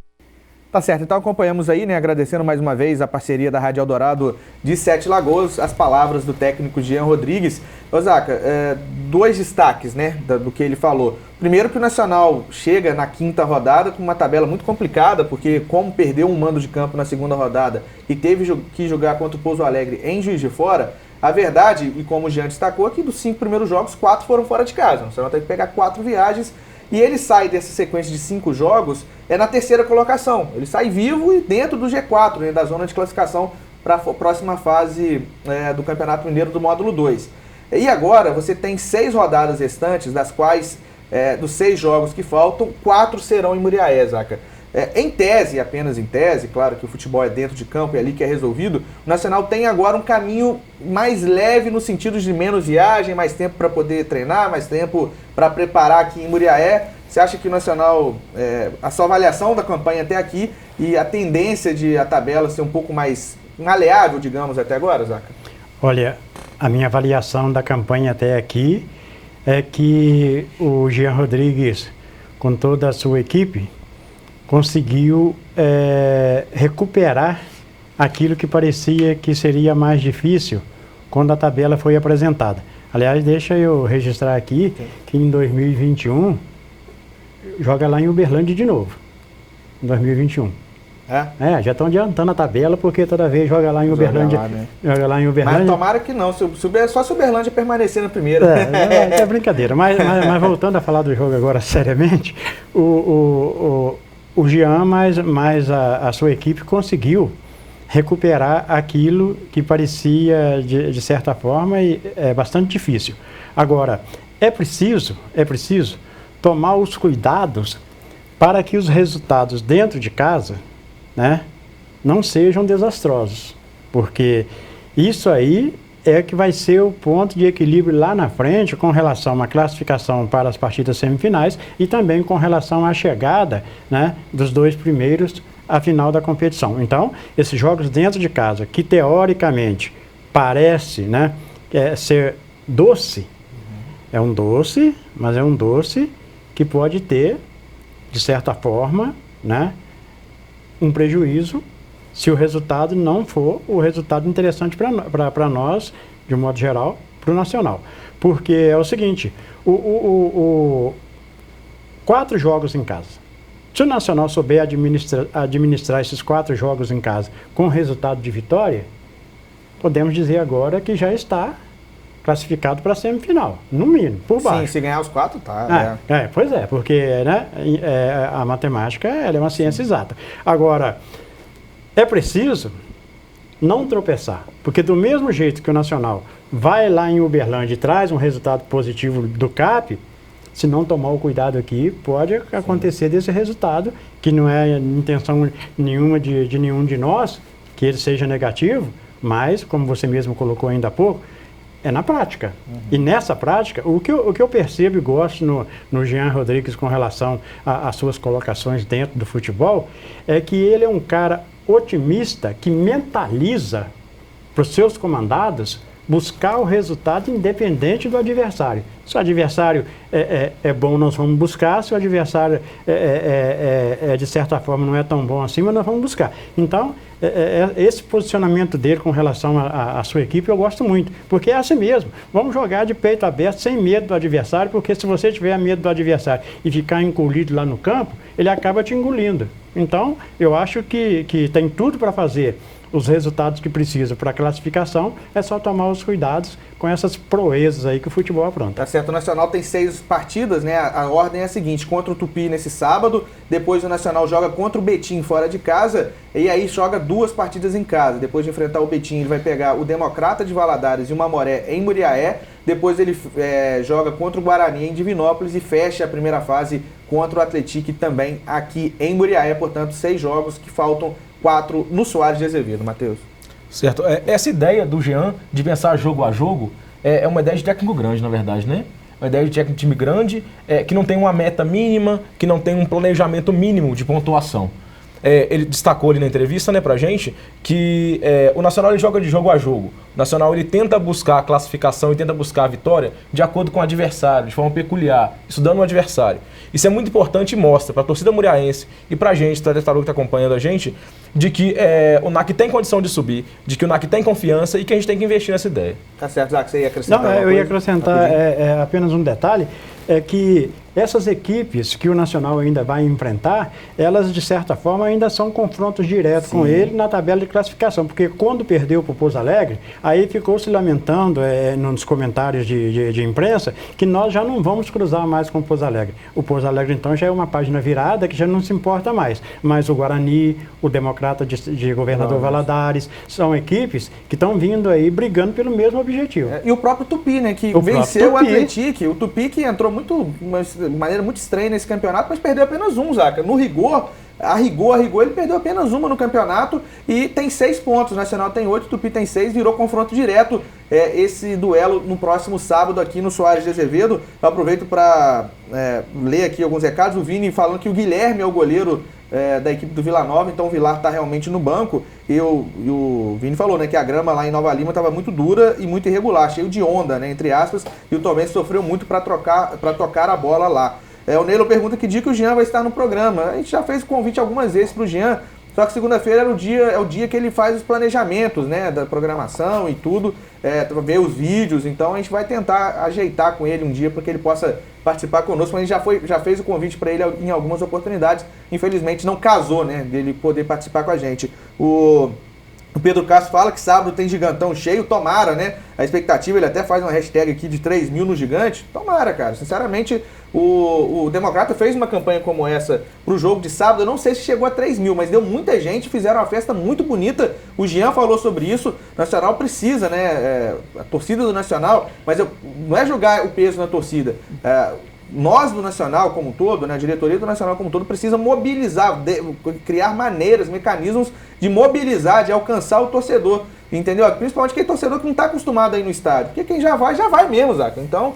A: Tá certo, então acompanhamos aí, né, agradecendo mais uma vez a parceria da Rádio Eldorado de Sete Lagoas, as palavras do técnico Jean Rodrigues. Osaka, 2 destaques, né, do que ele falou. Primeiro que o Nacional chega na 5ª rodada com uma tabela muito complicada, porque como perdeu um mando de campo na 2ª rodada e teve que jogar contra o Pouso Alegre em Juiz de Fora, a verdade, e como o Jean destacou, é que dos 5 primeiros jogos, 4 foram fora de casa. O Nacional teve que pegar 4 viagens. E ele sai dessa sequência de 5 jogos na 3ª colocação. Ele sai vivo e dentro do G4, né, da zona de classificação para a próxima fase do Campeonato Mineiro do Módulo 2. E agora você tem 6 rodadas restantes, das quais, dos 6 jogos que faltam, 4 serão em Muriaé, Zaca. Em tese, apenas em tese, claro que o futebol é dentro de campo e é ali que é resolvido, o Nacional tem agora um caminho mais leve no sentido de menos viagem, mais tempo para poder treinar, mais tempo para preparar aqui em Muriaé. Você acha que o Nacional, a sua avaliação da campanha até aqui e a tendência de a tabela ser um pouco mais maleável, digamos, até agora, Zaca?
B: Olha, a minha avaliação da campanha até aqui é que o Jean Rodrigues, com toda a sua equipe, conseguiu recuperar aquilo que parecia que seria mais difícil quando a tabela foi apresentada. Aliás, deixa eu registrar aqui que em 2021 joga lá em Uberlândia de novo. Em 2021. Já estão adiantando a tabela, porque toda vez joga lá em Uberlândia. Joga lá em Uberlândia.
A: Mas tomara que não, só se Uberlândia permanecer na primeira.
B: É brincadeira. Mas voltando a falar do jogo agora seriamente, o Jean, mais a sua equipe conseguiu recuperar aquilo que parecia, de certa forma, bastante difícil. Agora, é preciso tomar os cuidados para que os resultados dentro de casa, né, não sejam desastrosos, porque isso aí é que vai ser o ponto de equilíbrio lá na frente com relação à classificação para as partidas semifinais e também com relação à chegada, né, dos 2 primeiros à final da competição. Então, esses jogos dentro de casa, que teoricamente parece, né, ser doce, é um doce, mas é um doce que pode ter, de certa forma, né, um prejuízo se o resultado não for o resultado interessante para nós, de um modo geral, para o Nacional. Porque é o seguinte, 4 jogos em casa. Se o Nacional souber administrar esses 4 jogos em casa com resultado de vitória, podemos dizer agora que já está classificado para a semifinal, no mínimo, por baixo.
A: Sim, se ganhar os 4, tá.
B: Pois é, porque, né, a matemática ela é uma ciência exata. Agora, é preciso não tropeçar, porque do mesmo jeito que o Nacional vai lá em Uberlândia e traz um resultado positivo do CAP, se não tomar o cuidado aqui, pode acontecer desse resultado, que não é intenção nenhuma de nenhum de nós, que ele seja negativo, mas, como você mesmo colocou ainda há pouco, é na prática. E nessa prática, o que eu percebo e gosto no Jean Rodrigues com relação às suas colocações dentro do futebol, é que ele é um cara otimista que mentaliza para os seus comandados buscar o resultado independente do adversário. Se o adversário é bom, nós vamos buscar. Se o adversário de certa forma não é tão bom assim, mas nós vamos buscar. Então, esse posicionamento dele com relação à sua equipe eu gosto muito, porque é assim mesmo. Vamos jogar de peito aberto, sem medo do adversário, porque se você tiver medo do adversário e ficar engolido lá no campo, ele acaba te engolindo. Então, eu acho que tem tudo para fazer os resultados que precisa para a classificação, é só tomar os cuidados com essas proezas aí que o futebol apronta.
A: Tá certo, o Nacional tem 6 partidas, né? A ordem é a seguinte: contra o Tupi nesse sábado, depois o Nacional joga contra o Betim fora de casa, e aí joga 2 partidas em casa. Depois de enfrentar o Betim, ele vai pegar o Democrata de Valadares e o Mamoré em Muriaé. Depois ele joga contra o Guarani em Divinópolis e fecha a primeira fase contra o Atlético também aqui em Muriaé. Portanto, 6 jogos que faltam 4 no Soares de Azevedo, Matheus.
C: Certo. Essa ideia do Jean de pensar jogo a jogo é uma ideia de técnico grande, na verdade, né? Uma ideia de técnico de time grande, que não tem uma meta mínima, que não tem um planejamento mínimo de pontuação. Ele destacou ali na entrevista, né, pra gente, que o Nacional ele joga de jogo a jogo. O Nacional ele tenta buscar a classificação e tenta buscar a vitória de acordo com o adversário, de forma peculiar, estudando o adversário. Isso é muito importante e mostra para a torcida muriaense e para a gente, que está acompanhando a gente, de que o NAC tem condição de subir, de que o NAC tem confiança e que a gente tem que investir nessa ideia.
A: Tá certo, Zac, você ia acrescentar?
B: Não, eu ia acrescentar apenas um detalhe, é que essas equipes que o Nacional ainda vai enfrentar, elas de certa forma ainda são confrontos diretos com ele na tabela de classificação, porque quando perdeu para o Pouso Alegre, aí ficou se lamentando nos comentários de imprensa que nós já não vamos cruzar mais com o Pouso Alegre. O Pouso Alegre então já é uma página virada que já não se importa mais, mas o Guarani, o Democrata de Governador Valadares, são equipes que estão vindo aí brigando pelo mesmo objetivo.
A: E o próprio Tupi, né, que venceu o Atlético, o Tupi que entrou de maneira muito estranha nesse campeonato, mas perdeu apenas um, Zaca. No rigor, a rigor, ele perdeu apenas uma no campeonato e tem 6 pontos. O Nacional tem 8, o Tupi tem 6, virou confronto direto esse duelo no próximo sábado aqui no Soares de Azevedo. Eu aproveito para ler aqui alguns recados. O Vini falando que o Guilherme é o goleiro da equipe do Vila Nova, então o Vilar está realmente no banco. E o Vini falou, né, que a grama lá em Nova Lima estava muito dura e muito irregular, cheio de onda, né, entre aspas, e o Tomense sofreu muito para tocar a bola lá. O Neilo pergunta que dia que o Jean vai estar no programa. A gente já fez o convite algumas vezes para o Jean. Só que segunda-feira é o dia que ele faz os planejamentos, né, da programação e tudo, ver os vídeos. Então a gente vai tentar ajeitar com ele um dia para que ele possa participar conosco. A gente já fez o convite para ele em algumas oportunidades. Infelizmente não casou, né, dele poder participar com a gente. O Pedro Castro fala que sábado tem gigantão cheio, tomara, né? A expectativa, ele até faz uma hashtag aqui de 3 mil no gigante. Tomara, cara. Sinceramente, o Democrata fez uma campanha como essa pro jogo de sábado. Eu não sei se chegou a 3 mil, mas deu muita gente, fizeram uma festa muito bonita. O Jean falou sobre isso. O Nacional precisa, né? A torcida do Nacional, mas não é jogar o peso na torcida. Nós do Nacional como um todo, né, a diretoria do Nacional como um todo, precisa mobilizar, criar maneiras, mecanismos de mobilizar, de alcançar o torcedor, entendeu? Principalmente aquele torcedor que não está acostumado a ir no estádio, porque quem já vai mesmo, Zaca. Então,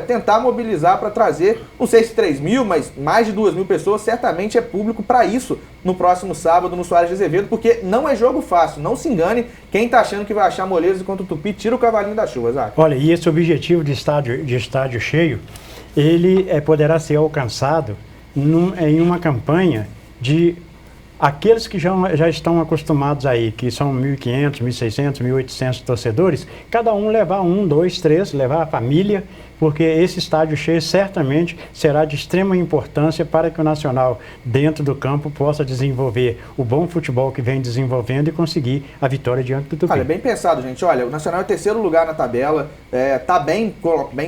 A: tentar mobilizar para trazer, não sei se 3 mil, mas mais de 2 mil pessoas, certamente é público para isso no próximo sábado no Soares de Azevedo, porque não é jogo fácil, não se engane, quem está achando que vai achar moleza contra o Tupi, tira o cavalinho da chuva, Zaca.
O: Olha, e esse objetivo de estádio cheio, ele poderá ser alcançado em uma campanha de aqueles que já estão acostumados aí, que são 1.500, 1.600, 1.800 torcedores, cada um levar 1, 2, 3, levar a família, porque esse estádio cheio certamente será de extrema importância para que o Nacional, dentro do campo, possa desenvolver o bom futebol que vem desenvolvendo e conseguir a vitória diante do Tupi.
A: Olha, bem pensado, gente. Olha, o Nacional é o 3º lugar na tabela, está bem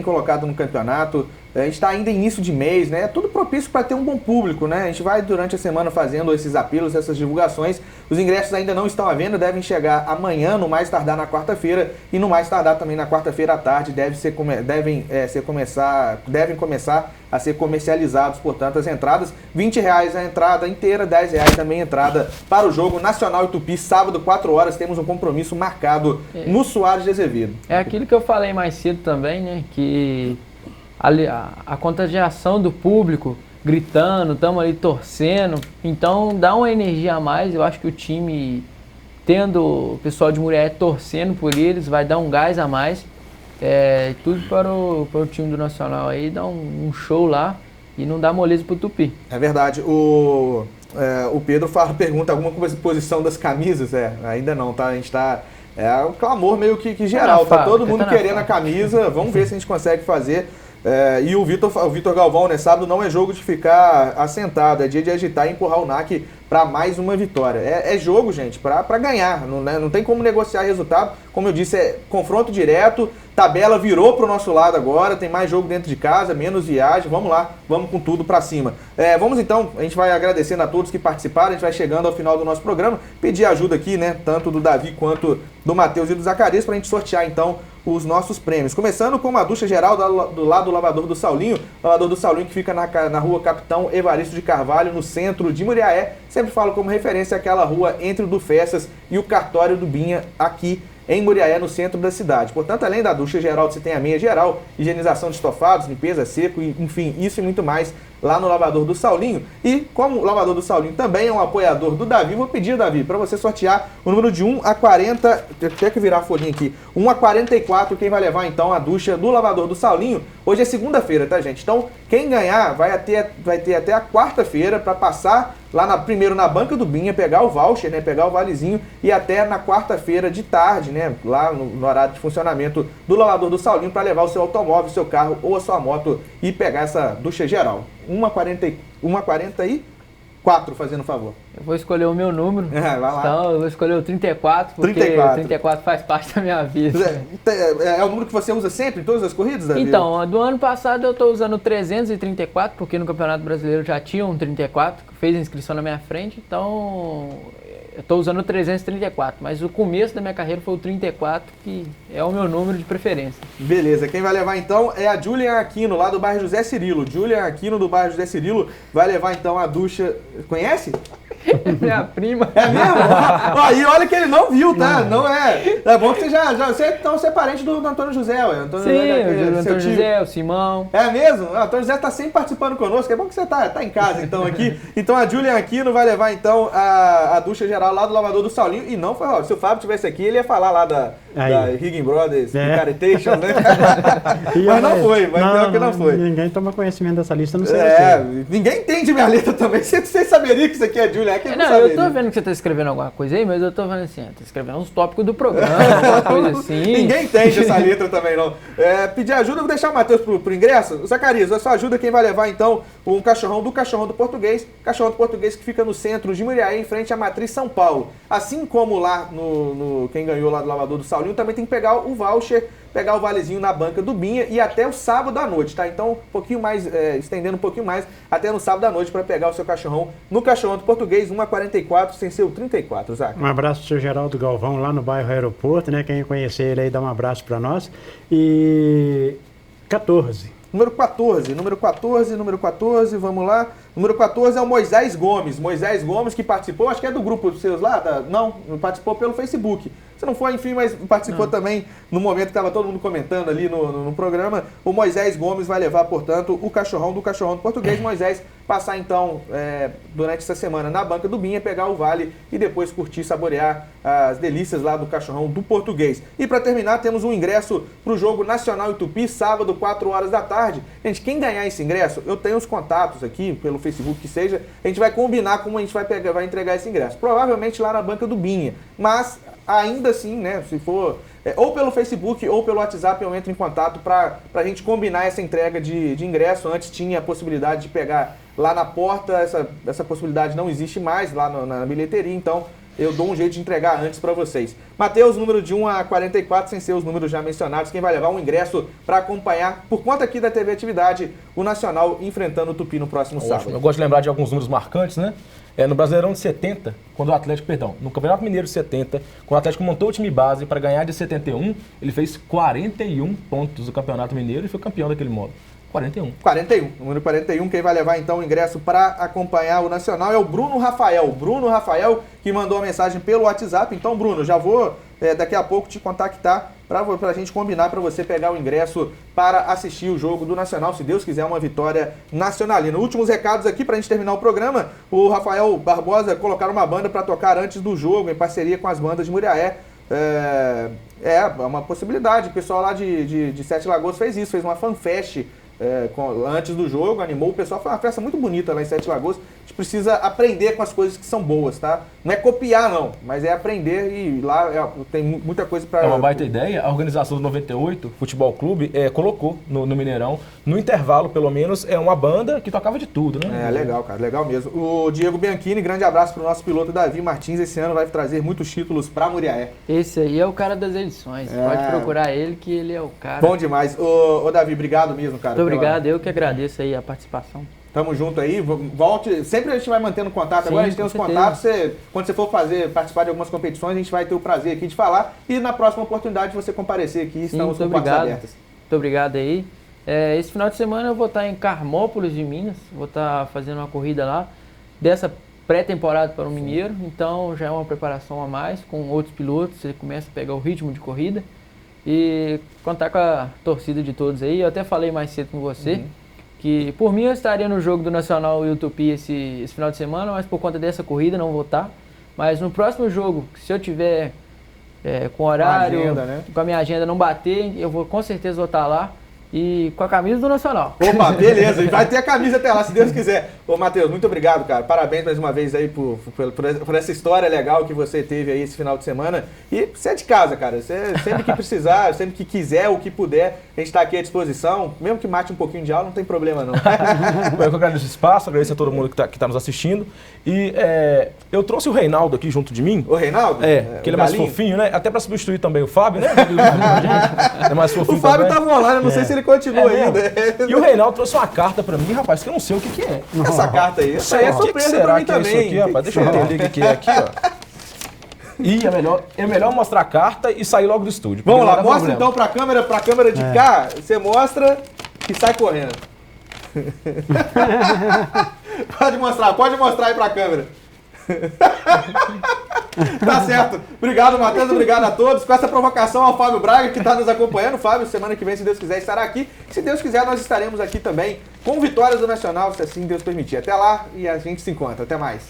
A: colocado no campeonato. A gente está ainda em início de mês, né? É tudo propício para ter um bom público, né? A gente vai durante a semana fazendo esses apelos, essas divulgações. Os ingressos ainda não estão à venda, devem chegar amanhã, no mais tardar na quarta-feira, e no mais tardar também na quarta-feira à tarde devem começar a ser comercializados, portanto, as entradas. R$20 a entrada inteira, R$10 também a entrada para o jogo Nacional e Tupi, sábado, 4 horas, temos um compromisso marcado no Soares de Azevedo.
D: É aquilo que eu falei mais cedo também, né? Que a contagiação do público, gritando, estamos ali torcendo, então dá uma energia a mais. Eu acho que o time, tendo o pessoal de Muriaé torcendo por eles, vai dar um gás a mais. Tudo para o time do Nacional aí, dar um show lá e não dar moleza pro Tupi.
A: É verdade. O Pedro pergunta alguma posição das camisas. Ainda não, tá? A gente tá... É um clamor meio que geral, tá todo mundo querendo a camisa. Vamos ver se a gente consegue fazer. E o Vitor Galvão, né, sábado não é jogo de ficar assentado, é dia de agitar e empurrar o NAC para mais uma vitória. É jogo, gente, para ganhar, não tem como negociar resultado. Como eu disse, é confronto direto, tabela virou pro nosso lado agora, tem mais jogo dentro de casa, menos viagem, vamos lá, vamos com tudo para cima. Vamos então, a gente vai agradecendo a todos que participaram, a gente vai chegando ao final do nosso programa, pedir ajuda aqui, né, tanto do Davi quanto do Matheus e do Zacarias, para a gente sortear então os nossos prêmios. Começando com uma ducha geral do lado do Lavador do Saulinho, Lavador do Saulinho que fica na rua Capitão Evaristo de Carvalho, no centro de Muriaé. Sempre falo como referência aquela rua entre o do Festas e o Cartório do Binha, aqui em Muriaé, no centro da cidade. Portanto, além da ducha geral, você tem a meia geral, higienização de estofados, limpeza seco, enfim, isso e muito mais lá no Lavador do Saulinho. E como o Lavador do Saulinho também é um apoiador do Davi, vou pedir, Davi, para você sortear o número de 1 a 40, tem que virar a folhinha aqui, 1 a 44, quem vai levar então a ducha do Lavador do Saulinho. Hoje é segunda-feira, tá, gente? Então, quem ganhar vai ter até a quarta-feira para passar lá primeiro na banca do Binha, pegar o voucher, né, pegar o valezinho, e até na quarta-feira de tarde, né, lá no horário de funcionamento do Lavador do Saulinho, para levar o seu automóvel, o seu carro ou a sua moto e pegar essa ducha geral. 1 a 44, fazendo favor.
D: Eu vou escolher o meu número,
A: vai lá.
D: Então eu vou escolher o 34, porque 34 faz parte da minha vida.
A: É o número que você usa sempre em todas as corridas, Davi?
D: Então, do ano passado eu estou usando o 334, porque no Campeonato Brasileiro já tinha um 34, que fez a inscrição na minha frente, então eu estou usando o 334, mas o começo da minha carreira foi o 34, que é o meu número de preferência.
A: Beleza, quem vai levar então é a Julian Aquino, lá do bairro José Cirilo. Julian Aquino, do bairro José Cirilo, vai levar então a ducha... Conhece?
D: Minha prima.
A: É mesmo? E olha que ele não viu, tá? Não é. É bom que você você é parente do Antônio José, ué.
D: Sim, o Antônio José, o Simão.
A: É mesmo? O Antônio José tá sempre participando conosco. É bom que você tá em casa então aqui. Então a Julian Aquino vai levar então a ducha geral lá do Lavador do Saulinho. E não foi, ó, se o Fábio tivesse aqui, ele ia falar lá da Higgin Brothers, do Caritation, né? Mas não foi, pior que não foi.
O: Ninguém toma conhecimento dessa lista, não sei
A: ninguém entende minha letra também. Você saberia que isso aqui é Julian feedback.
D: Eu tô vendo que você tá escrevendo alguma coisa aí, mas eu tô vendo assim, tá escrevendo uns tópicos do programa, alguma coisa assim.
A: Ninguém entende essa letra também, não. Pedir ajuda, vou deixar o Matheus pro ingresso. Zacarias, a sua ajuda, quem vai levar então um Cachorrão do Português. Cachorrão do Português que fica no centro de Muriaé, em frente à Matriz São Paulo. Assim como lá no quem ganhou lá do lavador do Saulinho, também tem que pegar o voucher, pegar o valezinho na banca do Binha e até o sábado à noite, tá? Então, um pouquinho mais, estendendo um pouquinho mais, até no sábado à noite para pegar o seu cachorrão no Cachorrão do Português, 144, sem ser o 34, Zac.
O: Um abraço pro seu Geraldo Galvão, lá no bairro Aeroporto, né? Quem conhecer ele aí, dá um abraço para nós. E 14.
A: Número 14, vamos lá. Número 14 é o Moisés Gomes. Moisés Gomes que participou, acho que é do grupo dos seus lá, não, participou pelo Facebook. Se não foi, enfim, mas participou também no momento que estava todo mundo comentando ali no programa. O Moisés Gomes vai levar, portanto, o Cachorrão do Português. Moisés passar, então, durante essa semana na banca do Binha, pegar o vale e depois curtir, saborear as delícias lá do Cachorrão do Português. E para terminar, temos um ingresso para o jogo Nacional e Tupi, sábado, 4 horas da tarde. Gente, quem ganhar esse ingresso, eu tenho os contatos aqui, pelo Facebook que seja, a gente vai combinar como a gente vai entregar esse ingresso. Provavelmente lá na banca do Binha, mas ainda assim, né, se for ou pelo Facebook ou pelo WhatsApp, eu entro em contato para a gente combinar essa entrega de ingresso. Antes tinha a possibilidade de pegar lá na porta, essa possibilidade não existe mais lá na bilheteria, então eu dou um jeito de entregar antes para vocês. Matheus, número de 1 a 44, sem ser os números já mencionados, quem vai levar um ingresso para acompanhar, por conta aqui da TV Atividade, o Nacional enfrentando o Tupi no próximo sábado.
C: Eu gosto de lembrar de alguns números marcantes, né? No Brasileirão de 70, no Campeonato Mineiro de 70, quando o Atlético montou o time base para ganhar de 71, ele fez 41 pontos do Campeonato Mineiro e foi campeão daquele modo. 41. Número 41, quem vai levar então o ingresso para acompanhar o Nacional é o Bruno Rafael. Bruno Rafael que mandou a mensagem pelo WhatsApp. Então, Bruno, já vou daqui a pouco te contactar para a gente combinar para você pegar o ingresso para assistir o jogo do Nacional, se Deus quiser, uma vitória nacionalina. Últimos recados aqui para a gente terminar o programa. O Rafael Barbosa colocaram uma banda para tocar antes do jogo, em parceria com as bandas de Muriaé. É uma possibilidade. O pessoal lá de Sete Lagoas fez isso, fez uma fanfest antes do jogo, animou o pessoal. Foi uma festa muito bonita lá em Sete Lagoas. A gente precisa aprender com as coisas que são boas, tá? Não é copiar, não, mas é aprender e lá tem muita coisa para... É uma baita ideia. A organização do 98 Futebol Clube colocou no Mineirão, no intervalo pelo menos, uma banda que tocava de tudo, né?
A: Legal, cara, legal mesmo. O Diego Bianchini, grande abraço pro nosso piloto Davi Martins, esse ano vai trazer muitos títulos pra Muriaé.
D: Esse aí é o cara das edições, pode procurar ele que ele é o cara.
A: Bom demais. Ô Davi, obrigado mesmo, cara.
D: Muito obrigado, eu que agradeço aí a participação.
A: Tamo junto aí, volte, sempre a gente vai mantendo contato. Sim, agora a gente tem os contatos, quando você for participar de algumas competições, a gente vai ter o prazer aqui de falar e na próxima oportunidade você comparecer aqui, estamos com portas abertas.
D: Muito obrigado aí. Esse final de semana eu vou estar em Carmópolis de Minas, vou estar fazendo uma corrida lá, dessa pré-temporada para o Mineiro, então já é uma preparação a mais, com outros pilotos, você começa a pegar o ritmo de corrida e contar com a torcida de todos aí. Eu até falei mais cedo com você, que por mim eu estaria no jogo do Nacional e o Tupi esse final de semana, mas por conta dessa corrida não vou estar. Mas no próximo jogo, se eu tiver com horário, com a minha agenda não bater, eu vou com certeza vou estar lá. E com a camisa do Nacional.
A: Opa, beleza. E vai ter a camisa até lá, se Deus quiser. Ô, Matheus, muito obrigado, cara. Parabéns mais uma vez aí por essa história legal que você teve aí esse final de semana. E você é de casa, cara. Você, sempre que precisar, sempre que quiser, o que puder, a gente está aqui à disposição. Mesmo que mate um pouquinho de aula, não tem problema, não.
C: Eu agradeço o espaço, agradeço a todo mundo que tá nos assistindo. E eu trouxe o Reinaldo aqui junto de mim.
A: O Reinaldo?
C: Que ele é mais fofinho, né? Até para substituir também o Fábio, né? É mais fofinho.
A: O Fábio
C: também.
A: Tava online, eu não sei se ele continua ainda.
C: E o Reinaldo trouxe uma carta pra mim, rapaz, que eu não sei o que é.
A: Essa carta aí, essa aí é surpresa pra mim também.
C: Isso aqui, rapaz? Deixa eu entender o que é aqui, ó. E é melhor mostrar a carta e sair logo do estúdio.
A: Vamos lá, mostra então pra câmera de cá, você mostra e sai correndo. Pode mostrar aí pra câmera. Tá certo. Obrigado, Matheus. Obrigado a todos. Com essa provocação ao Fábio Braga, que está nos acompanhando. Fábio, semana que vem, se Deus quiser, estará aqui. Se Deus quiser, nós estaremos aqui também com vitórias do Nacional, se assim Deus permitir. Até lá e a gente se encontra. Até mais.